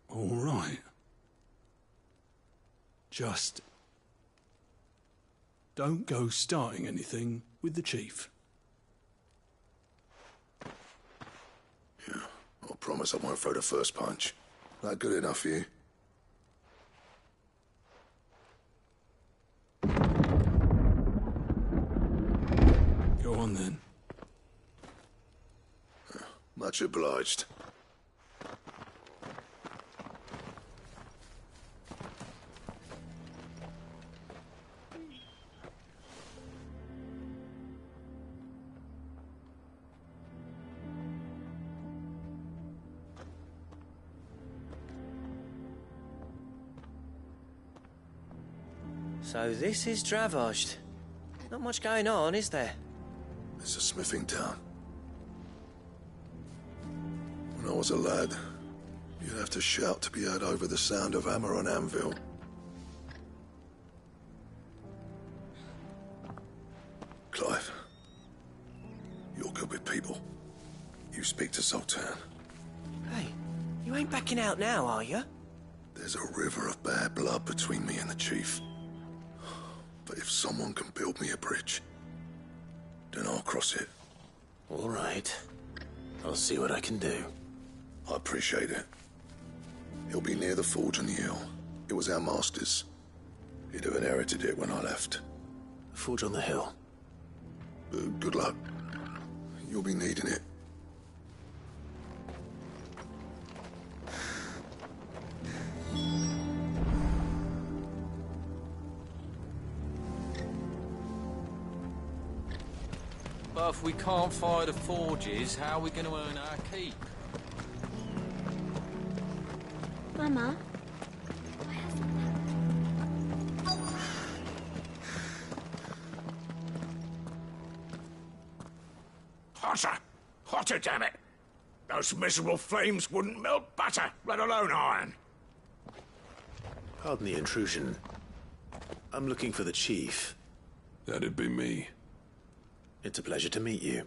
All right. Just... don't go starting anything with the chief. Yeah, I promise I won't throw the first punch. That good enough for you? Go on then. Much obliged. So this is Dravosht. Not much going on, is there? It's a smithing town. When I was a lad, you'd have to shout to be heard over the sound of hammer on anvil. Clive, you're good with people. You speak to Zoltan. Hey, you ain't backing out now, are you? There's a river of bad blood between me and the chief. But if someone can build me a bridge, then I'll cross it. All right. I'll see what I can do. I appreciate it. He'll be near the forge on the hill. It was our master's. He'd have inherited it when I left. The forge on the hill? Good luck. You'll be needing it. But if we can't fire the forges, how are we going to earn our keep? Mama? Hotter! Hotter, damn it! Those miserable flames wouldn't melt butter, let alone iron. Pardon the intrusion. I'm looking for the chief. That'd be me. It's a pleasure to meet you.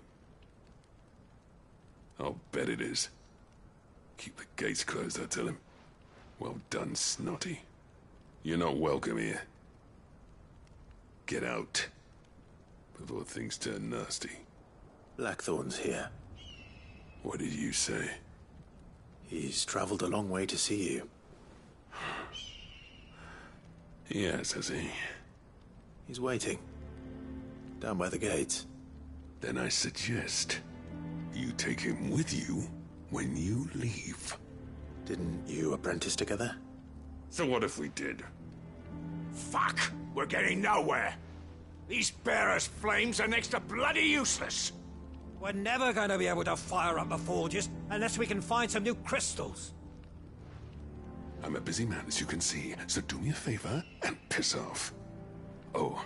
I'll bet it is. Keep the gates closed, I tell him. Well done, Snotty. You're not welcome here. Get out. Before things turn nasty. Blackthorn's here. What did you say? He's traveled a long way to see you. Yes, has he? He's waiting. Down by the gates. Then I suggest you take him with you when you leave. Didn't you apprentice together? So what if we did? Fuck! We're getting nowhere! These bearers' flames are next to bloody useless! We're never going to be able to fire up the forges unless we can find some new crystals. I'm a busy man, as you can see, so do me a favor and piss off. Oh,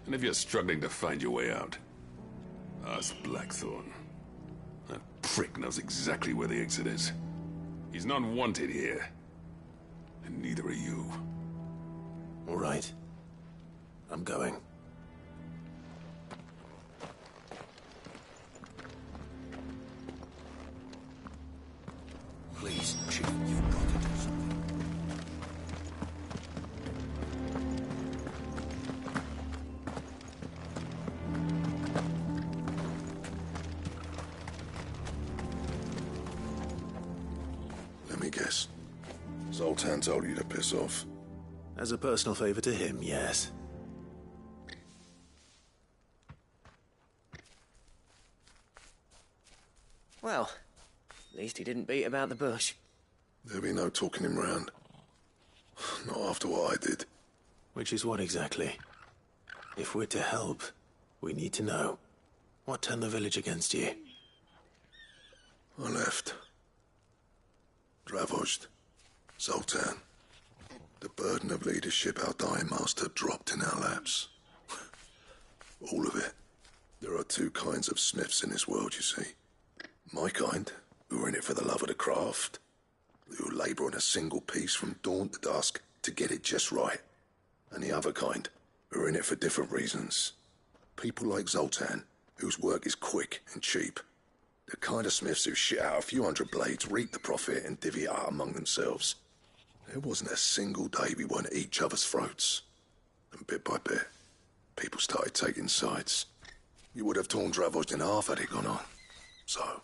and if you're struggling to find your way out, ask Blackthorn. That prick knows exactly where the exit is. He's not wanted here. And neither are you. All right. I'm going. Please, Chief, you've got to do something. Let me guess. Zoltan told you to piss off. As a personal favor to him, yes. Well, at least he didn't beat about the bush. There'll be no talking him round. Not after what I did. Which is what exactly? If we're to help, we need to know. What turned the village against you? I left. Dravost, Zoltan. The burden of leadership our dying master dropped in our laps. All of it. There are two kinds of smiths in this world, you see. My kind, who are in it for the love of the craft, who labour on a single piece from dawn to dusk to get it just right. And the other kind, who are in it for different reasons. People like Zoltan, whose work is quick and cheap. The kind of smiths who shit out a few hundred blades, reap the profit, and divvy it out among themselves. There wasn't a single day we weren't at each other's throats. And bit by bit, people started taking sides. You would have torn Dravost in half had it gone on. So,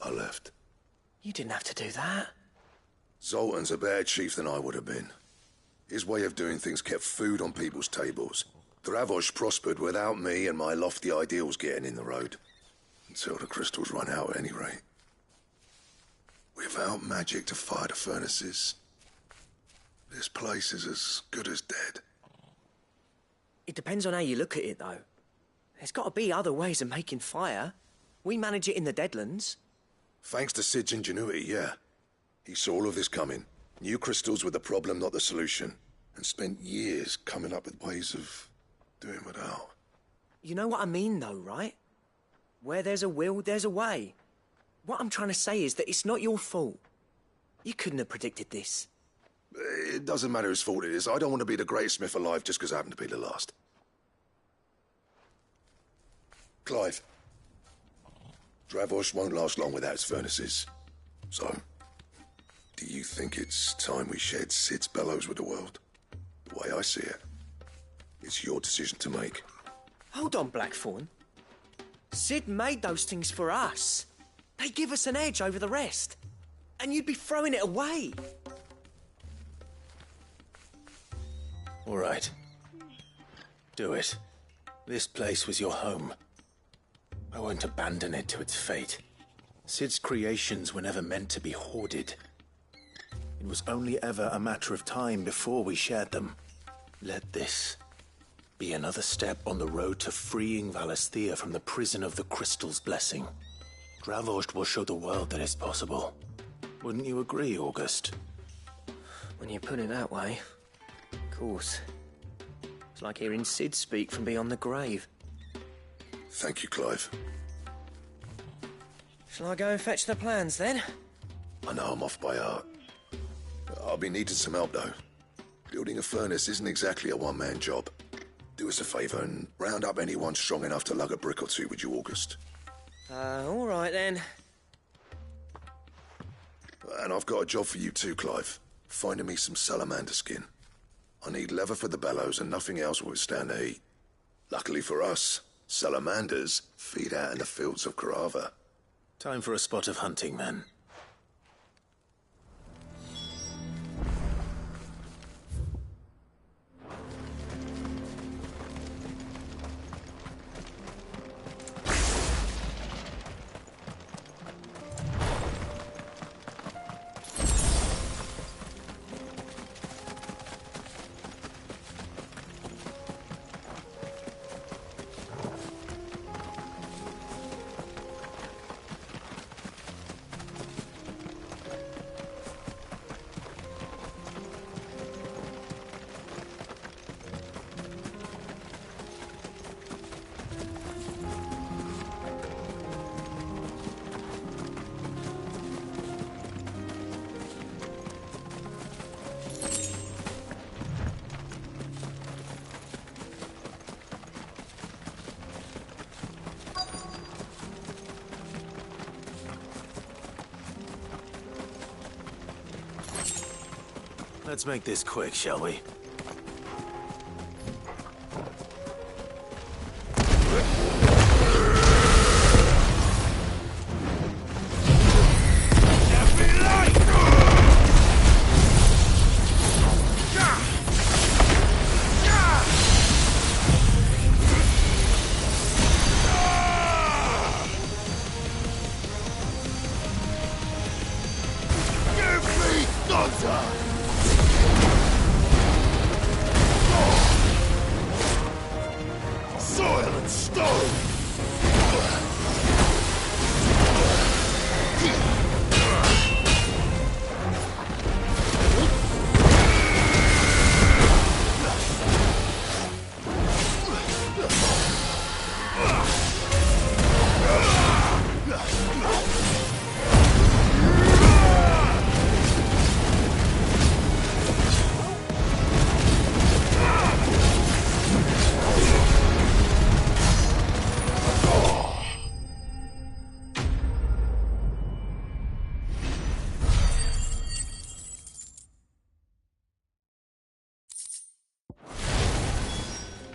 I left. You didn't have to do that. Zoltan's a better chief than I would have been. His way of doing things kept food on people's tables. Dravost prospered without me and my lofty ideals getting in the road. Until the crystals run out at any rate. Without magic to fire the furnaces, this place is as good as dead. It depends on how you look at it, though. There's got to be other ways of making fire. We manage it in the Deadlands. Thanks to Sid's ingenuity, yeah. He saw all of this coming. Knew crystals were the problem, not the solution. And spent years coming up with ways of doing without. You know what I mean, though, right? Where there's a will, there's a way. What I'm trying to say is that it's not your fault. You couldn't have predicted this. It doesn't matter whose fault it is. I don't want to be the greatest smith alive just because I happen to be the last. Clive. Dravost won't last long without its furnaces. So, do you think it's time we shared Sid's bellows with the world? The way I see it, it's your decision to make. Hold on, Blackthorn. Sid made those things for us. They give us an edge over the rest. And you'd be throwing it away. All right. Do it. This place was your home. I won't abandon it to its fate. Sid's creations were never meant to be hoarded. It was only ever a matter of time before we shared them. Let this be another step on the road to freeing Valisthea from the prison of the Crystal's blessing. Dravost will show the world that it's possible. Wouldn't you agree, August? When you put it that way, of course. It's like hearing Sid speak from beyond the grave. Thank you, Clive. Shall I go and fetch the plans, then? I know I'm off by heart. I'll be needing some help, though. Building a furnace isn't exactly a one-man job. Do us a favour and round up anyone strong enough to lug a brick or two, would you, August? All right, then. And I've got a job for you too, Clive. Finding me some salamander skin. I need leather for the bellows and nothing else will withstand the heat. Luckily for us, salamanders feed out in the fields of Carava. Time for a spot of hunting, men. Let's make this quick, shall we? Give me thunder!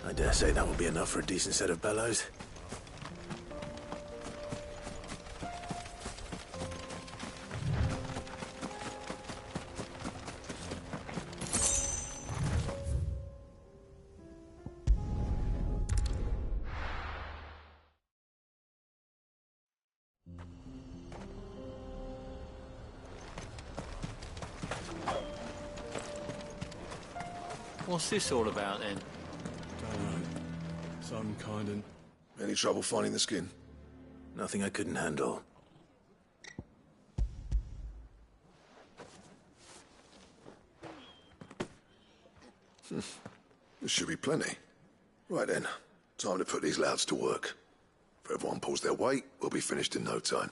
I dare say that will be enough for a decent set of bellows. What's this all about then? Dunno. Some kind of... Any trouble finding the skin? Nothing I couldn't handle. This should be plenty. Right then, time to put these louts to work. If everyone pulls their weight, we'll be finished in no time.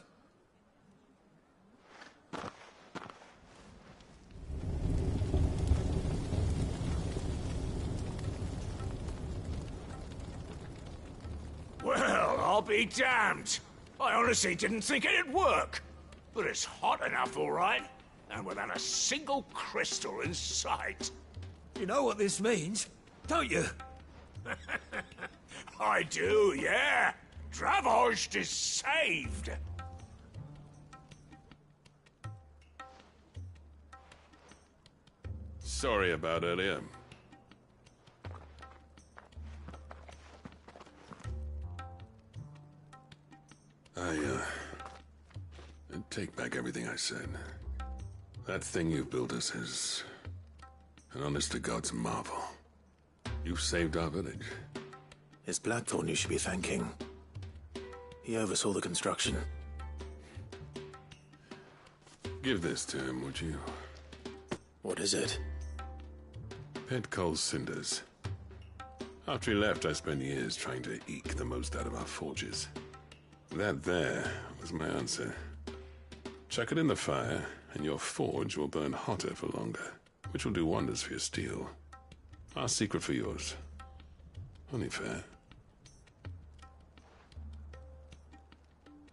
Well, I'll be damned. I honestly didn't think it'd work. But it's hot enough, all right. And without a single crystal in sight. You know what this means, don't you? I do, yeah. Dravost is saved. Sorry about earlier. I take back everything I said. That thing you built us is an honest-to-God's marvel. You've saved our village. It's Blackthorn you should be thanking. He oversaw the construction. Give this to him, would you? What is it? Pet Cole's cinders. After he left, I spent years trying to eke the most out of our forges. That there was my answer. Chuck it in the fire, and your forge will burn hotter for longer, which will do wonders for your steel. Our secret for yours. Only fair.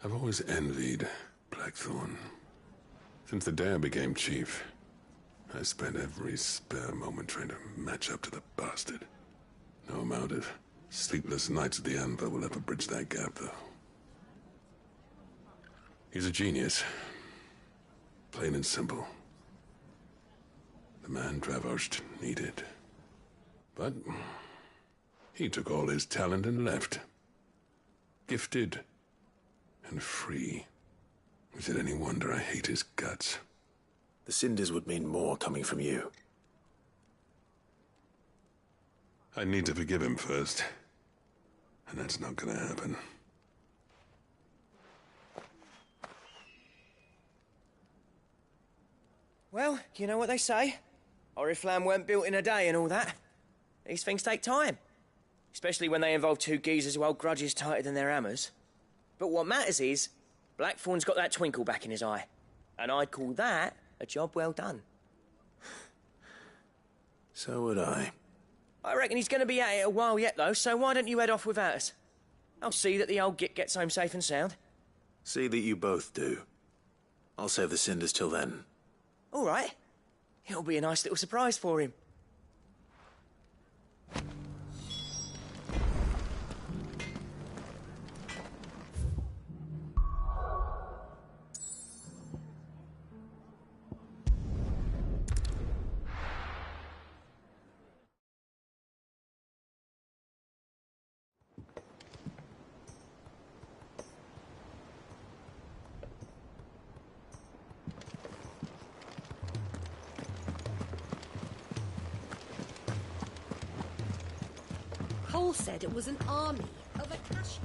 I've always envied Blackthorn. Since the day I became chief, I spent every spare moment trying to match up to the bastard. No amount of sleepless nights at the anvil will ever bridge that gap, though. He's a genius. Plain and simple. The man Dravost needed. But he took all his talent and left. Gifted and free. Is it any wonder I hate his guts? The cinders would mean more coming from you. I need to forgive him first. And that's not gonna happen. Well, you know what they say. Oriflamme weren't built in a day and all that. These things take time. Especially when they involve two geezers who hold grudges tighter than their hammers. But what matters is, Blackthorn's got that twinkle back in his eye. And I'd call that a job well done. So would I. I reckon he's going to be at it a while yet, though, so why don't you head off without us? I'll see that the old git gets home safe and sound. See that you both do. I'll save the cinders till then. All right. It'll be a nice little surprise for him. Cole said it was an army of Akashi.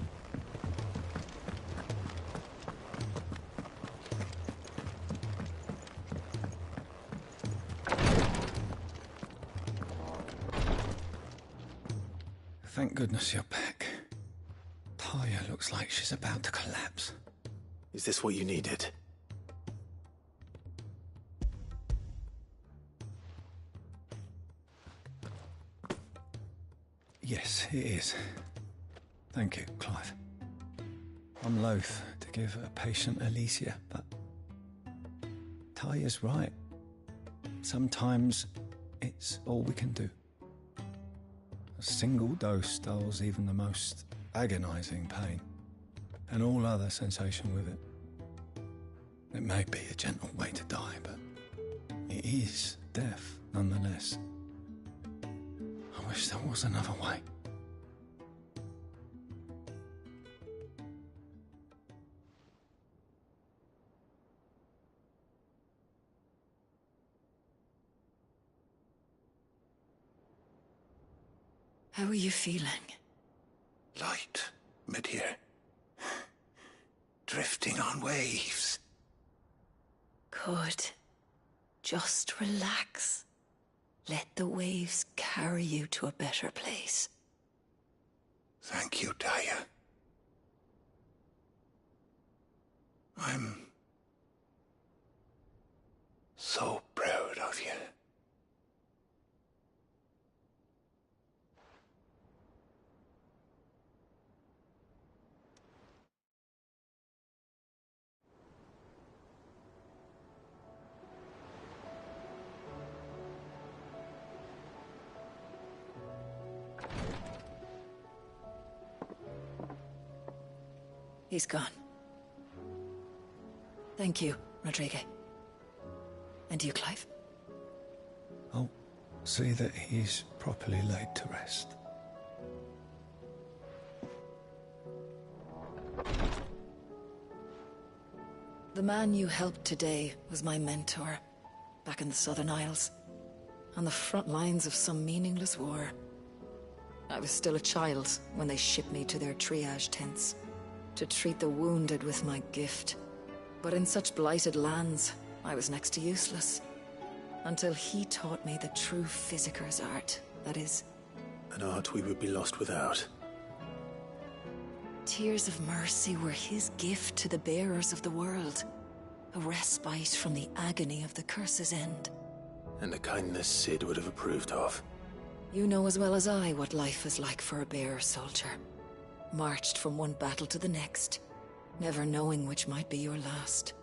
Thank goodness you're back. Taya looks like she's about to collapse. Is this what you needed? Yes, it is. Thank you, Clive. I'm loath to give a patient Alicia, but Taya's right. Sometimes it's all we can do. A single dose dulls even the most agonizing pain, and all other sensation with it. It may be a gentle way to die, but it is death nonetheless. I wish there was another way. How are you feeling? Light, mid-here. Drifting on waves. Good. Just relax. Let the waves carry you to a better place. Thank you, Daya. I'm so proud of you. He's gone. Thank you, Rodrigue. And you, Clive? I'll see that he's properly laid to rest. The man you helped today was my mentor, back in the Southern Isles, on the front lines of some meaningless war. I was still a child when they shipped me to their triage tents, to treat the wounded with my gift. But in such blighted lands, I was next to useless. Until he taught me the true physicker's art, that is. An art we would be lost without. Tears of mercy were his gift to the bearers of the world. A respite from the agony of the curse's end. And a kindness Sid would have approved of. You know as well as I what life is like for a bearer soldier. Marched from one battle to the next, never knowing which might be your last.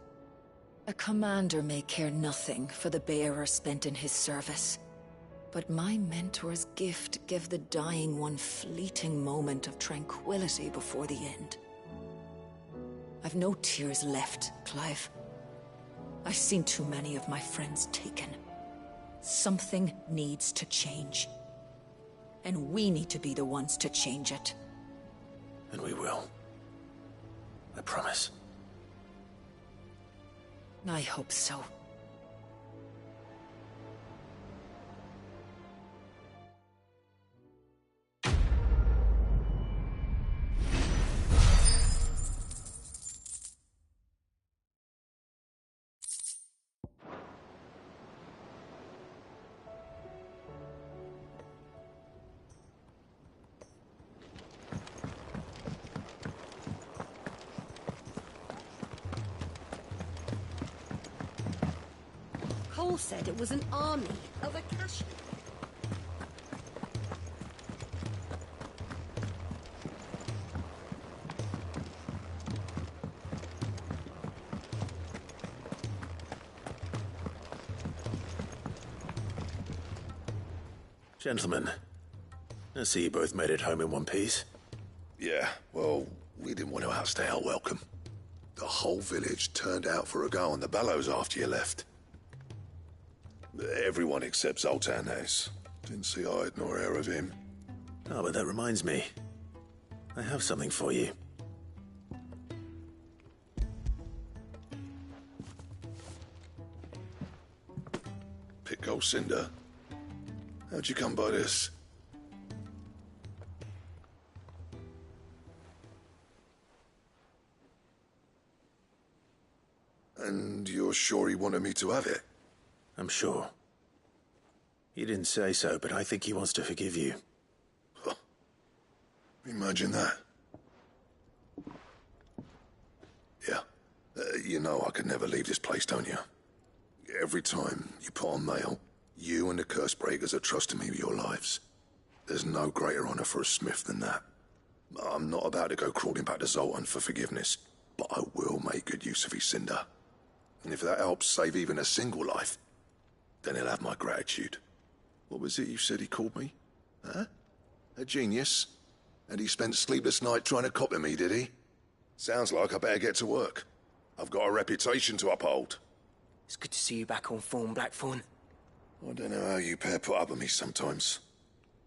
A commander may care nothing for the bearer spent in his service, but my mentor's gift gave the dying one fleeting moment of tranquility before the end. I've no tears left, Clive. I've seen too many of my friends taken. Something needs to change. And we need to be the ones to change it. And we will. I promise. I hope so. Cole said it was an army of Akashi. Gentlemen, I see you both made it home in one piece. Yeah, well, we didn't want to outstay our welcome. The whole village turned out for a go on the bellows after you left. Everyone except Zoltan has. Didn't see hide nor hair of him. Oh, but that reminds me. I have something for you. Pit gold cinder? How'd you come by this? And you're sure he wanted me to have it? I'm sure. He didn't say so, but I think he wants to forgive you. Huh. Imagine that. Yeah. You know I could never leave this place, don't you? Every time you put on mail, you and the curse breakers are trusting me with your lives. There's no greater honor for a smith than that. I'm not about to go crawling back to Zoltan for forgiveness, but I will make good use of his cinder. And if that helps save even a single life, then he'll have my gratitude. What was it you said he called me? Huh? A genius? And he spent sleepless night trying to copy me, did he? Sounds like I better get to work. I've got a reputation to uphold. It's good to see you back on form, Blackthorn. I don't know how you pair put up with me sometimes,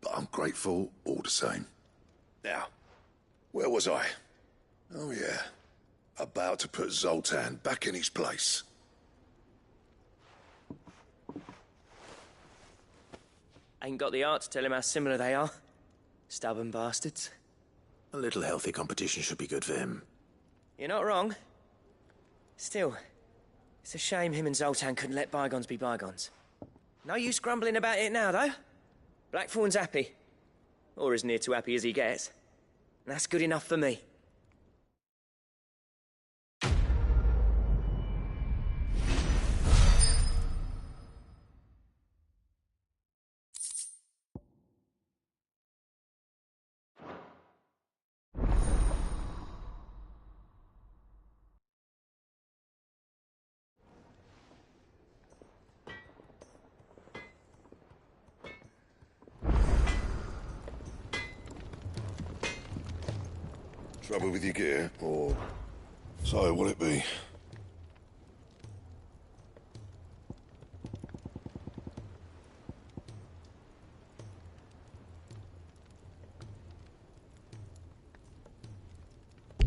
but I'm grateful all the same. Now, where was I? Oh yeah, about to put Zoltan back in his place. Ain't got the art to tell him how similar they are. Stubborn bastards. A little healthy competition should be good for him. You're not wrong. Still, it's a shame him and Zoltan couldn't let bygones be bygones. No use grumbling about it now, though. Blackthorn's happy. Or as near to happy as he gets. And that's good enough for me. Trouble with your gear, or so will it be?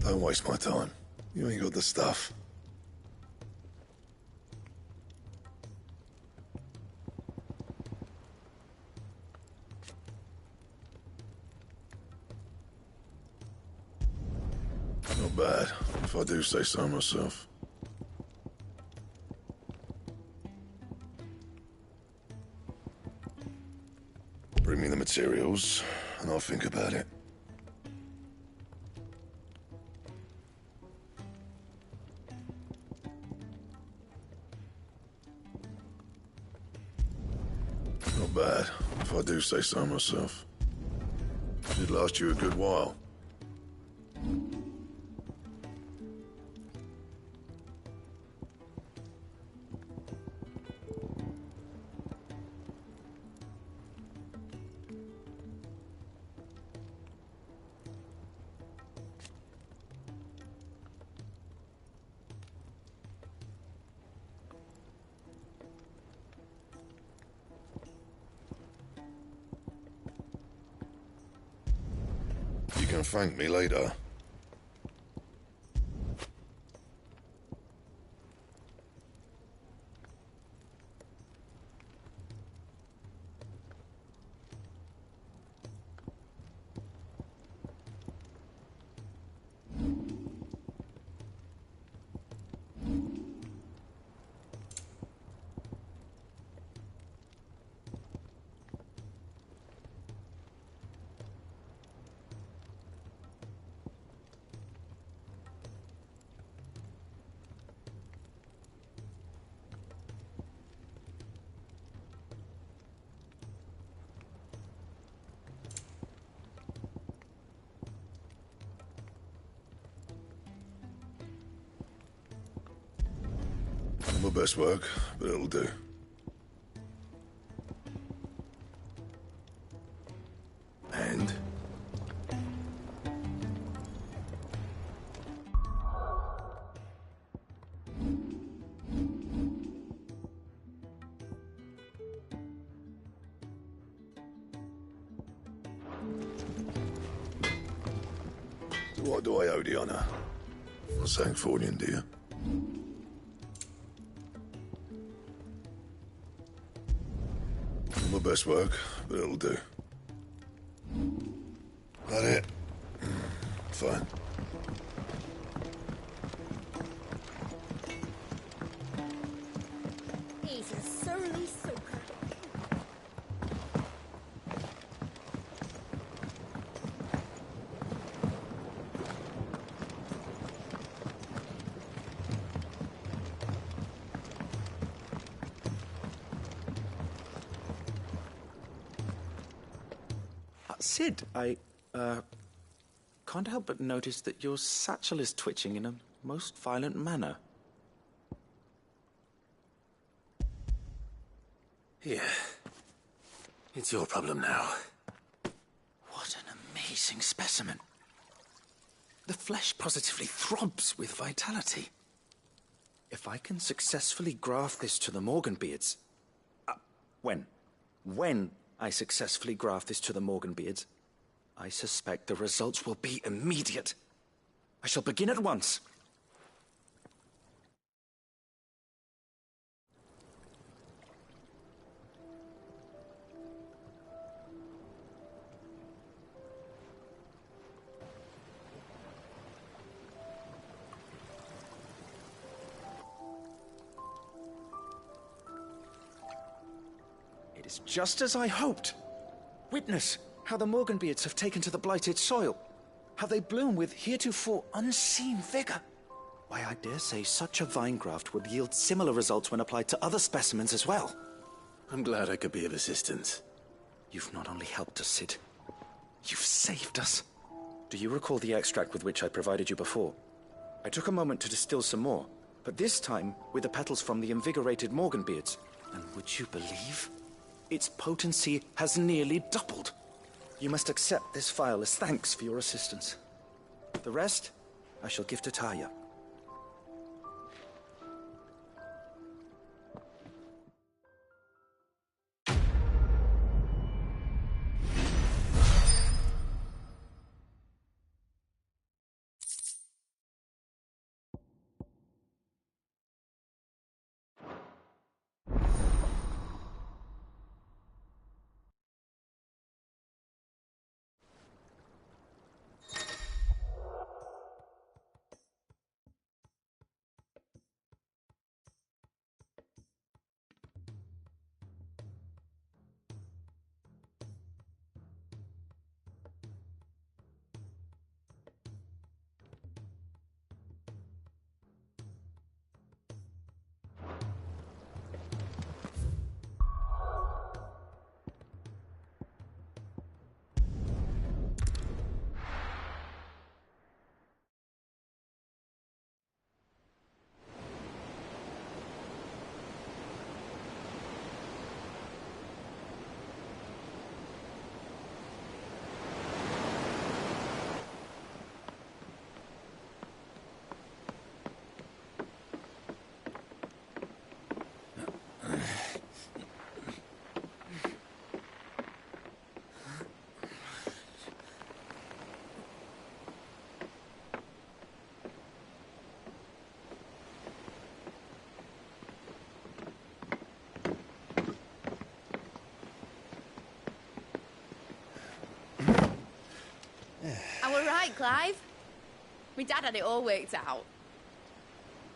Don't waste my time. You ain't got the stuff. Not bad, if I do say so myself. Bring me the materials, and I'll think about it. Not bad, if I do say so myself. Should last you a good while. You can thank me later. My best work, but it'll do. And? So what do I owe the honor? A Sancthornian, dear. My best work, but it'll do. That it? Fine. He's a surly soaker. Sid, I can't help but notice that your satchel is twitching in a most violent manner. Here. It's your problem now. What enticing specimen. The flesh positively throbs with vitality. If I can successfully graft this to the Morganbeards... When I successfully graft this to the Morganbeards, I suspect the results will be immediate. I shall begin at once. It is just as I hoped. Witness how the Morganbeards have taken to the blighted soil. How they bloom with heretofore unseen vigor. Why, I dare say such a vine graft would yield similar results when applied to other specimens as well. I'm glad I could be of assistance. You've not only helped us, Sid. You've saved us. Do you recall the extract with which I provided you before? I took a moment to distill some more, but this time with the petals from the invigorated Morganbeards. And would you believe? Its potency has nearly doubled. You must accept this phial as thanks for your assistance. The rest, I shall give to Taya. I were right, Clive. My dad had it all worked out.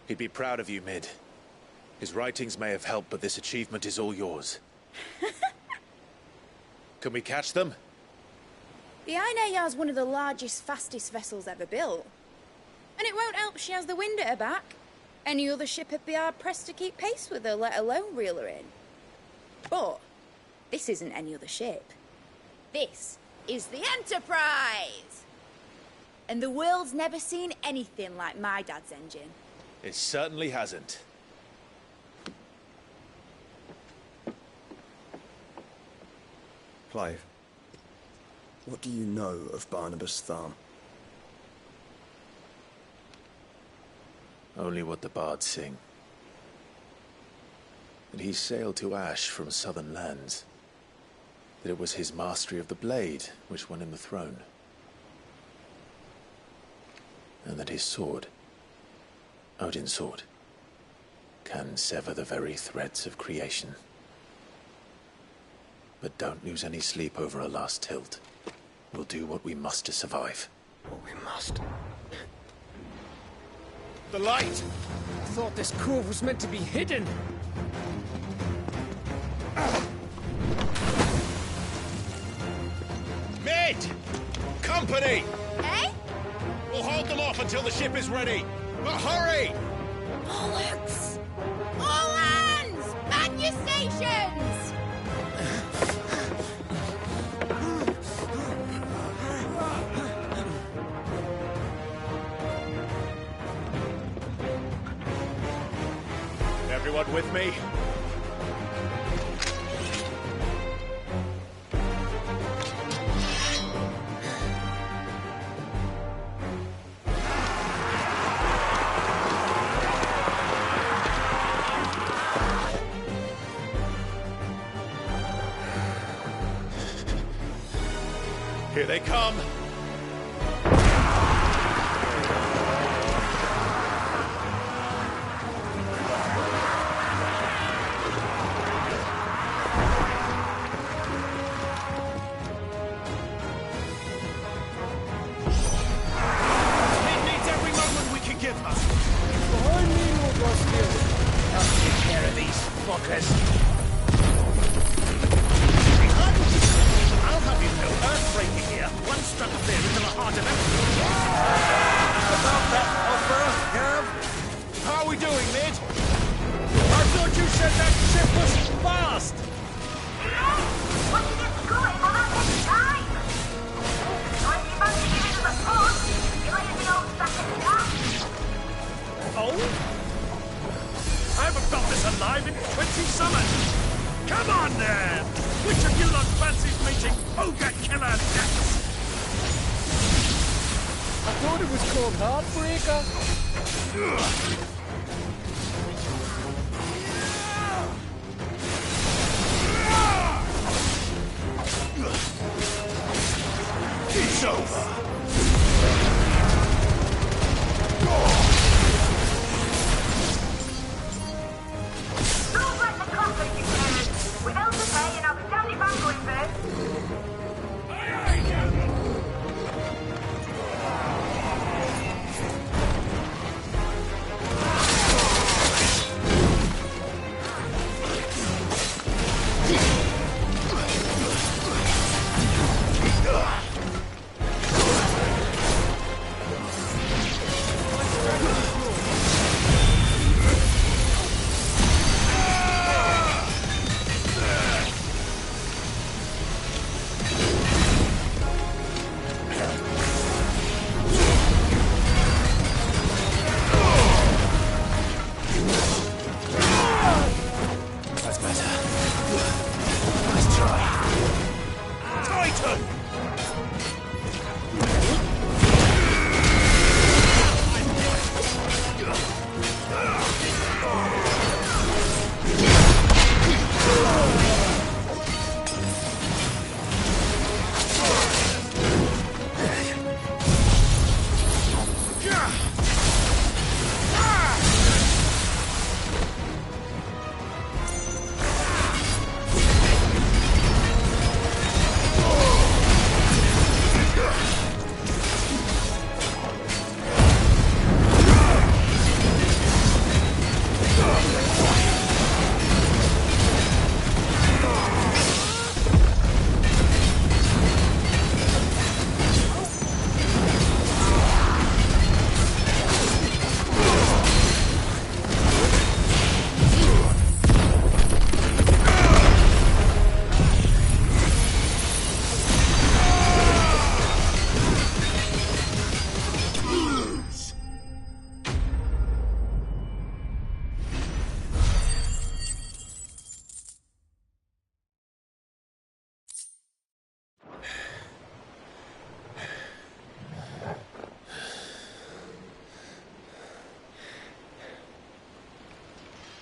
He'd be proud of you, Mid. His writings may have helped, but this achievement is all yours. Can we catch them? The Ainayar's one of the largest, fastest vessels ever built. And it won't help she has the wind at her back. Any other ship would be hard-pressed to keep pace with her, let alone reel her in. But this isn't any other ship. This is the Enterprise! And the world's never seen anything like my dad's engine. It certainly hasn't. Clive, what do you know of Barnabas Tharm? Only what the bards sing. That he sailed to Ash from southern lands. That it was his mastery of the blade which won him the throne. And that his sword, Odin's sword, can sever the very threads of creation. But don't lose any sleep over a last tilt. We'll do what we must to survive. What we must? The light! I thought this cove was meant to be hidden! Mid! Company! Eh? We'll hold them off until the ship is ready. But hurry! Bollocks! All hands! Man your stations! Everyone with me? Here they come!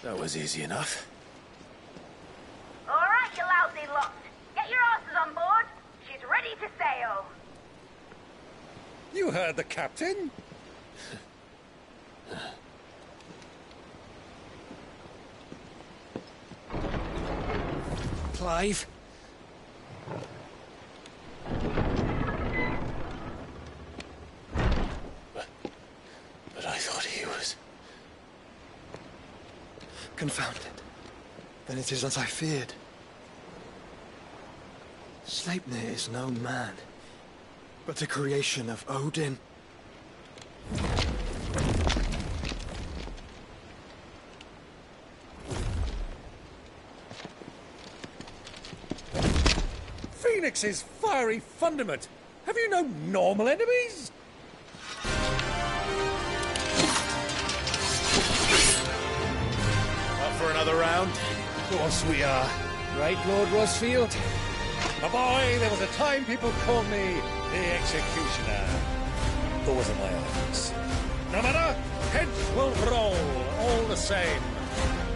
That was easy enough. All right, you lousy lot. Get your asses on board. She's ready to sail. You heard the captain. Clive? But I thought he was... Confounded. Then it is as I feared. Sleipnir is no man, but a creation of Odin. Phoenix's fiery fundament. Have you no normal enemies? For another round? Of course we are. Right, Lord Rosfield? My boy, there was a time people called me the Executioner. Those are my orders. No matter, heads will roll, all the same.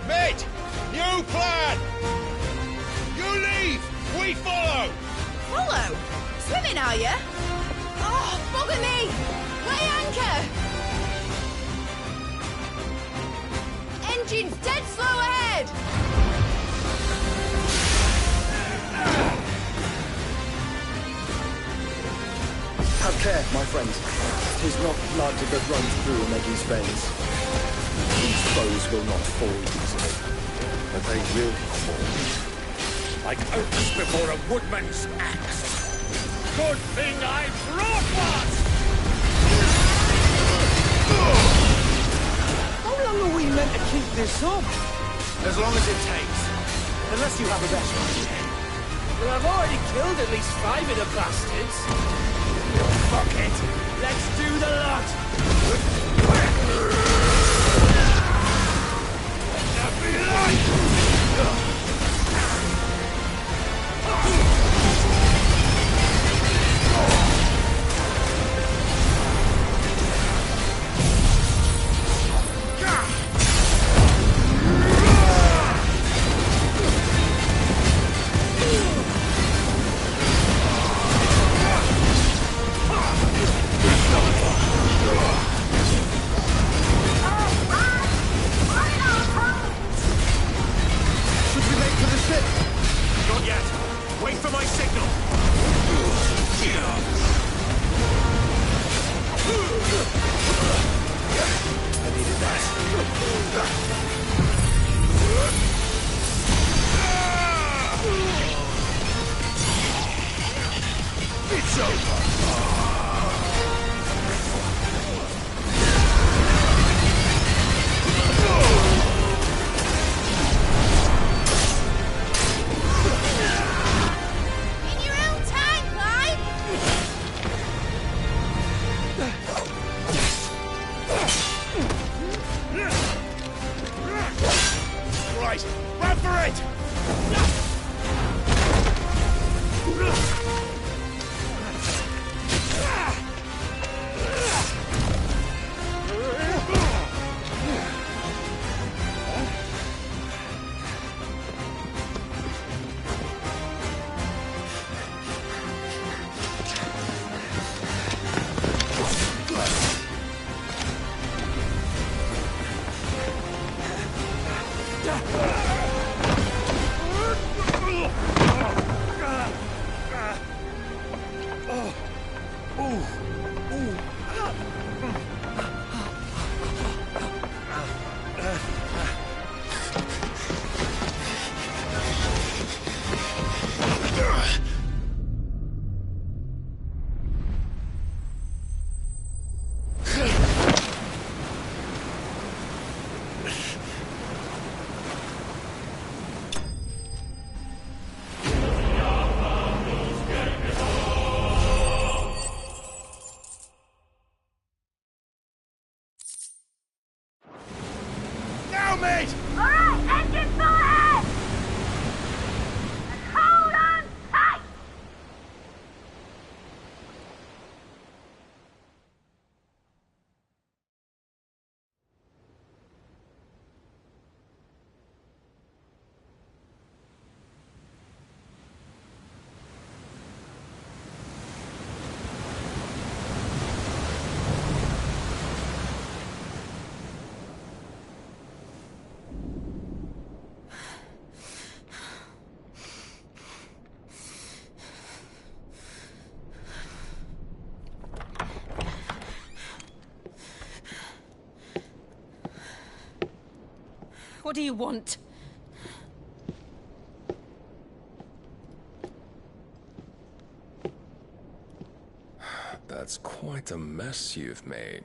Mate! New plan! You leave! We follow! Follow? Swim swimming, are you? Oh, bugger me! Weigh anchor! Engine's dead slow ahead! Have care, my friends. 'Tis not blood that runs through Maggie's veins. These foes will not fall easily, but they will fall. Like oaks before a woodman's axe. Good thing I brought one! How long are we meant to keep this up? As long as it takes. Unless you have a better idea. Well, I've already killed at least 5 of the bastards. Fuck it! Let's do the lot! That be light! Not yet. Wait for my signal. I needed that. It's over. Right, run for it! Mate! Alright, engine full ahead! And hold on tight! What do you want? That's quite a mess you've made.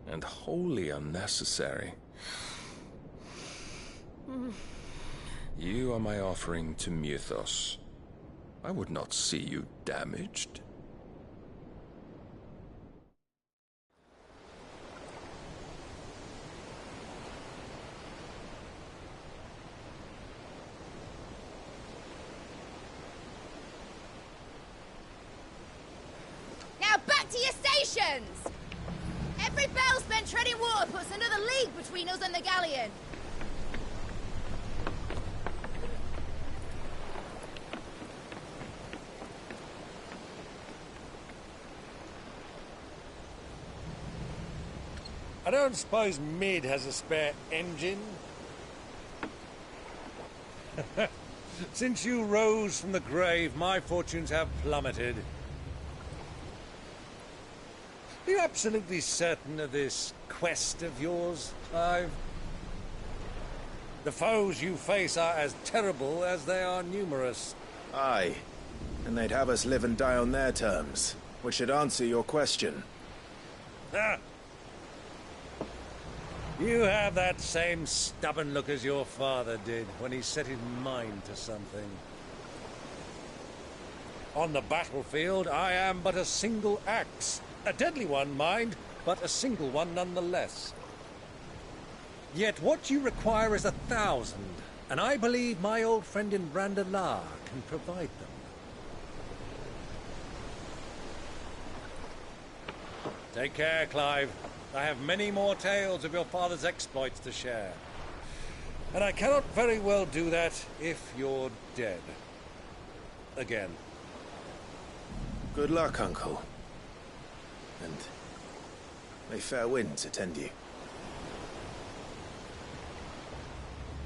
And wholly unnecessary. You are my offering to Mythos. I would not see you damaged. Now back to your stations! Every bell spent treading water puts another league between us and the galleon. I don't suppose Mid has a spare engine? Since you rose from the grave, my fortunes have plummeted. Are you absolutely certain of this quest of yours, Clive? The foes you face are as terrible as they are numerous. Aye. And they'd have us live and die on their terms, which should answer your question. Ah. You have that same stubborn look as your father did when he set his mind to something. On the battlefield, I am but a single axe. A deadly one, mind, but a single one nonetheless. Yet what you require is 1,000, and I believe my old friend in Brandalar can provide them. Take care, Clive. I have many more tales of your father's exploits to share. And I cannot very well do that if you're dead. Again. Good luck, Uncle. And may fair winds attend you.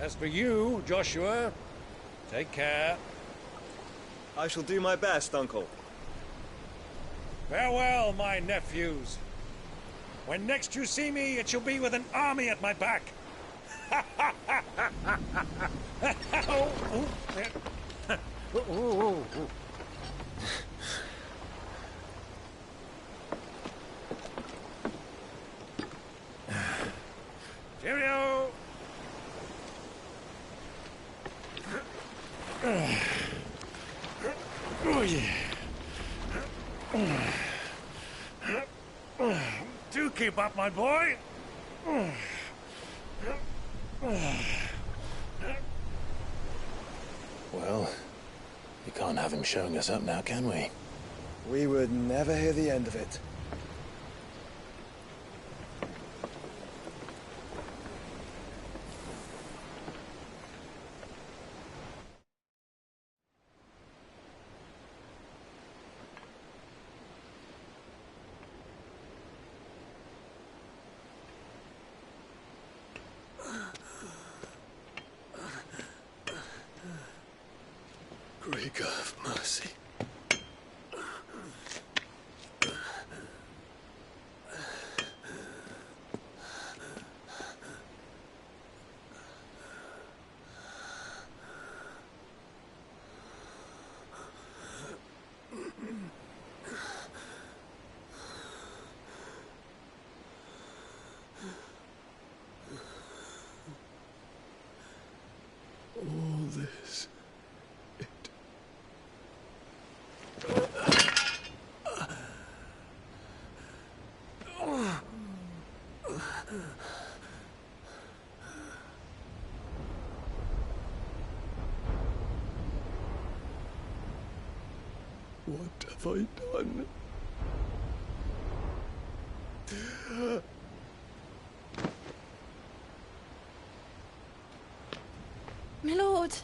As for you, Joshua, take care. I shall do my best, Uncle. Farewell, my nephews. When next you see me, it shall be with an army at my back. Cheerio! Oh, yeah. Do keep up, my boy. Well, we can't have him showing us up now, can we? We would never hear the end of it. Great God of mercy. All this. What have I done? My lord.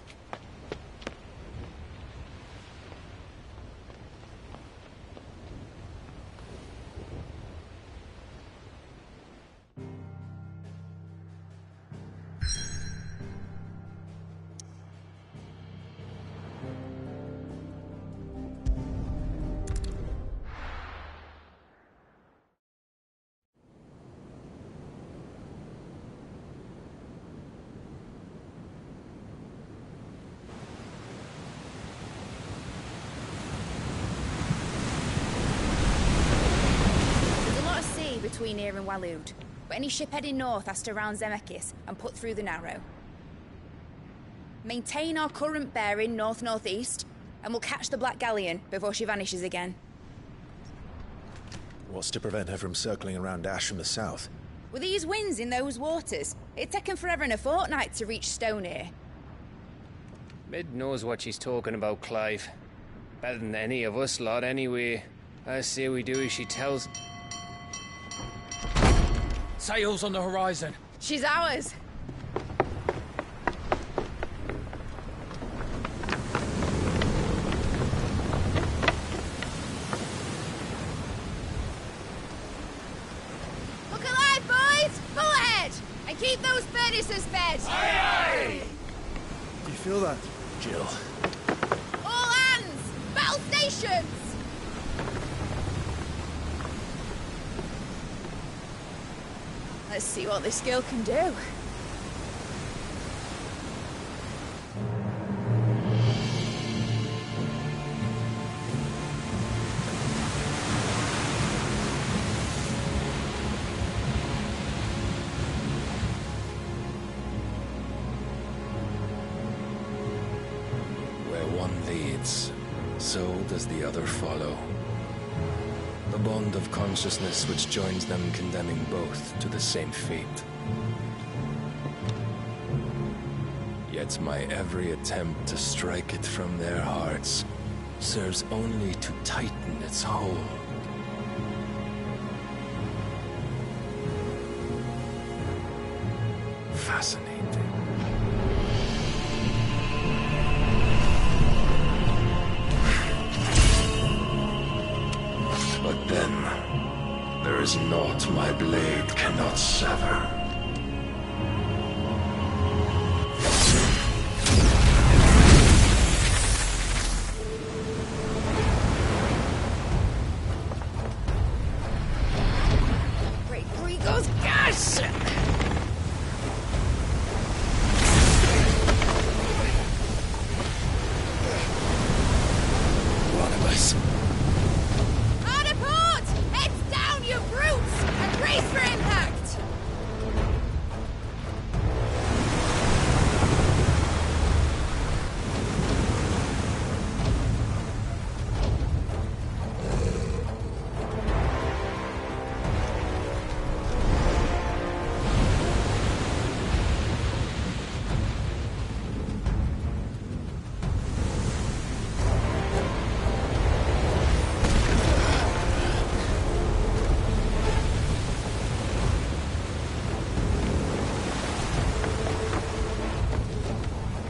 Between here and Waloed, but any ship heading north has to round Zemeckis and put through the Narrow. Maintain our current bearing north-northeast, and we'll catch the Black Galleon before she vanishes again. What's to prevent her from circling around Ash from the south? With these winds in those waters, it'd taken forever and a fortnight to reach Stonehere. Mid knows what she's talking about, Clive. Better than any of us lot, anyway. I say we do as she tells. Sails on the horizon. She's ours. Look alive, boys! feel that? Jill. All hands! Battle stations! Let's see what this girl can do. So does the other follow. The bond of consciousness which joins them, condemning both to the same fate. Yet my every attempt to strike it from their hearts serves only to tighten its hold. Fascinating. But then, there is naught my blade cannot sever. Great Grigo's gas! One of us. Hard a port! Heads down, you brutes! And brace for impact!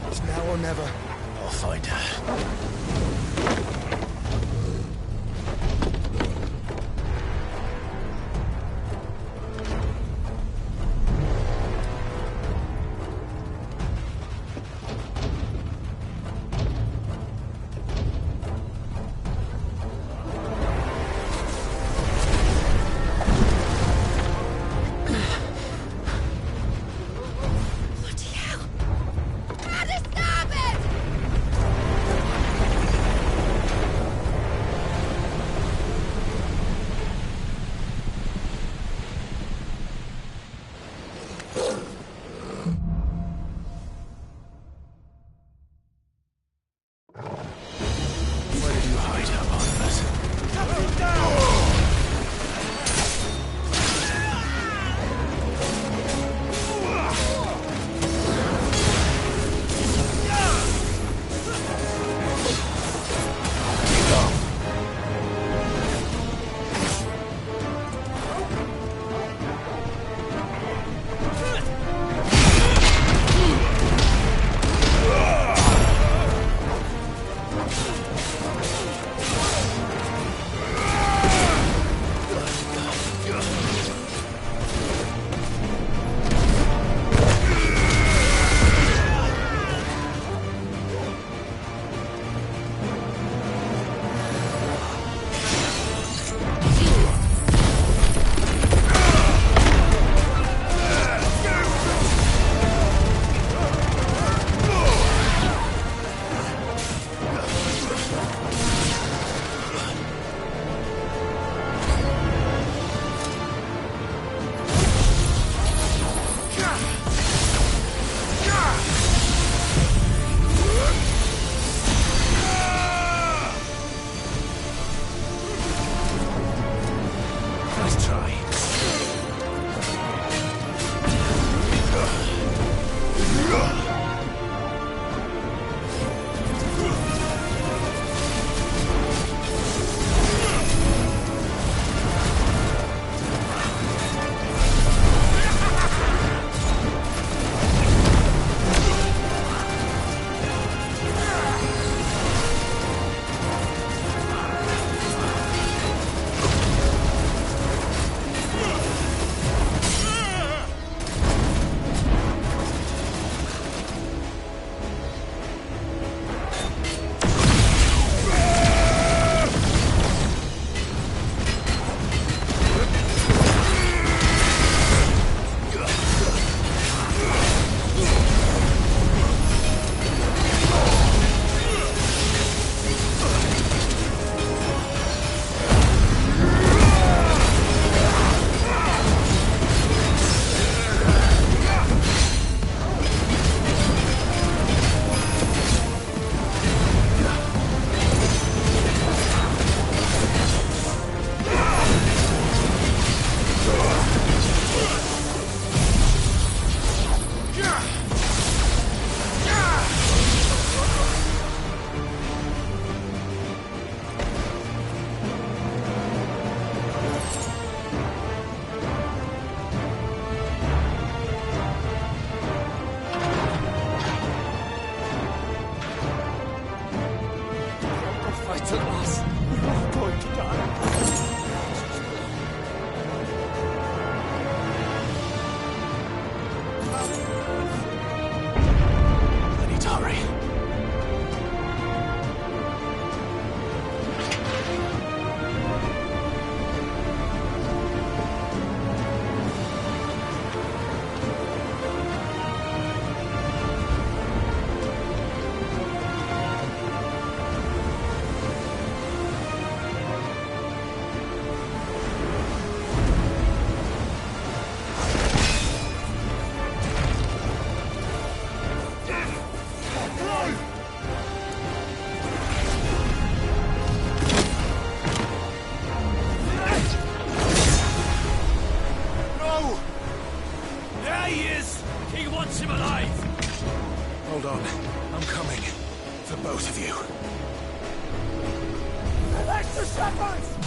It's now or never. I'll find her. Bloody hell! How to stop it! It's at last. We're all going to die. I need to hurry. Hold on. I'm coming. For both of you. Extra shepherds!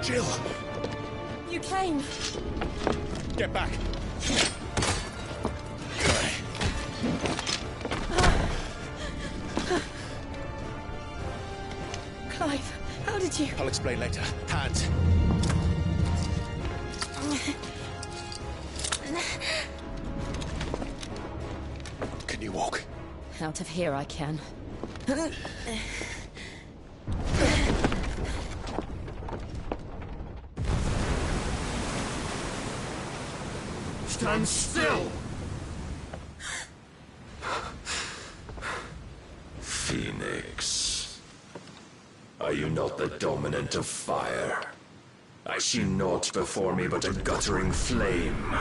Jill! You came. Get back! Clive, how did you... I'll explain later. Hands. Can you walk? Out of here I can. Stand still! Phoenix. Are you not the dominant of fire? I see naught before me but a guttering flame.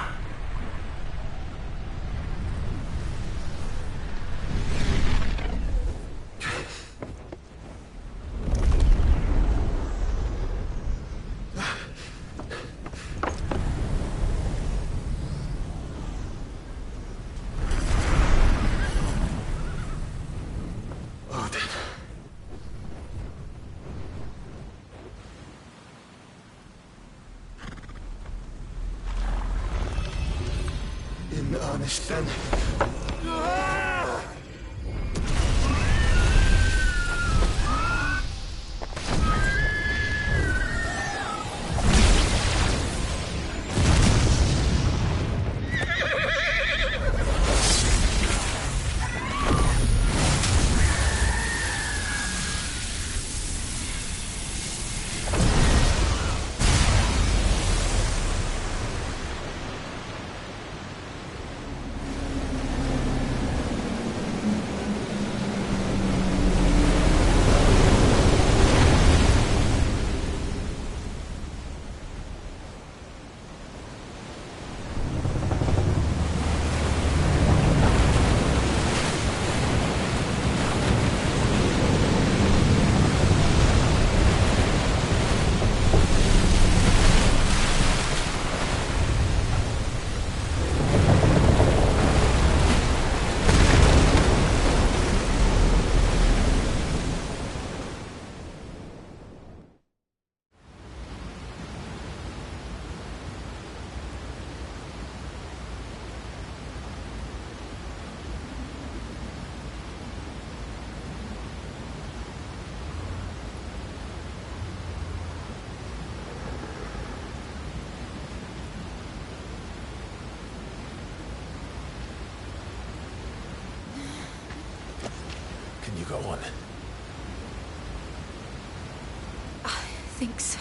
In earnest, then. Can you go on? I think so.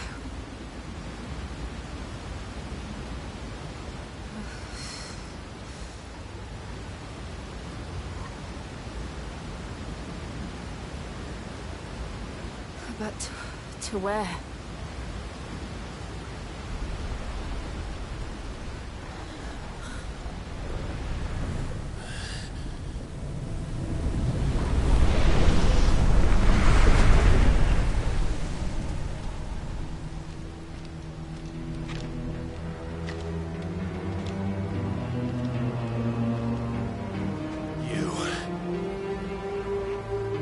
But to where?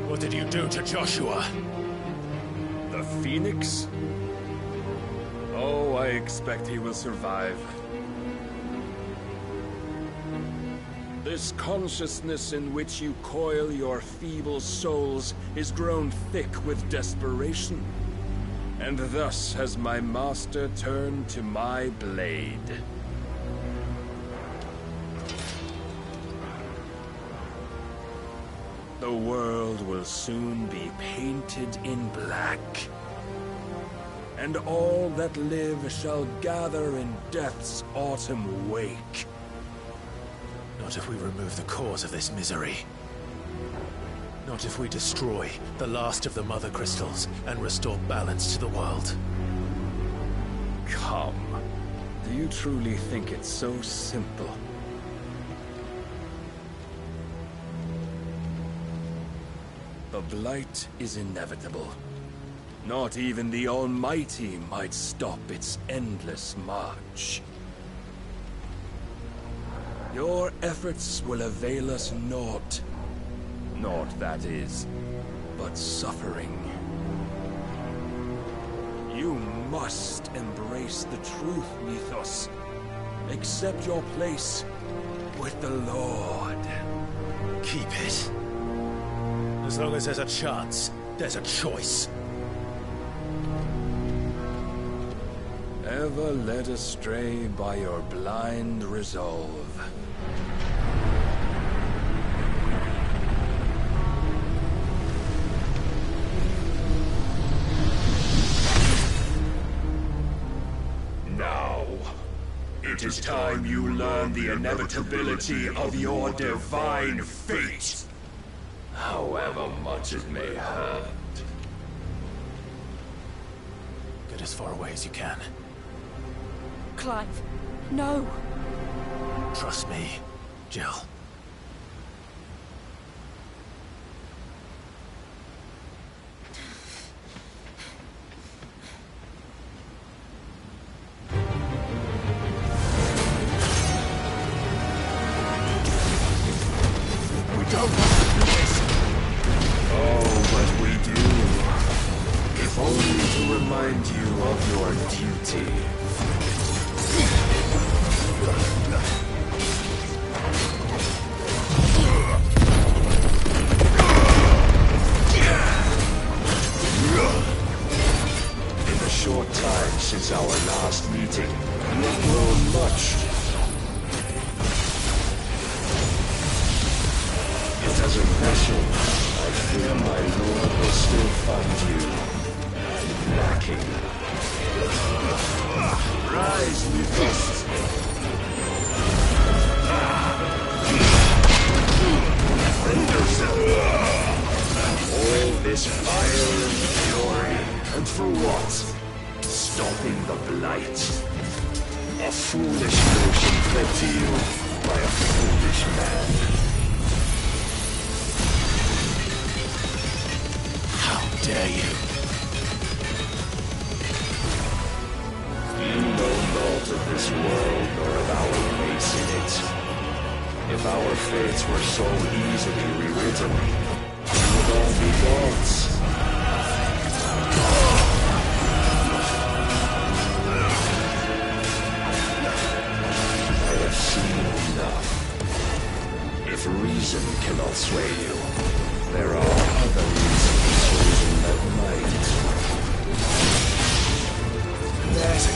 What did you do to Joshua? The Phoenix? Oh, I expect he will survive. This consciousness in which you coil your feeble souls is grown thick with desperation. And thus has my master turned to my blade. The world will soon be painted in black. And all that live shall gather in death's autumn wake. Not if we remove the cause of this misery. Not if we destroy the last of the Mother Crystals and restore balance to the world. Come. Do you truly think it's so simple? The blight is inevitable. Not even the Almighty might stop its endless march. Your efforts will avail us naught. Naught, that is, but suffering. You You must embrace the truth, Mythos. Accept your place with the Lord. Keep it. As long as there's a chance, there's a choice. Ever led astray by your blind resolve. Now, it is time you learn the inevitability of your divine fate, however much it may hurt. Get as far away as you can. Clive, no. Trust me, Jill. Since our last meeting, you've grown much. Yet as a vessel, I fear my lord will still find you lacking. Rise, Mythos! All this fire and fury, and for what? Stopping the blight. A foolish notion fed to you by a foolish man. How dare you? You know naught of this world nor of our place in it. If our fates were so easily rewritten, we would all be gods. If reason cannot sway you, there are other reasons chosen that might. There's a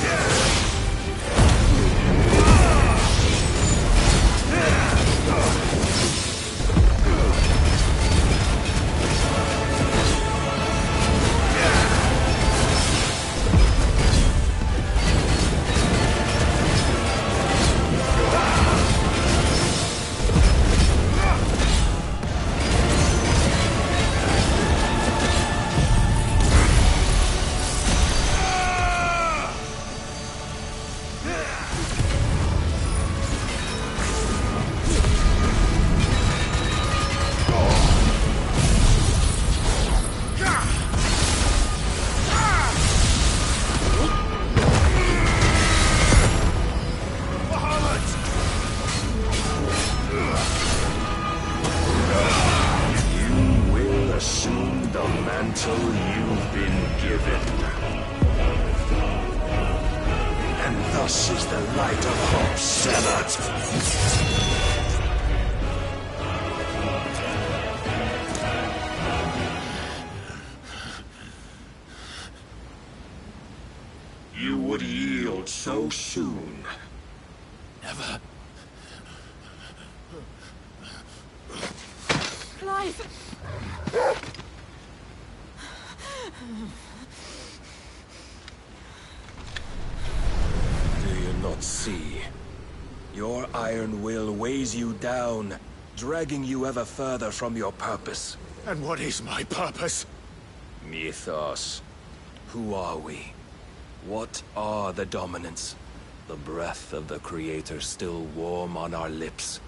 You would yield so soon. Never. Clive! Do you not see? Your iron will weighs you down, dragging you ever further from your purpose. And what is my purpose? Mythos. Who are we? What are the dominants? The breath of the Creator still warm on our lips.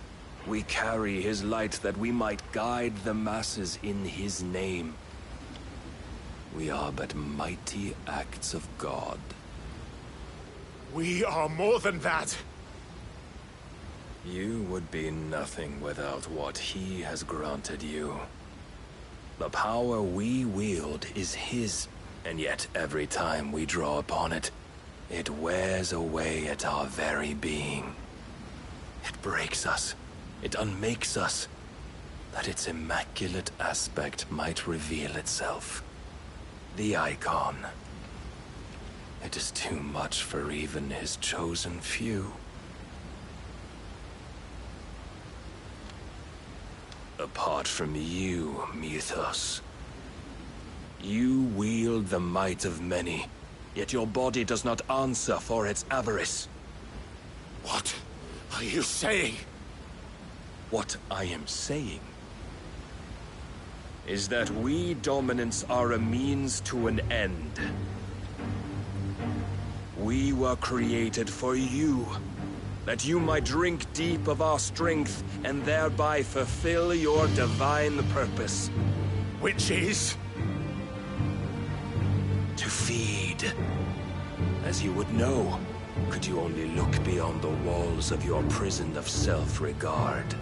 We carry his light that we might guide the masses in his name. We are but mighty acts of God. We are more than that. You would be nothing without what he has granted you. The power we wield is his, And yet every time we draw upon it, it wears away at our very being. It breaks us. It unmakes us, that its immaculate aspect might reveal itself. The icon. It is too much for even his chosen few. Apart from you, Mythos. You wield the might of many, yet your body does not answer for its avarice. What are you saying? What I am saying is that we dominants are a means to an end. We were created for you, that you might drink deep of our strength and thereby fulfill your divine purpose. Which is? To feed. As you would know, could you only look beyond the walls of your prison of self-regard.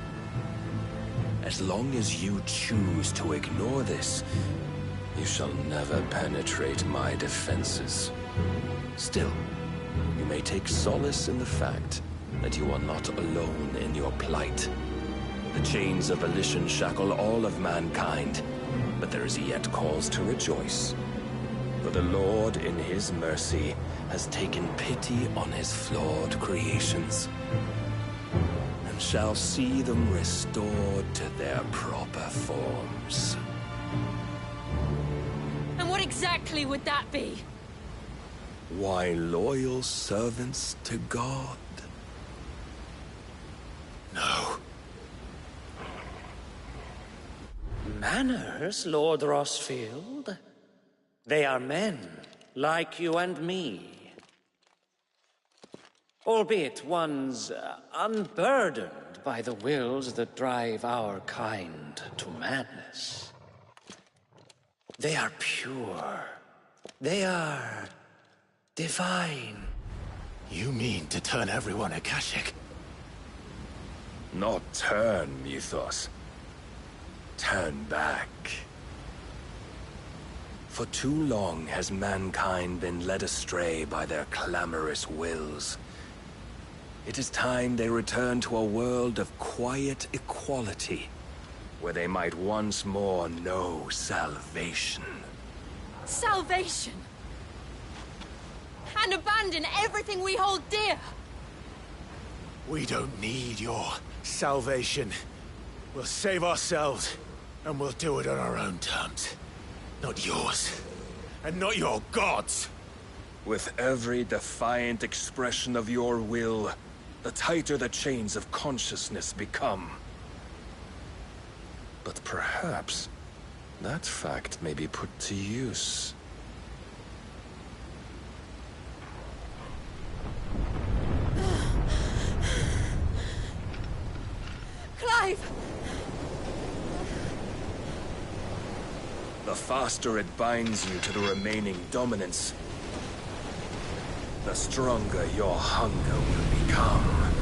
As long as you choose to ignore this, you shall never penetrate my defenses. Still, you may take solace in the fact that you are not alone in your plight. The chains of volition shackle all of mankind, but there is yet cause to rejoice. For the Lord, in his mercy, has taken pity on his flawed creations, and shall see them restored to their proper forms. And what exactly would that be? Why, loyal servants to God. No. Manners, Lord Rosfield? They are men, like you and me. Albeit ones unburdened by the wills that drive our kind to madness. They are pure. They are divine. You mean to turn everyone Akashic? Not turn, Mythos. Turn back. For too long has mankind been led astray by their clamorous wills. It is time they return to a world of quiet equality, where they might once more know salvation. Salvation? And abandon everything we hold dear? We don't need your salvation. We'll save ourselves, and we'll do it on our own terms. Not yours, and not your gods. With every defiant expression of your will, the tighter the chains of consciousness become. But perhaps that fact may be put to use. Clive! The faster it binds you to the remaining dominance, the stronger your hunger will become.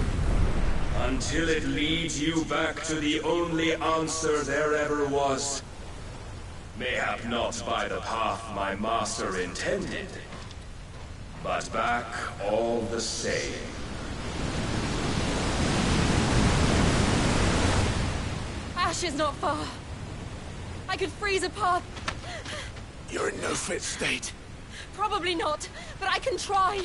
Until it leads you back to the only answer there ever was. Mayhap not by the path my master intended, but back all the same. Ash is not far. I could freeze a path. You're in no fit state. Probably not, but I can try.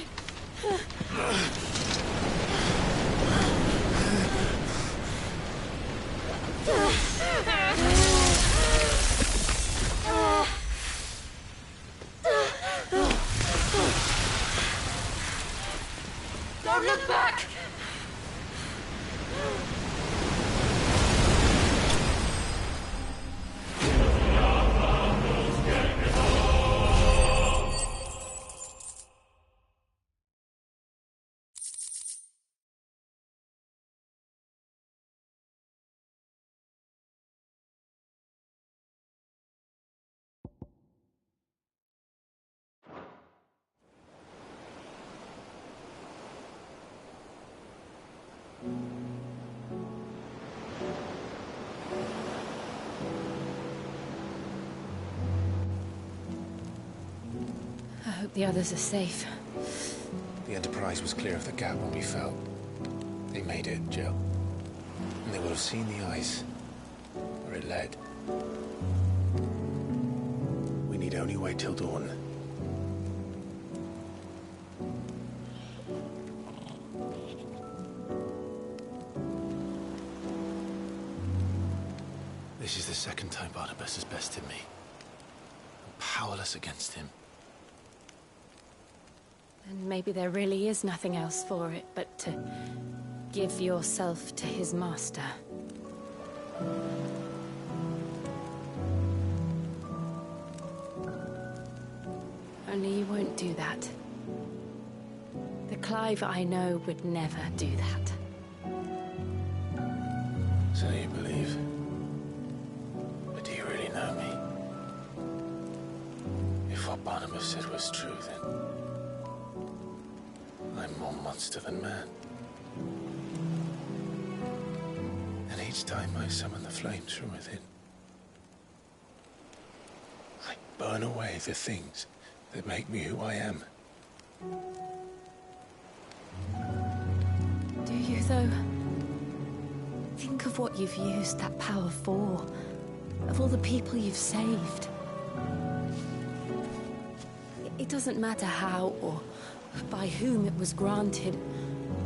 Don't look back! The others are safe. The Enterprise was clear of the gap when we fell. They made it, Jill. And they would have seen the ice where it led. We need only wait till dawn. This is the second time Barnabas has bested me. I'm powerless against him. And maybe there really is nothing else for it but to give yourself to his master. Only you won't do that. The Clive I know would never do that. So you believe? But do you really know me? If what Barnabas said was true, then I'm more monster than man. And each time I summon the flames from within, I burn away the things that make me who I am. Do you, though? Think of what you've used that power for. Of all the people you've saved. It doesn't matter how or by whom it was granted,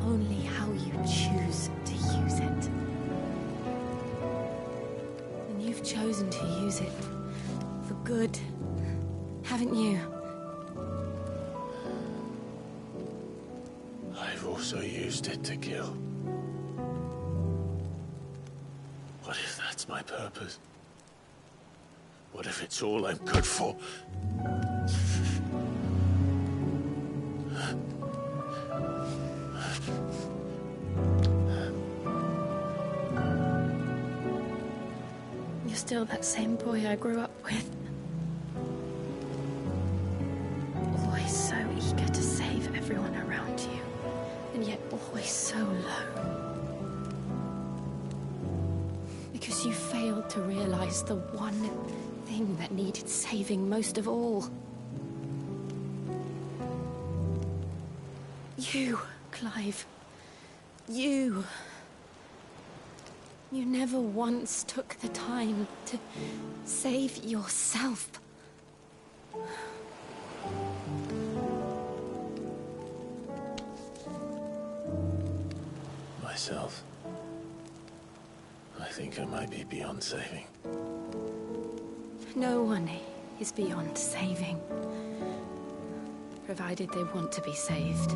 only how you choose to use it. And you've chosen to use it for good, haven't you? I've also used it to kill. What if that's my purpose? What if it's all I'm good for? You're still that same boy I grew up with. Always so eager to save everyone around you, and yet always so low. Because you failed to realize the one thing that needed saving most of all. You, Clive. You. You never once took the time to save yourself. Myself. I think I might be beyond saving. No one is beyond saving. Provided they want to be saved.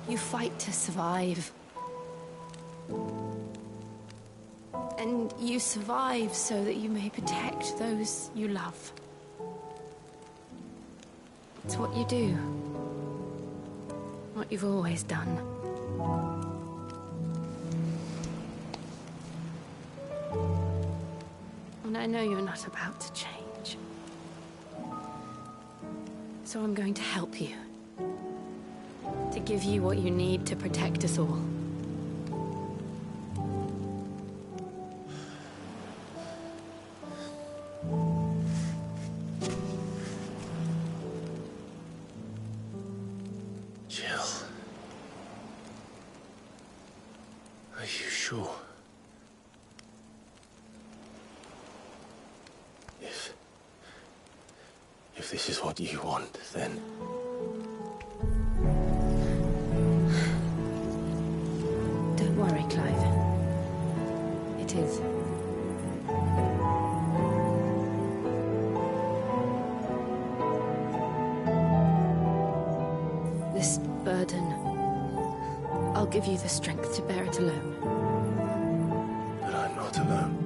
You fight to survive. And you survive so that you may protect those you love. It's what you do. What you've always done. And I know you're not about to change. So I'm going to help you. To give you what you need to protect us all. Jill. Are you sure? If this is what you want, then... Don't worry, Clive. It is. This burden, I'll give you the strength to bear it alone. But I'm not alone.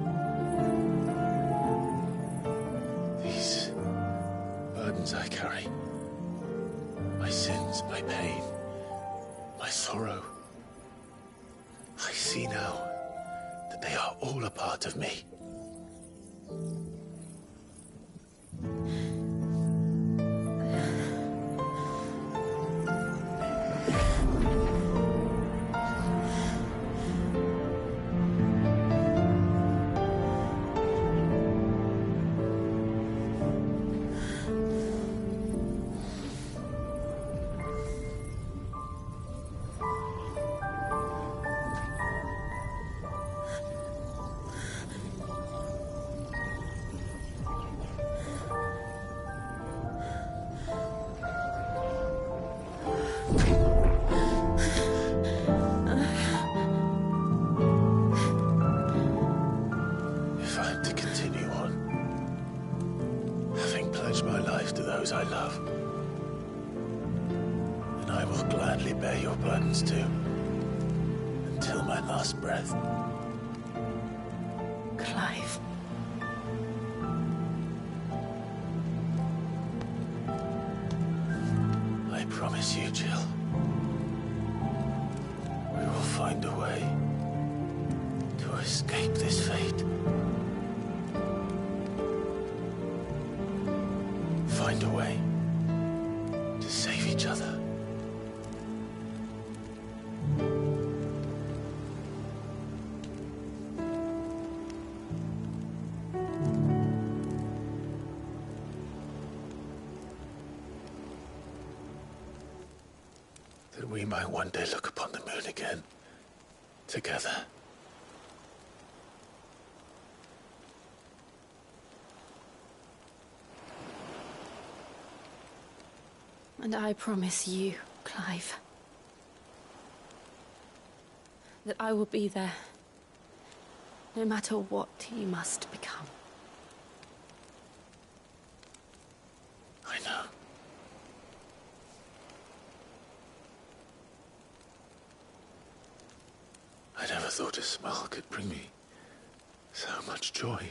These burdens I carry, my sins, my pain, my sorrow, I see now that they are all a part of me. those I love. And I will gladly bear your burdens too, until my last breath. Clive. I promise you, Jill. We will find a way to escape this fate. Find a way to save each other. That we might one day look upon the moon again, together. And I promise you, Clive, that I will be there, no matter what you must become. I know. I never thought a smile could bring me so much joy.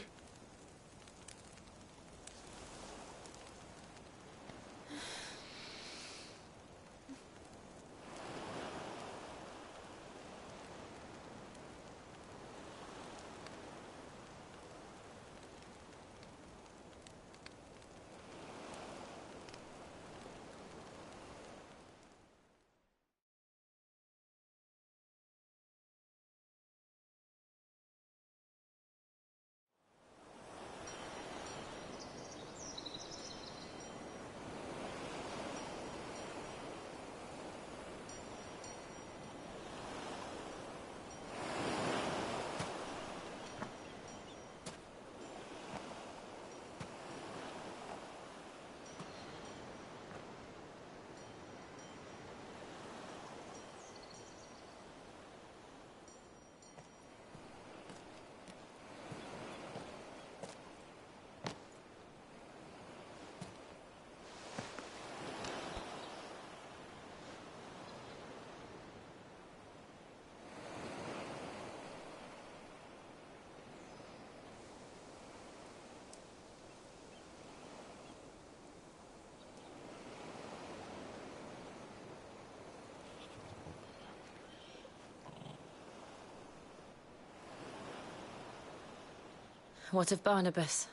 What of Barnabas?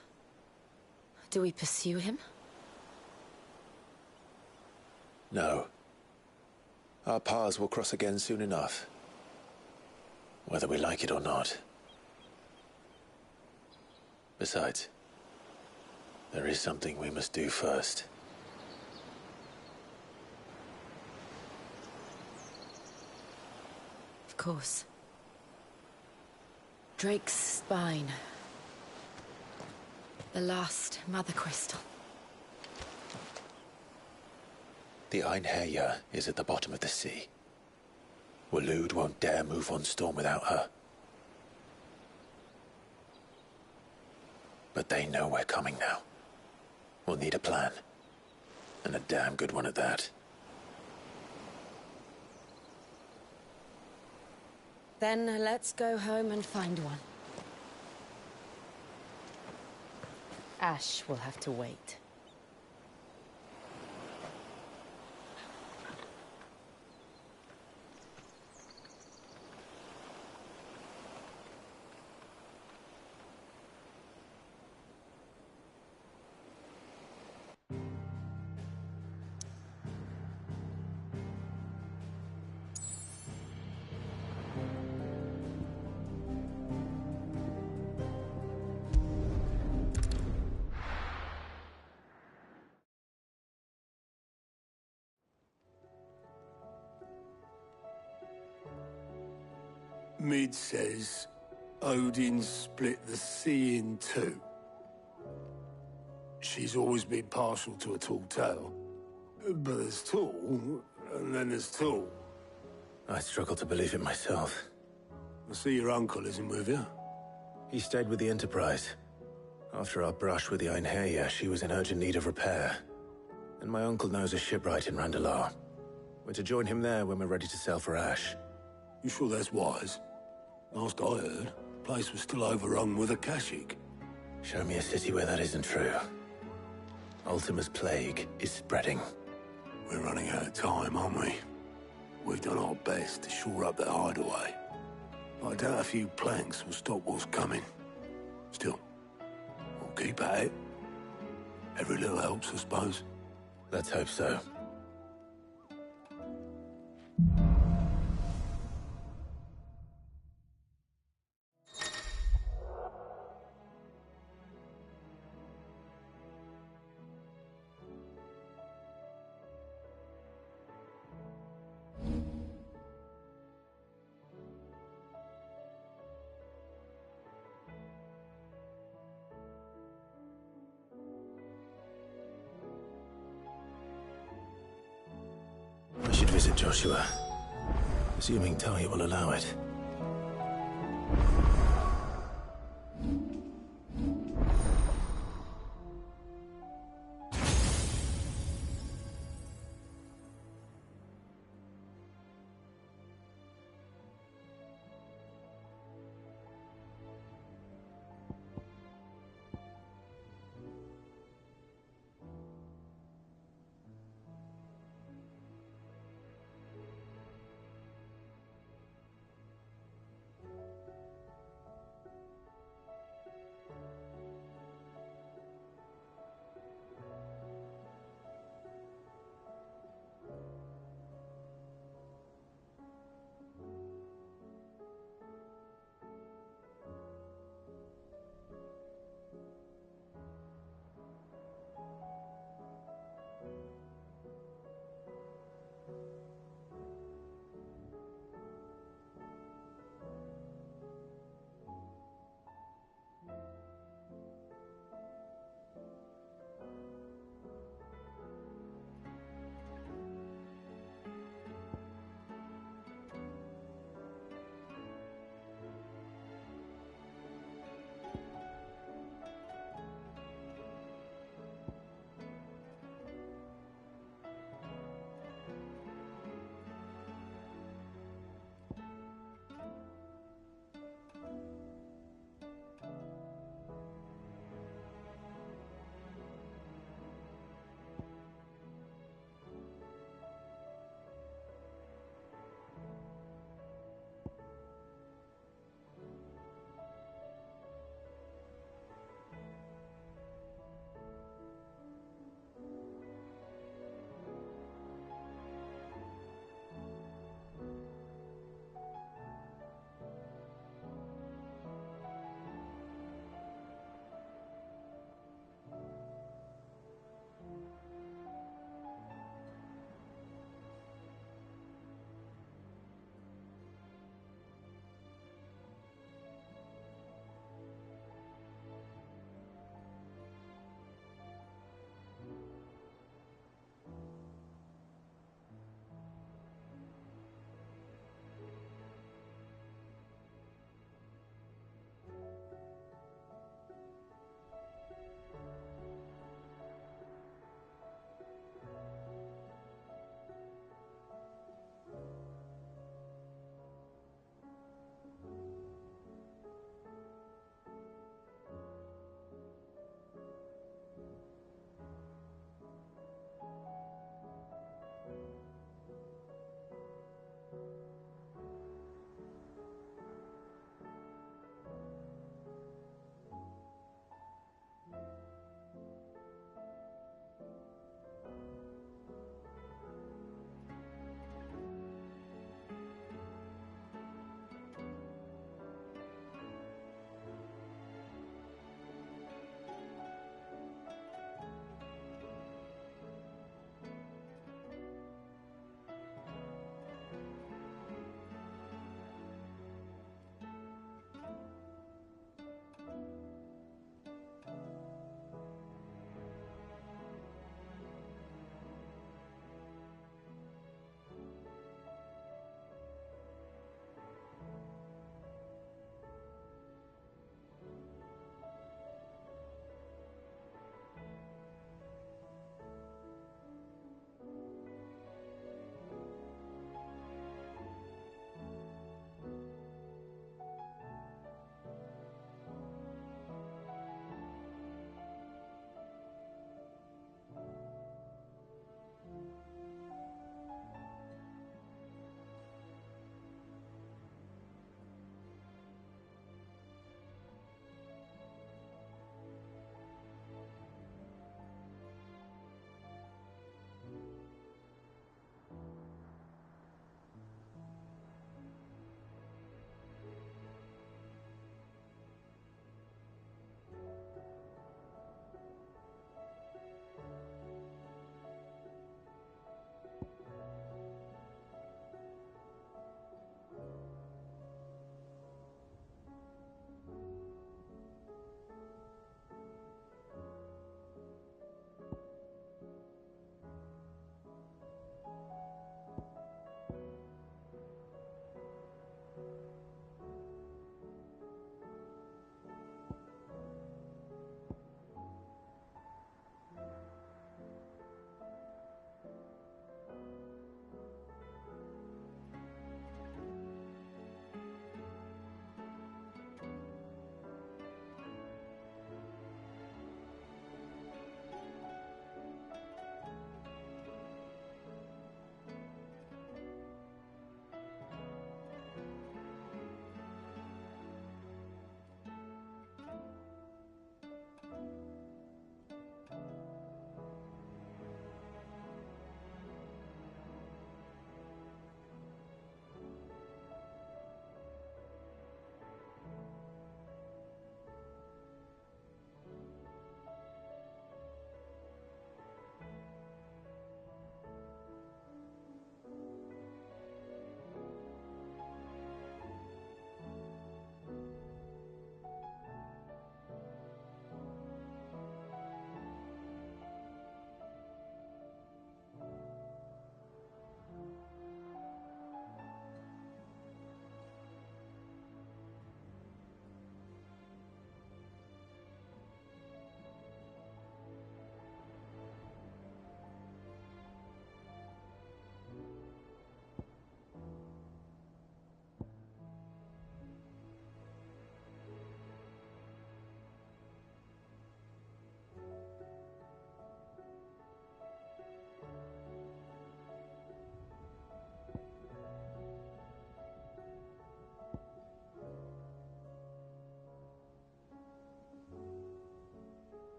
Do we pursue him? No. Our paths will cross again soon enough. Whether we like it or not. Besides, there is something we must do first. Of course. Drake's spine. The last Mother Crystal. The Einherjar is at the bottom of the sea. Waloed won't dare move on Storm without her. But they know we're coming now. We'll need a plan. And a damn good one at that. Then let's go home and find one. Ash will have to wait. Mid says Odin split the sea in two. She's always been partial to a tall tale. But there's tall, and then there's tall. I struggle to believe it myself. I see your uncle isn't with you. He stayed with the Enterprise. After our brush with the Einherjar, she was in urgent need of repair. And my uncle knows a shipwright in Randalar. We're to join him there when we're ready to sail for Ash. You sure that's wise? Last I heard, the place was still overrun with Akashic. Show me a city where that isn't true. Ultima's plague is spreading. We're running out of time, aren't we? We've done our best to shore up that hideaway. But I doubt a few planks will stop what's coming. Still, we'll keep at it. Every little helps, I suppose. Let's hope so. I should visit Joshua, assuming Talia will allow it.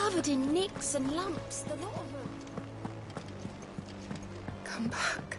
covered in nicks and lumps, the lot of them. Come back.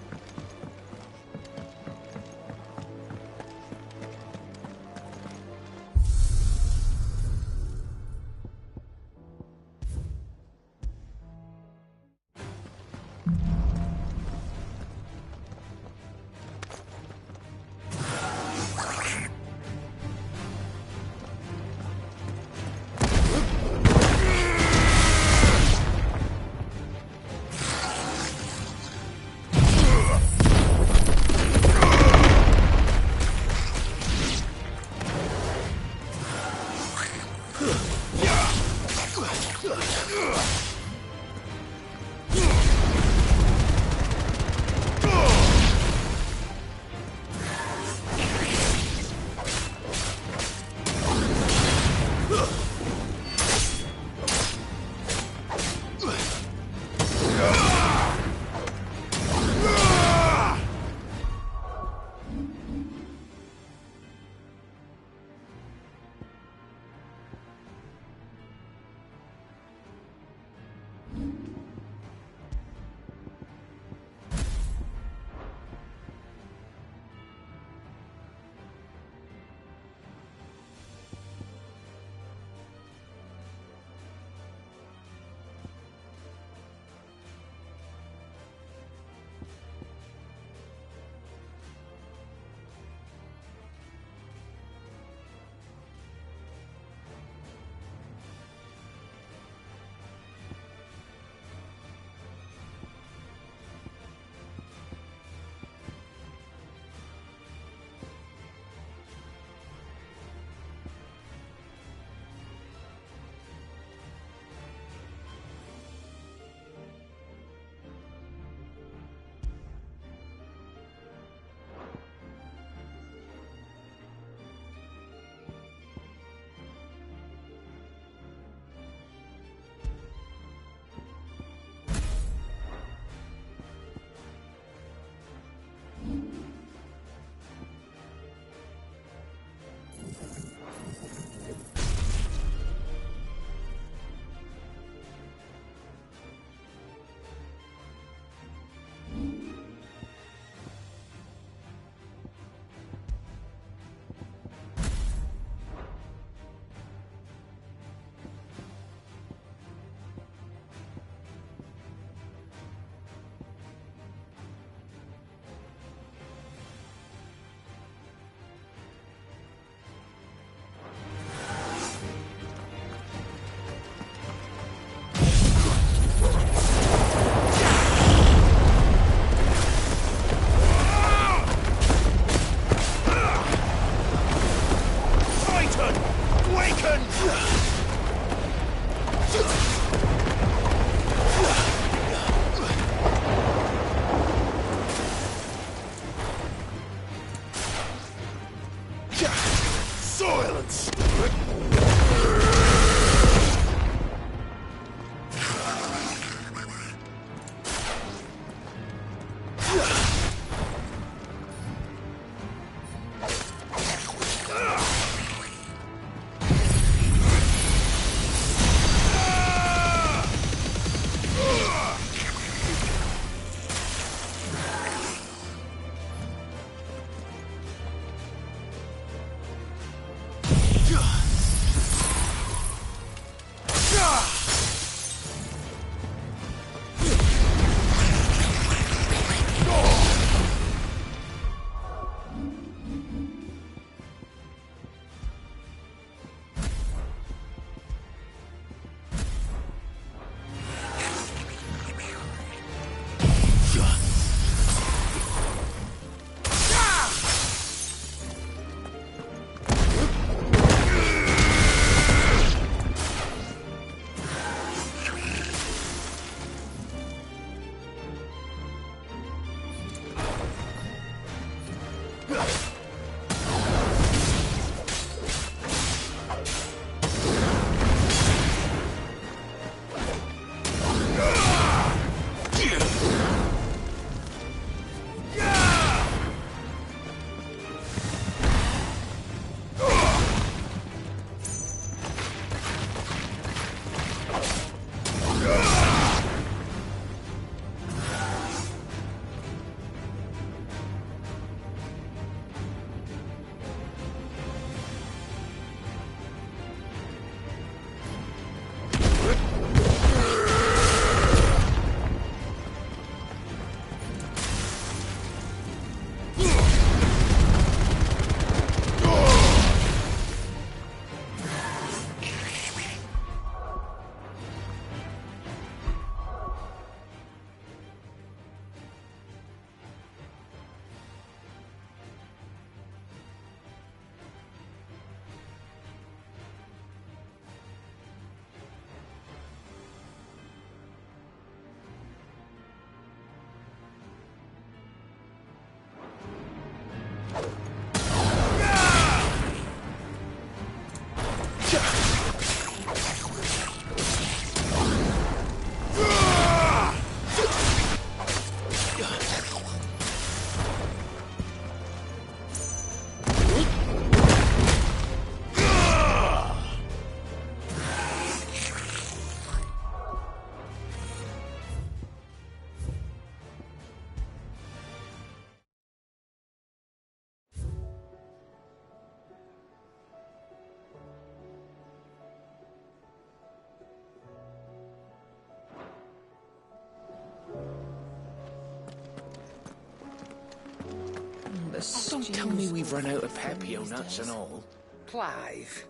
Don't tell me we've run out of Papio nuts and all. Clive.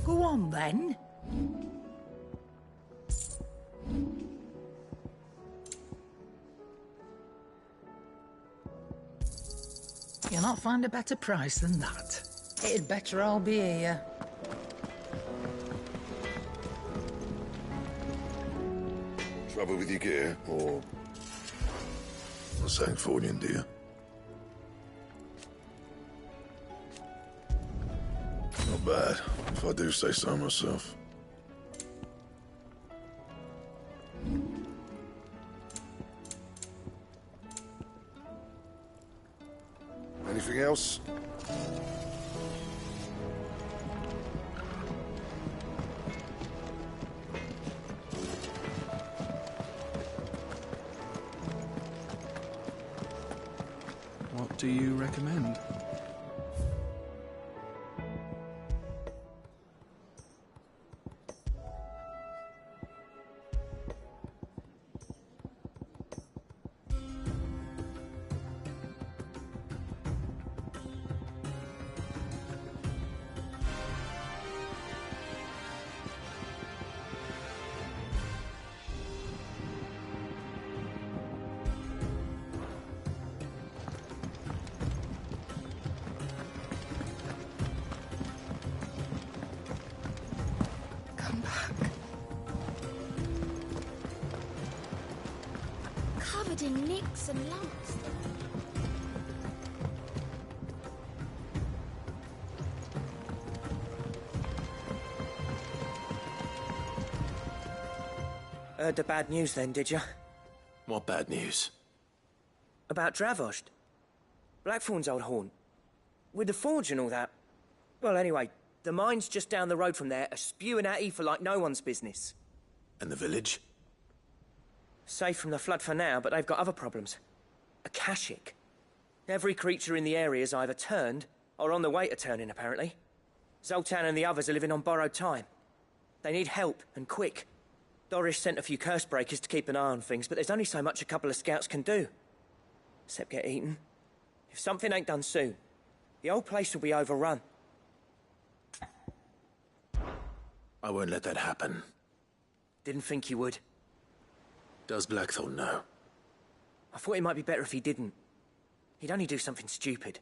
Go on, then. You'll not find a better price than that. It'd better all be here. Trouble with your gear, or something for you, dear? Not bad, if I do say so myself. Anything else? What do you recommend? Covered in nicks and lumps. Heard the bad news then, did you? What bad news? About Dravost. Blackthorn's old haunt. With the forge and all that. Well, anyway, the mines just down the road from there are spewing out ether like no one's business. And the village? Safe from the flood for now, but they've got other problems. Akashic. Every creature in the area is either turned or on the way to turning, apparently. Zoltan and the others are living on borrowed time. They need help, and quick. Doris sent a few curse breakers to keep an eye on things, but there's only so much a couple of scouts can do. Except get eaten. If something ain't done soon, the old place will be overrun. I won't let that happen. Didn't think you would. Does Blackthorn know? I thought it might be better if he didn't. He'd only do something stupid.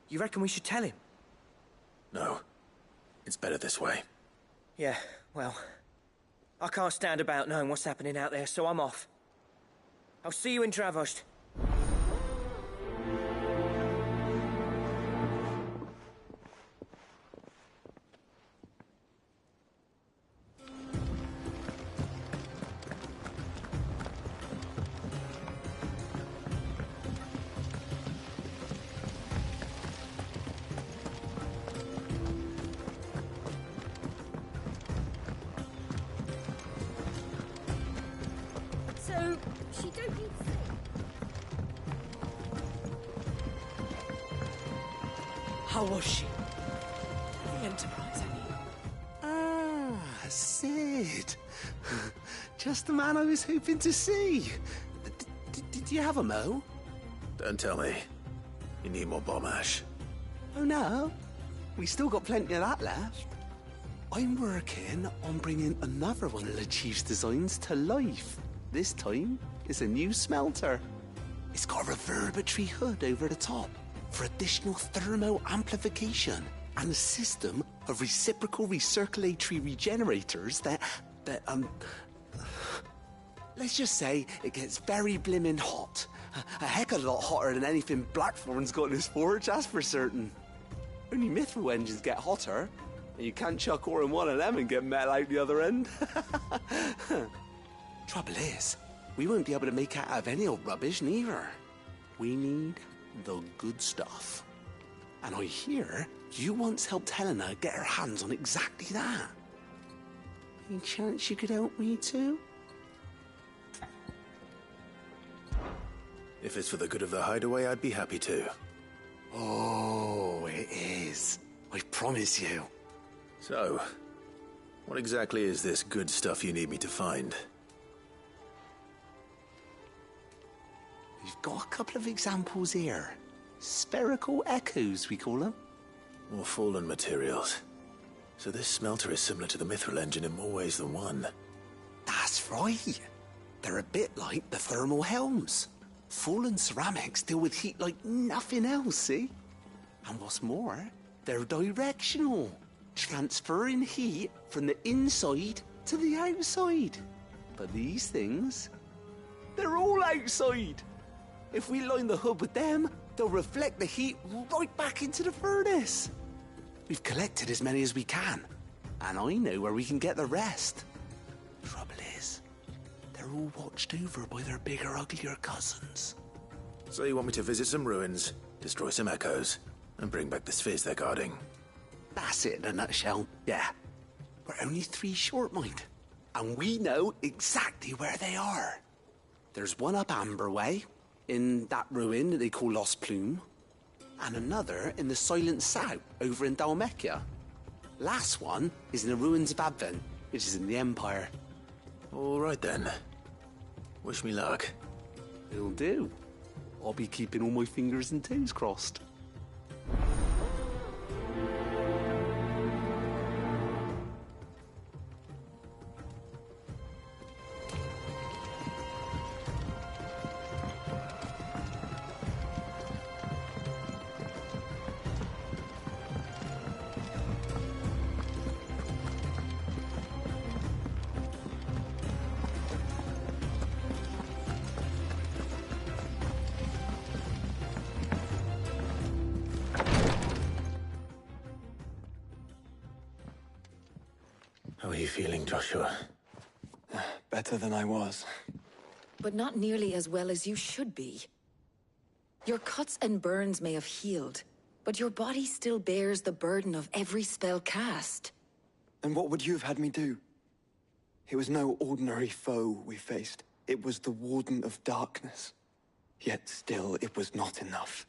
You reckon we should tell him? No. It's better this way. Yeah, well, I can't stand about knowing what's happening out there, so I'm off. I'll see you in Dravost. So, she don't need to. How was she? The Enterprise, I mean. Ah, Sid. Just the man I was hoping to see. Did you have a mo? Don't tell me. You need more bomb ash. Oh no, we still got plenty of that left. I'm working on bringing another one of the Chief's designs to life. This time, it's a new smelter. It's got a reverberatory hood over the top for additional thermo amplification and a system of reciprocal recirculatory regenerators that let's just say it gets very blimmin' hot. A heck of a lot hotter than anything Blackthorn's got in his forge, that's for certain. Only Mithril engines get hotter, and you can't chuck ore in one of them and get metal out the other end. Trouble is, we won't be able to make out of any old rubbish neither. We need the good stuff. And I hear you once helped Helena get her hands on exactly that. Any chance you could help me too? If it's for the good of the hideaway, I'd be happy to. Oh, it is. I promise you. So, what exactly is this good stuff you need me to find? We've got a couple of examples here. Spherical echoes, we call them. More fallen materials. So this smelter is similar to the Mithril engine in more ways than one. That's right. They're a bit like the thermal helms. Fallen ceramics deal with heat like nothing else, see? And what's more, they're directional, transferring heat from the inside to the outside. But these things, they're all outside. If we line the hood with them, they'll reflect the heat right back into the furnace. We've collected as many as we can, and I know where we can get the rest. Trouble is, they're all watched over by their bigger, uglier cousins. So you want me to visit some ruins, destroy some echoes, and bring back the spheres they're guarding? That's it in a nutshell, yeah. We're only 3 short, mind. And we know exactly where they are. There's one up Amber Way, in that ruin that they call Lost Plume, and another in the Silent South, over in Dalmekia. Last one is in the ruins of Advent, which is in the Empire. All right then. Wish me luck. It'll do. I'll be keeping all my fingers and toes crossed. How are you feeling, Joshua? Better than I was. But not nearly as well as you should be. Your cuts and burns may have healed, but your body still bears the burden of every spell cast. And what would you have had me do? It was no ordinary foe we faced. It was the Warden of Darkness. Yet still, it was not enough.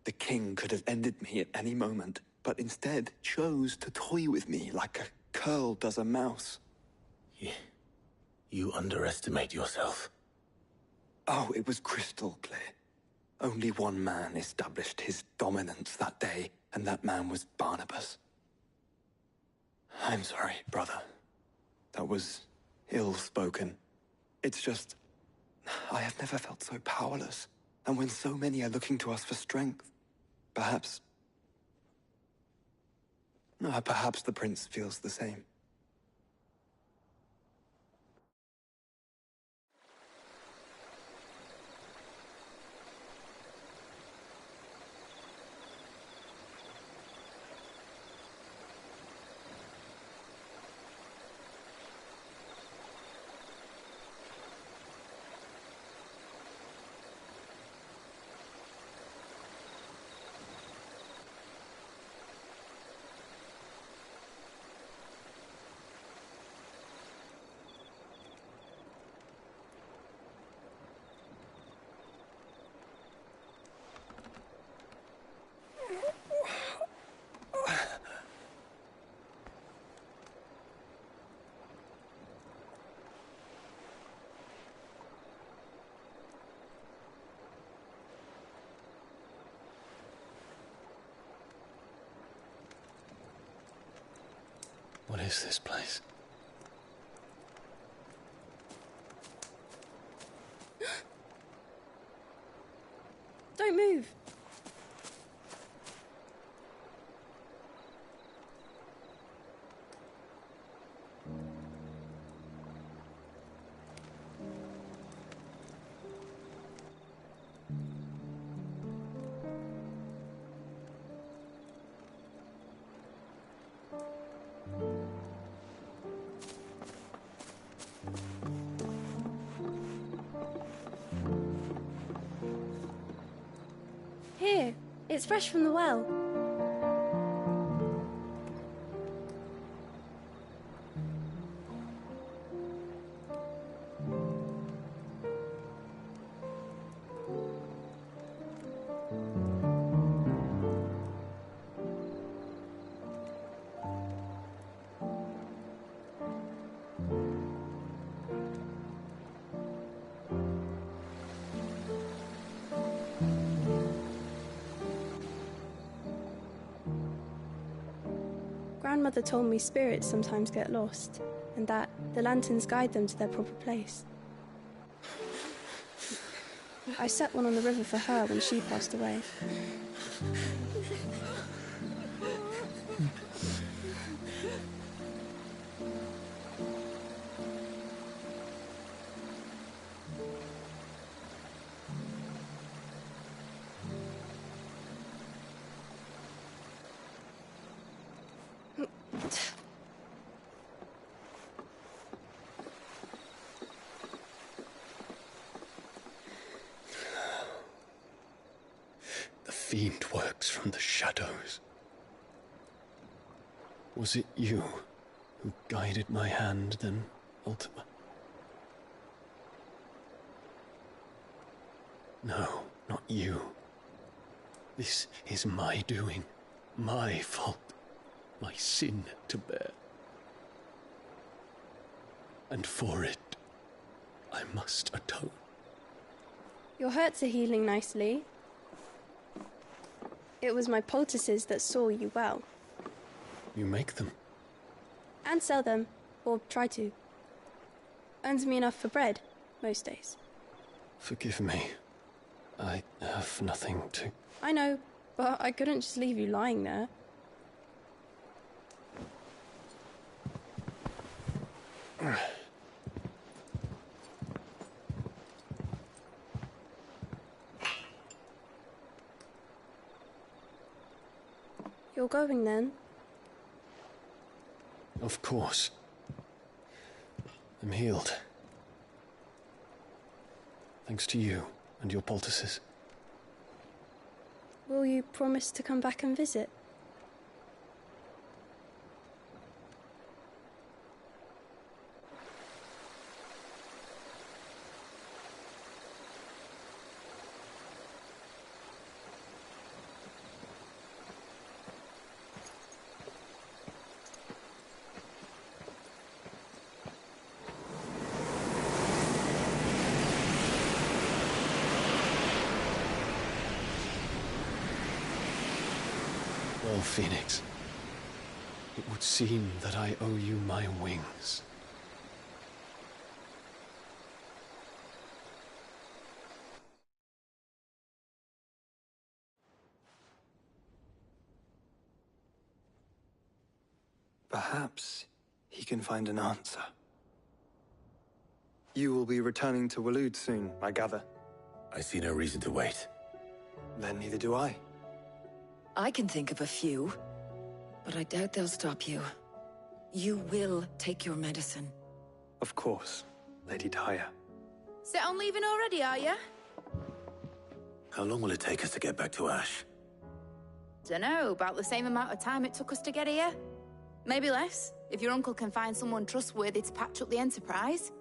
The king could have ended me at any moment, but instead chose to toy with me like a curl does a mouse. You underestimate yourself. Oh, it was crystal clear. Only one man established his dominance that day, and that man was Barnabas. I'm sorry, brother. That was ill-spoken. It's just, I have never felt so powerless. And when so many are looking to us for strength, perhaps the prince feels the same. What is this place? Don't move. Here, it's fresh from the well. grandmother told me spirits sometimes get lost, and that the lanterns guide them to their proper place. I set one on the river for her when she passed away. The fiend works from the shadows. Was it you who guided my hand then, Ultima? No, not you. This is my doing, my fault, my sin to bear. And for it, I must atone. Your hurts are healing nicely. It was my poultices that saw you well. You make them? And sell them, or try to. Earns me enough for bread, most days. Forgive me. I have nothing to... I know, but I couldn't just leave you lying there. You're going then? Of course. I'm healed. Thanks to you and your poultices. Will you promise to come back and visit? Well, Phoenix, it would seem that I owe you my wings. Perhaps he can find an answer. You will be returning to Waloed soon, I gather. I see no reason to wait. Then neither do I. I can think of a few, but I doubt they'll stop you. You will take your medicine. Of course, Lady Daya. Set on leaving already, are ya? How long will it take us to get back to Ash? Dunno, about the same amount of time it took us to get here. Maybe less, if your uncle can find someone trustworthy to patch up the Enterprise.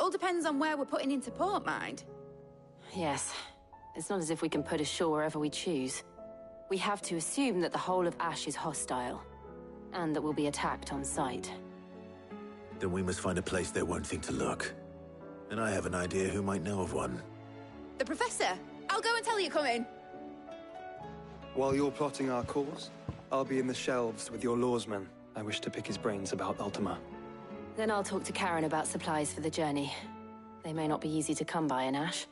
All depends on where we're putting into port, mind. Yes. It's not as if we can put ashore wherever we choose. We have to assume that the whole of Ash is hostile, and that we'll be attacked on sight. Then we must find a place they won't think to look. And I have an idea who might know of one. The Professor! I'll go and tell you come in. While you're plotting our course, I'll be in the shelves with your lawsman. I wish to pick his brains about Ultima. Then I'll talk to Karen about supplies for the journey. They may not be easy to come by in Ash.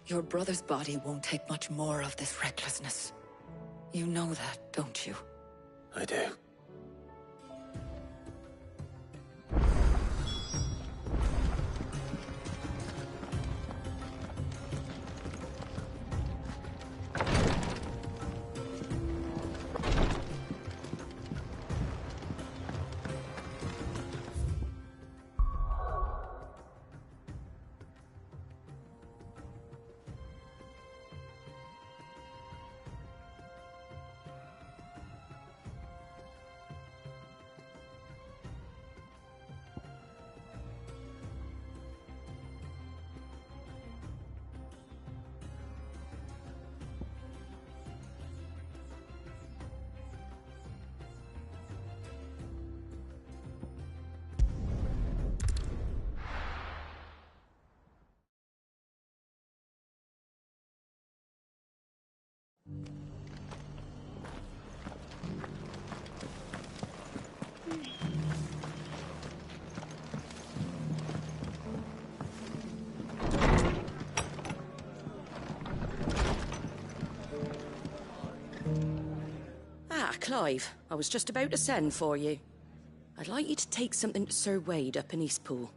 Your brother's body won't take much more of this recklessness. You know that, don't you? I do. Clive. I was just about to send for you. I'd like you to take something to Sir Wade up in Eastpool.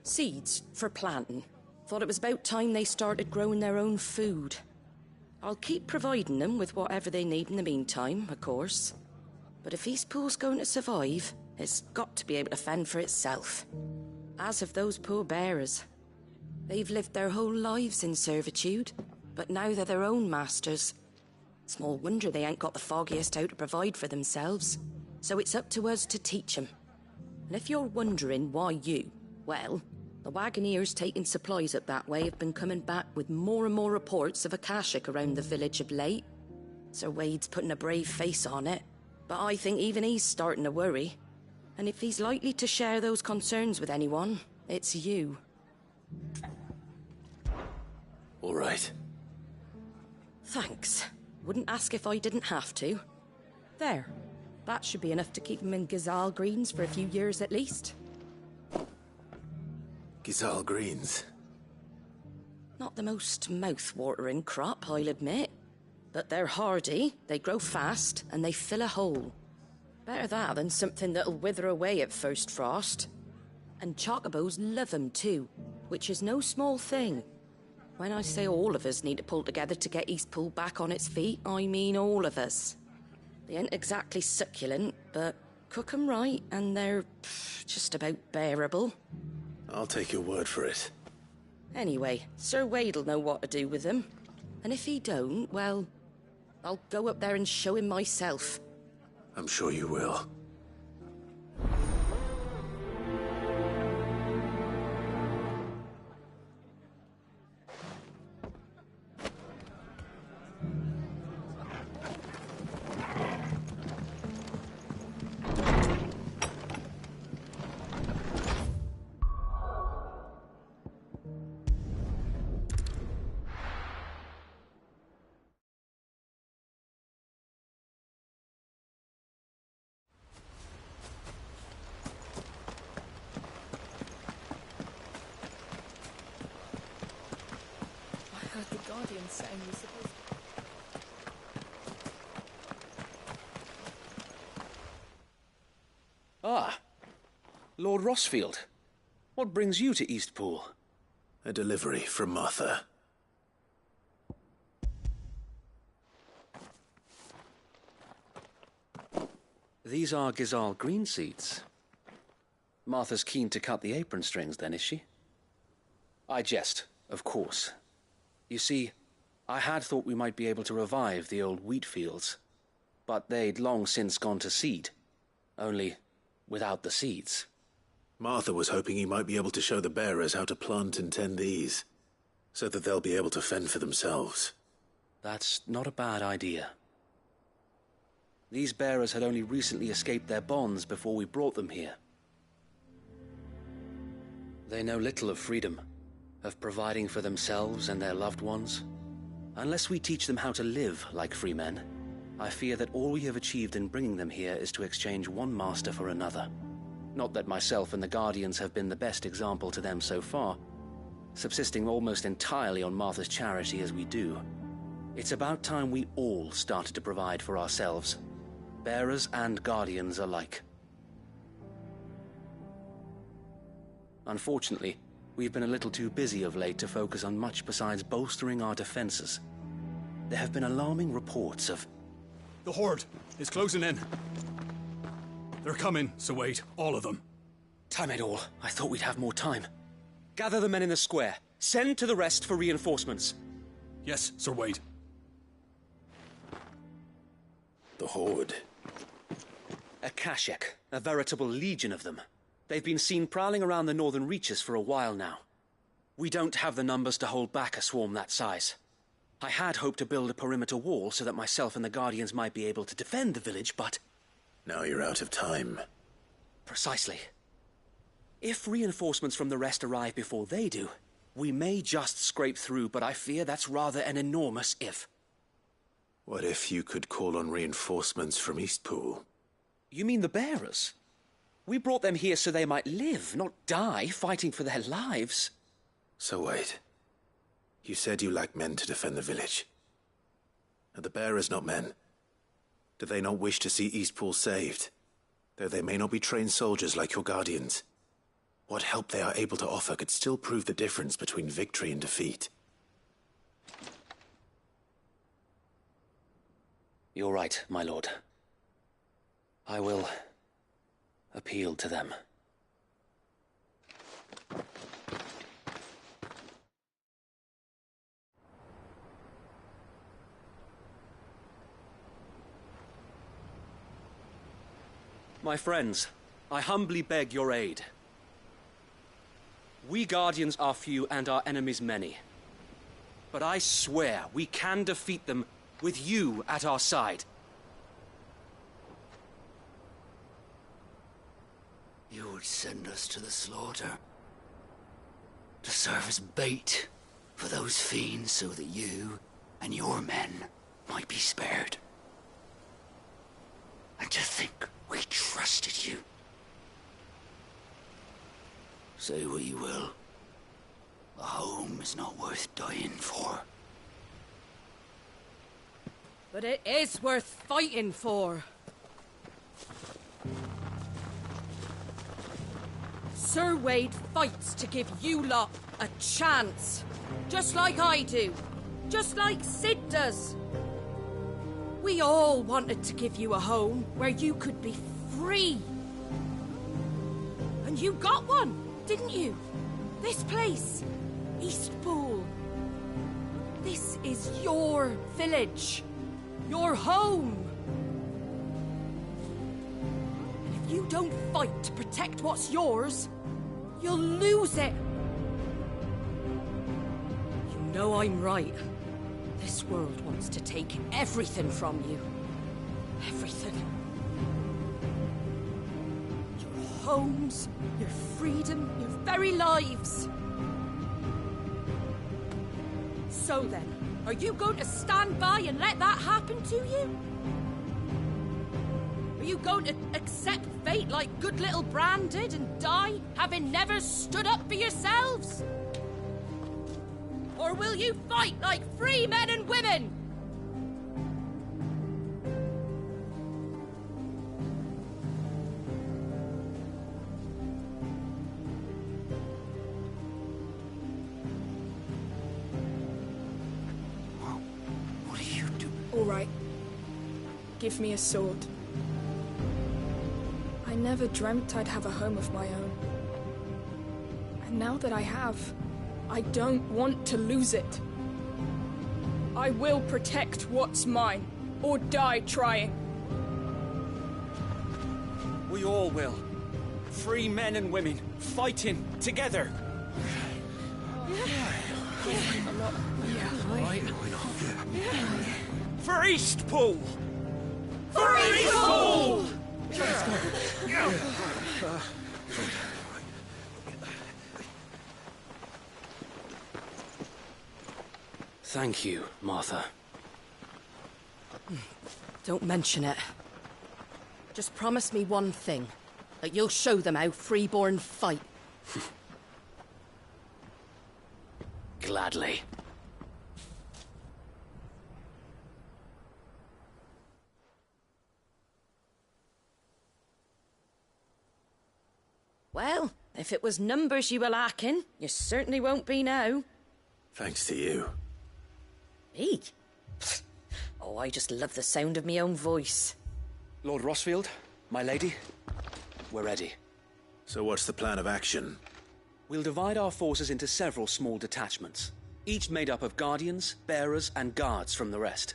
Seeds for planting. Thought it was about time they started growing their own food. I'll keep providing them with whatever they need in the meantime, of course. But if Eastpool's going to survive, it's got to be able to fend for itself. As have those poor bearers. They've lived their whole lives in servitude, but now they're their own masters. Small wonder they ain't got the foggiest how to provide for themselves. So it's up to us to teach them. And if you're wondering why you, well, the Wagoneers taking supplies up that way have been coming back with more and more reports of Akashic around the village of late. Sir Wade's putting a brave face on it, but I think even he's starting to worry. And if he's likely to share those concerns with anyone, it's you. All right. Thanks. Wouldn't ask if I didn't have to. There. That should be enough to keep him in Gazal Greens for a few years at least. Gazal Greens? Not the most mouth-watering crop, I'll admit. But they're hardy, they grow fast, and they fill a hole. Better that than something that'll wither away at first frost. And chocobos love 'em too, which is no small thing. When I say all of us need to pull together to get Eastpool back on its feet, I mean all of us. They ain't exactly succulent, but cook 'em right and they're just about bearable. I'll take your word for it. Anyway, Sir Wade'll know what to do with them. And if he don't, well, I'll go up there and show him myself. I'm sure you will. Saying you're supposed Ah, Lord Rossfield. What brings you to Eastpool? A delivery from Martha. These are Gazal green seeds. Martha's keen to cut the apron strings, then, is she? I jest, of course. You see, I had thought we might be able to revive the old wheat fields, but they'd long since gone to seed, only without the seeds. Martha was hoping you might be able to show the bearers how to plant and tend these, so that they'll be able to fend for themselves. That's not a bad idea. These bearers had only recently escaped their bonds before we brought them here. They know little of freedom, of providing for themselves and their loved ones. Unless we teach them how to live like free men, I fear that all we have achieved in bringing them here is to exchange one master for another. Not that myself and the Guardians have been the best example to them so far, subsisting almost entirely on Martha's charity as we do. It's about time we all started to provide for ourselves, bearers and Guardians alike. Unfortunately, we've been a little too busy of late to focus on much besides bolstering our defenses. There have been alarming reports of... The Horde is closing in. They're coming, Sir Wade, all of them. Time it all. I thought we'd have more time. Gather the men in the square. Send to the rest for reinforcements. Yes, Sir Wade. The Horde. Akashic, a veritable legion of them. They've been seen prowling around the northern reaches for a while now. We don't have the numbers to hold back a swarm that size. I had hoped to build a perimeter wall so that myself and the Guardians might be able to defend the village, but... Now you're out of time. Precisely. If reinforcements from the rest arrive before they do, we may just scrape through, but I fear that's rather an enormous if. What if you could call on reinforcements from Eastpool? You mean the bearers? We brought them here so they might live, not die, fighting for their lives. So wait. You said you lack men to defend the village. Are the bearers not men? Do they not wish to see Eastpool saved? Though they may not be trained soldiers like your guardians, what help they are able to offer could still prove the difference between victory and defeat. You're right, my lord. I will appeal to them. My friends, I humbly beg your aid. We Guardians are few and our enemies many. But I swear we can defeat them with you at our side. You would send us to the slaughter, to serve as bait for those fiends so that you and your men might be spared. And to think we trusted you. Say what you will, a home is not worth dying for. But it is worth fighting for. Sir Wade fights to give you lot a chance. Just like I do. Just like Sid does. We all wanted to give you a home where you could be free. And you got one, didn't you? This place, Eastpool. This is your village. Your home. And if you don't fight to protect what's yours, you'll lose it. You know I'm right. This world wants to take everything from you. Everything. Your homes, your freedom, your very lives. So then, are you going to stand by and let that happen to you? Are you going to accept fate like good little Bran did and die, having never stood up for yourselves? Or will you fight like free men and women? What do you do? All right. Give me a sword. I never dreamt I'd have a home of my own. And now that I have, I don't want to lose it. I will protect what's mine, or die trying. We all will. Free men and women, fighting together. For Eastpool! For Eastpool! Thank you, Martha. Don't mention it. Just promise me one thing. That you'll show them how freeborn fight. Gladly. Well, if it was numbers you were lacking, you certainly won't be now. Thanks to you. Me? Oh, I just love the sound of my own voice. Lord Rossfield, my lady, we're ready. So what's the plan of action? We'll divide our forces into several small detachments, each made up of guardians, bearers, and guards from the rest.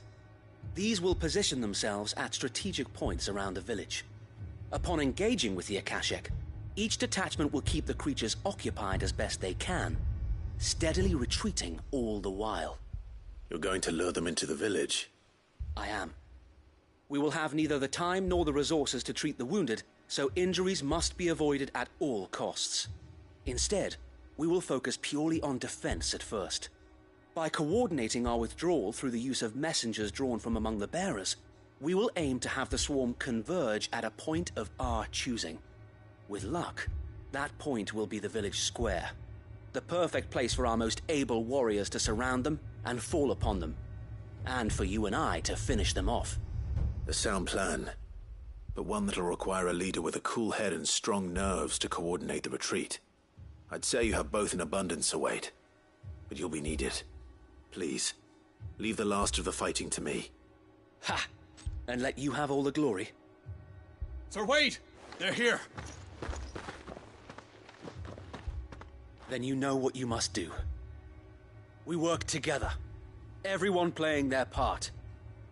These will position themselves at strategic points around the village. Upon engaging with the Akashic, each detachment will keep the creatures occupied as best they can, steadily retreating all the while. You're going to lure them into the village? I am. We will have neither the time nor the resources to treat the wounded, so injuries must be avoided at all costs. Instead, we will focus purely on defense at first. By coordinating our withdrawal through the use of messengers drawn from among the bearers, we will aim to have the swarm converge at a point of our choosing. With luck, that point will be the village square, the perfect place for our most able warriors to surround them and fall upon them, and for you and I to finish them off. A sound plan, but one that'll require a leader with a cool head and strong nerves to coordinate the retreat. I'd say you have both in abundance, Sir Wade, but you'll be needed. Please, leave the last of the fighting to me. Ha! And let you have all the glory? Sir Wade! They're here! Then you know what you must do. We work together, everyone playing their part,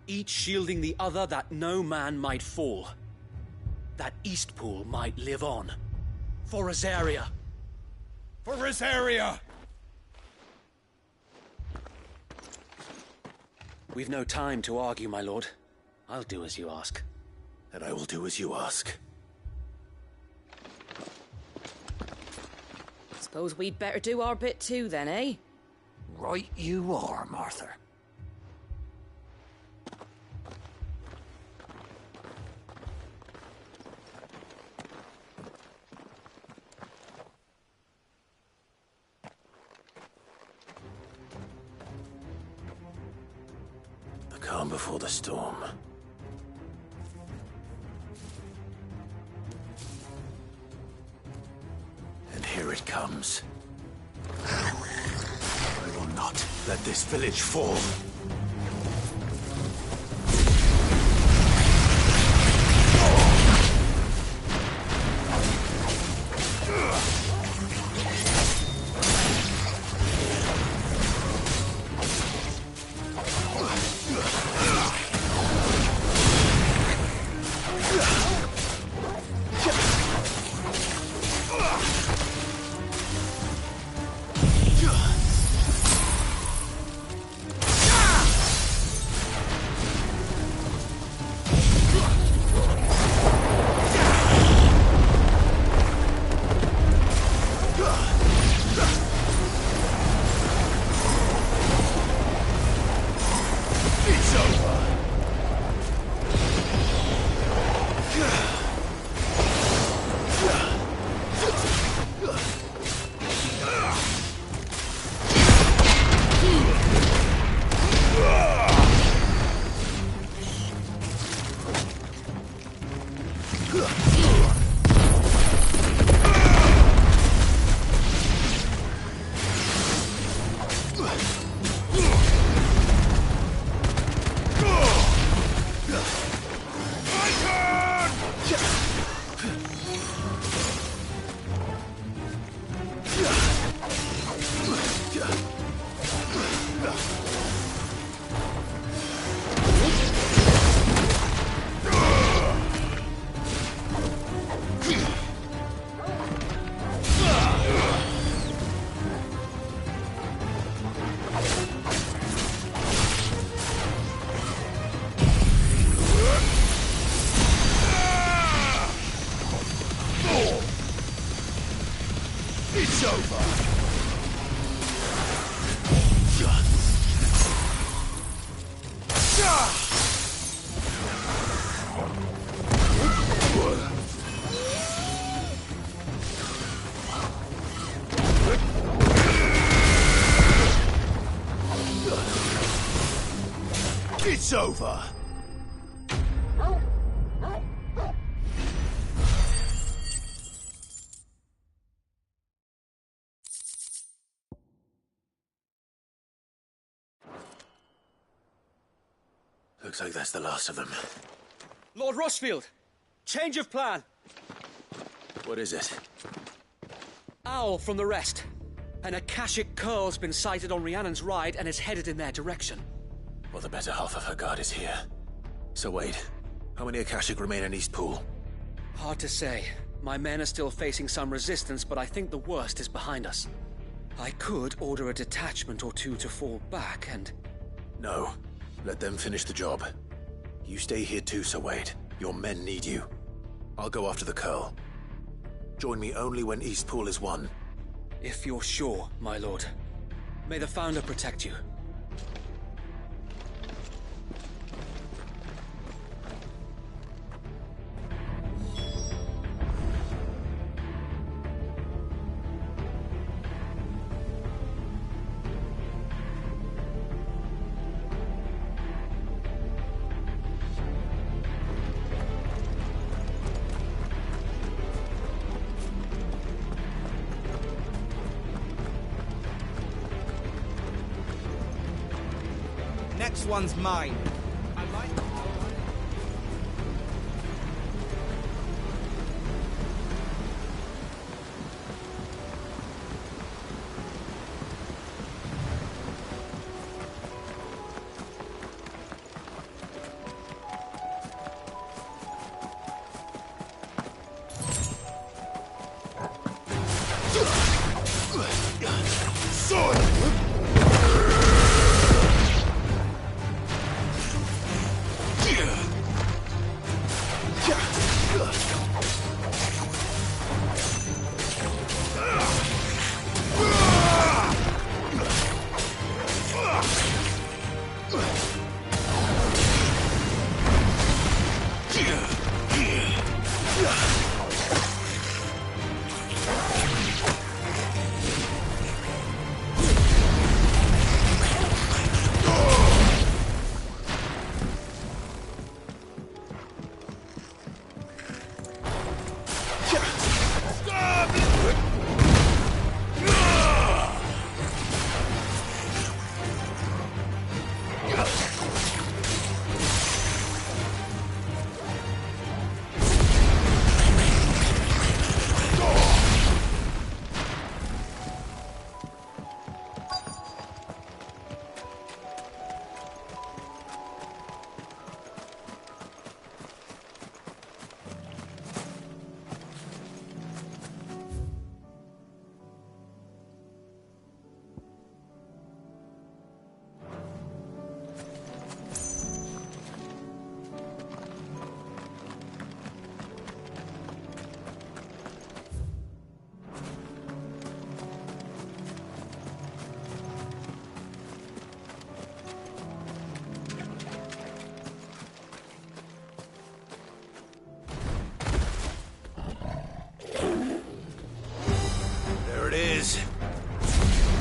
each shielding the other that no man might fall, that Eastpool might live on. For Rosaria! For Rosaria! We've no time to argue, my lord. I'll do as you ask. And I will do as you ask. Suppose we'd better do our bit too, then, eh? Right you are, Martha. The calm before the storm. And here it comes. I will not let this village fall. It's over! It's over! Looks like that's the last of them. Lord Rossfield! Change of plan! What is it? Owl from the rest. An Akashic curl's been sighted on Rhiannon's ride and is headed in their direction. Well, the better half of her guard is here. So Wade, how many Akashic remain in Eastpool? Hard to say. My men are still facing some resistance, but I think the worst is behind us. I could order a detachment or two to fall back and... No. Let them finish the job. You stay here too, Sir Wade. Your men need you. I'll go after the curl. Join me only when Eastpool is won. If you're sure, my lord. May the Founder protect you. next one's mine.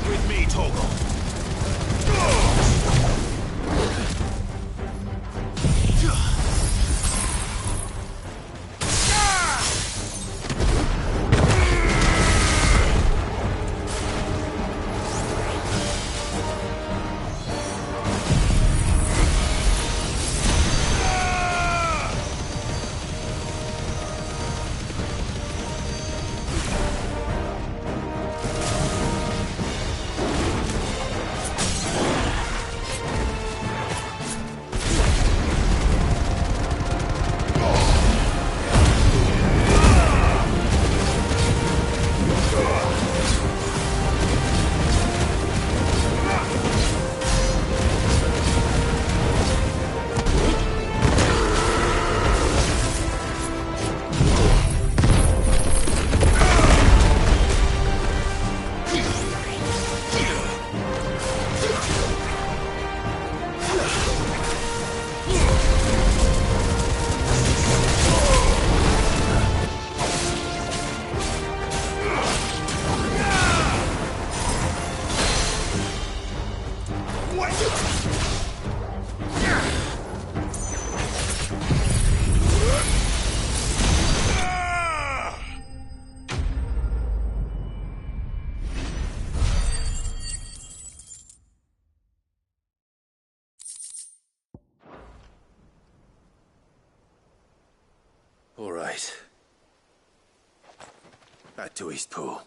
With me, Toggle. All right. Back to Eastpool.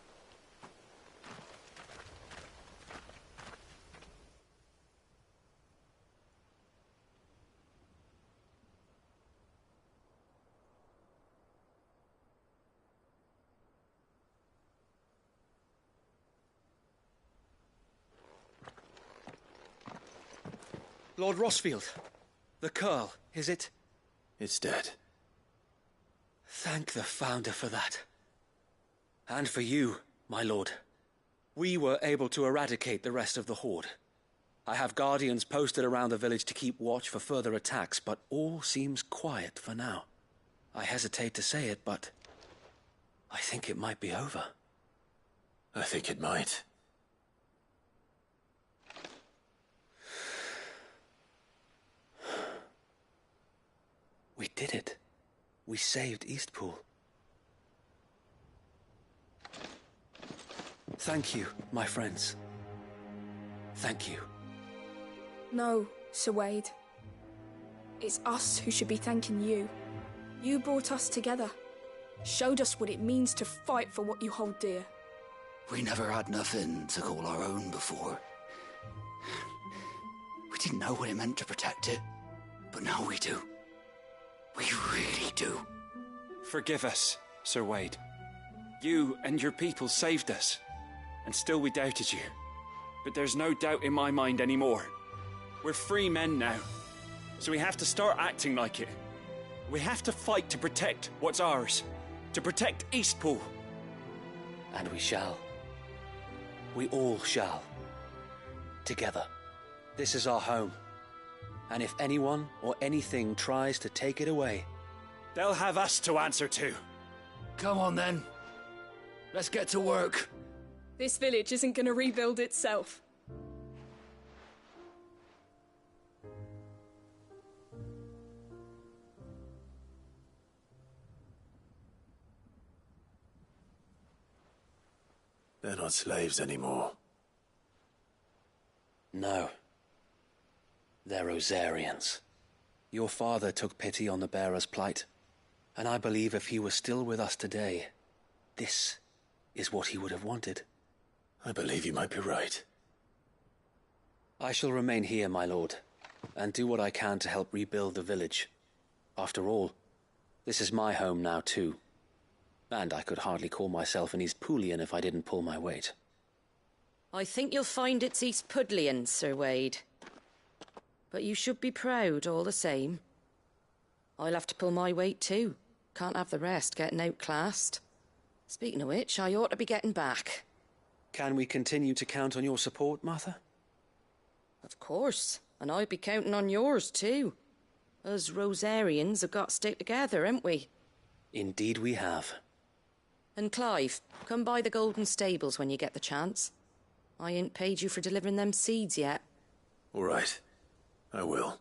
Lord Rossfield, the Curl, is it? It's dead. Thank the Founder for that. And for you, my lord. We were able to eradicate the rest of the Horde. I have guardians posted around the village to keep watch for further attacks, but all seems quiet for now. I hesitate to say it, but I think it might be over. I think it might. We did it. We saved Eastpool. Thank you, my friends. Thank you. No, Sir Wade, it's us who should be thanking you. You brought us together, showed us what it means to fight for what you hold dear. We never had nothing to call our own before. We didn't know what it meant to protect it, but now we do. We really do. Forgive us, Sir Wade. You and your people saved us, and still we doubted you. But there's no doubt in my mind anymore. We're free men now, so we have to start acting like it. We have to fight to protect what's ours, to protect Eastpool. And we shall. We all shall. Together. This is our home. And if anyone or anything tries to take it away, they'll have us to answer to. Come on then. Let's get to work. This village isn't going to rebuild itself. They're not slaves anymore. No. They're Rosarians. Your father took pity on the bearer's plight, and I believe if he were still with us today, this is what he would have wanted. I believe you might be right. I shall remain here, my lord, and do what I can to help rebuild the village. After all, this is my home now too. And I could hardly call myself an Eastpoolian if I didn't pull my weight. I think you'll find it's Eastpudlian, Sir Wade. But you should be proud all the same. I'll have to pull my weight too. Can't have the rest getting outclassed. Speaking of which, I ought to be getting back. Can we continue to count on your support, Martha? Of course, and I'd be counting on yours too. Us Rosarians have got to stick together, haven't we? Indeed we have. And Clive, come by the Golden Stables when you get the chance. I ain't paid you for delivering them seeds yet. All right. I will.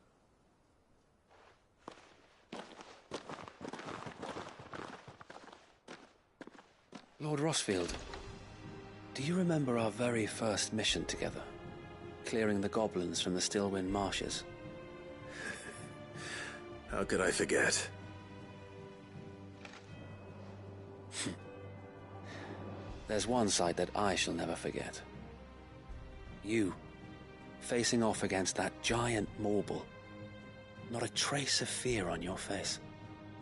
Lord Rossfield, do you remember our very first mission together? Clearing the goblins from the Stillwind marshes? How could I forget? There's one sight that I shall never forget. You, facing off against that giant Morble. Not a trace of fear on your face.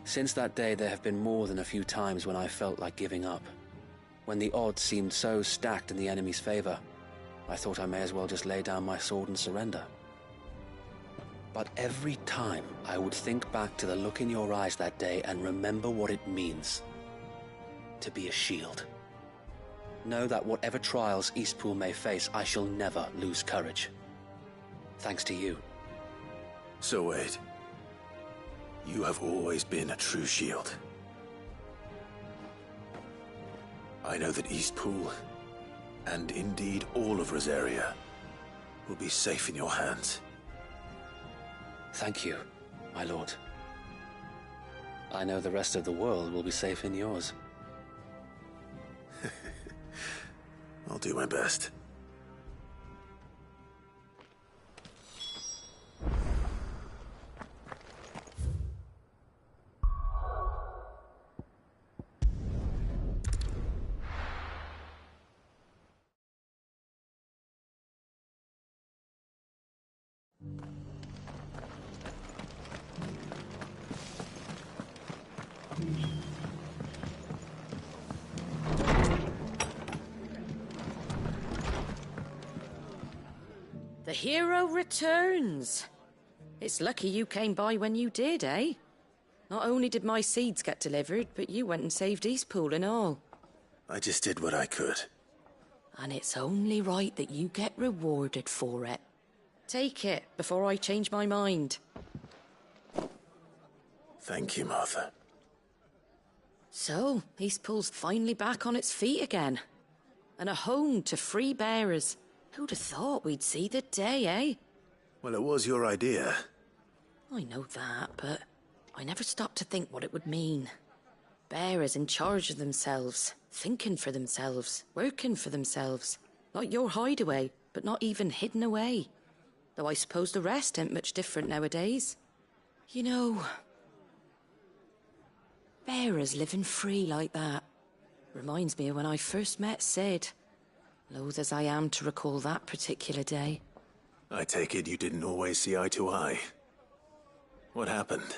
Since that day, there have been more than a few times when I felt like giving up. When the odds seemed so stacked in the enemy's favor, I thought I may as well just lay down my sword and surrender. But every time I would think back to the look in your eyes that day and remember what it means to be a shield. Know that whatever trials Eastpool may face, I shall never lose courage. Thanks to you. So Wade, you have always been a true shield. I know that Eastpool, and indeed all of Rosaria, will be safe in your hands. Thank you, my lord. I know the rest of the world will be safe in yours. I'll do my best. The hero returns. It's lucky you came by when you did, eh? Not only did my seeds get delivered, but you went and saved Eastpool and all. I just did what I could. And it's only right that you get rewarded for it. Take it before I change my mind. Thank you, Martha. So, Eastpool's finally back on its feet again. And a home to free bearers. Who'd have thought we'd see the day, eh? Well, it was your idea. I know that, but I never stopped to think what it would mean. Bearers in charge of themselves, thinking for themselves, working for themselves. Like your hideaway, but not even hidden away. Though I suppose the rest ain't much different nowadays. You know, bearers living free like that reminds me of when I first met Sid. Loath as I am to recall that particular day. I take it you didn't always see eye to eye. What happened?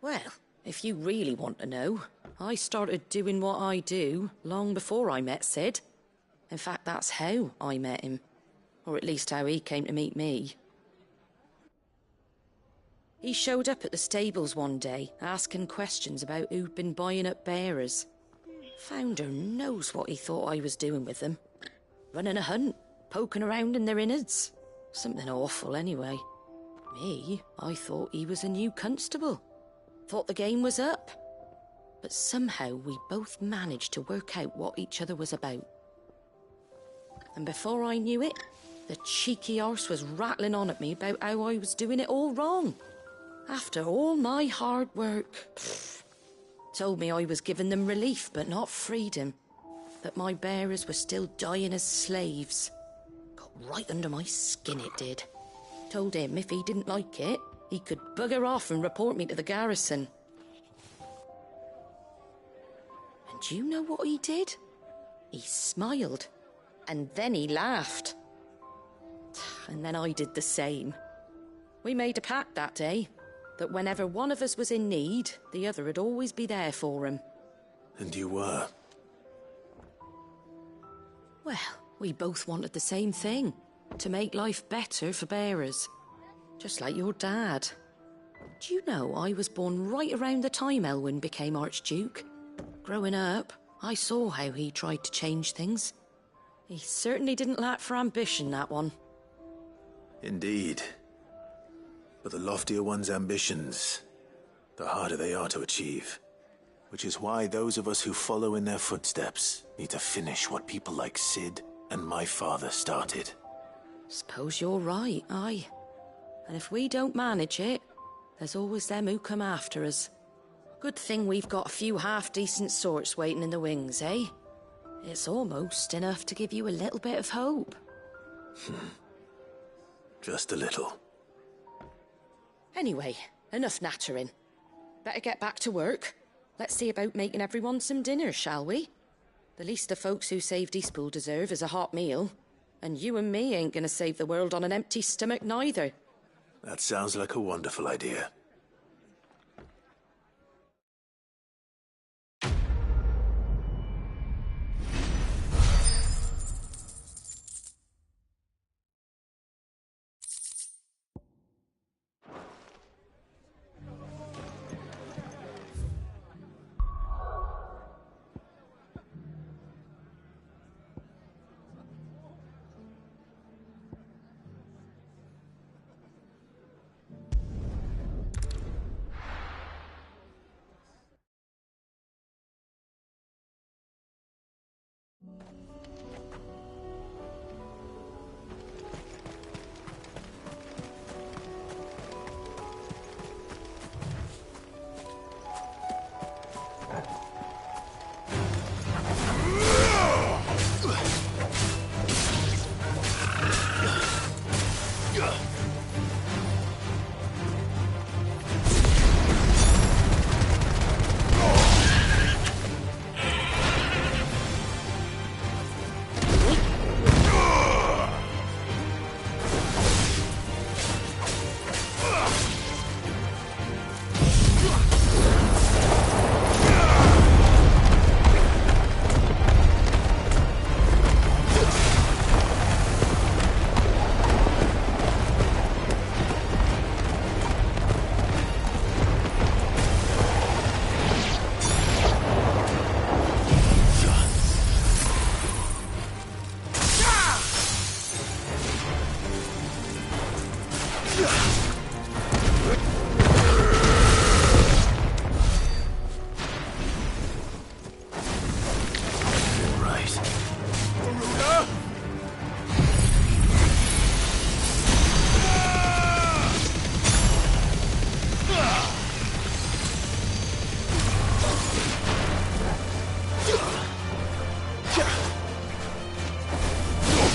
Well, if you really want to know, I started doing what I do long before I met Sid. In fact, that's how I met him. Or at least how he came to meet me. He showed up at the stables one day, asking questions about who'd been buying up bearers. Founder knows what he thought I was doing with them. Running a hunt, poking around in their innards. Something awful, anyway. Me, I thought he was a new constable. Thought the game was up. But somehow we both managed to work out what each other was about. And before I knew it, the cheeky arse was rattling on at me about how I was doing it all wrong. After all my hard work. Told me I was giving them relief, but not freedom. That my bearers were still dying as slaves. Got right under my skin, it did. Told him if he didn't like it, he could bugger off and report me to the garrison. And do you know what he did? He smiled. And then he laughed. And then I did the same. We made a pact that day. That whenever one of us was in need, the other would always be there for him. And you were? Well, we both wanted the same thing. To make life better for bearers. Just like your dad. Do you know I was born right around the time Elwyn became Archduke? Growing up, I saw how he tried to change things. He certainly didn't lack for ambition, that one. Indeed. But the loftier one's ambitions, the harder they are to achieve. Which is why those of us who follow in their footsteps need to finish what people like Sid and my father started. Suppose you're right, aye. And if we don't manage it, there's always them who come after us. Good thing we've got a few half-decent sorts waiting in the wings, eh? It's almost enough to give you a little bit of hope. Just a little. Anyway, enough nattering. Better get back to work. Let's see about making everyone some dinner, shall we? The least the folks who saved Eastpool deserve is a hot meal. And you and me ain't gonna save the world on an empty stomach neither. That sounds like a wonderful idea.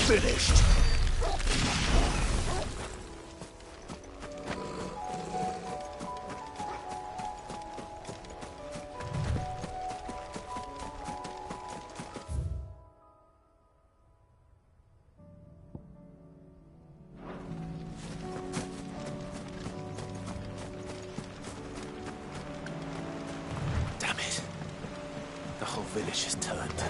Finished. Ash has turned.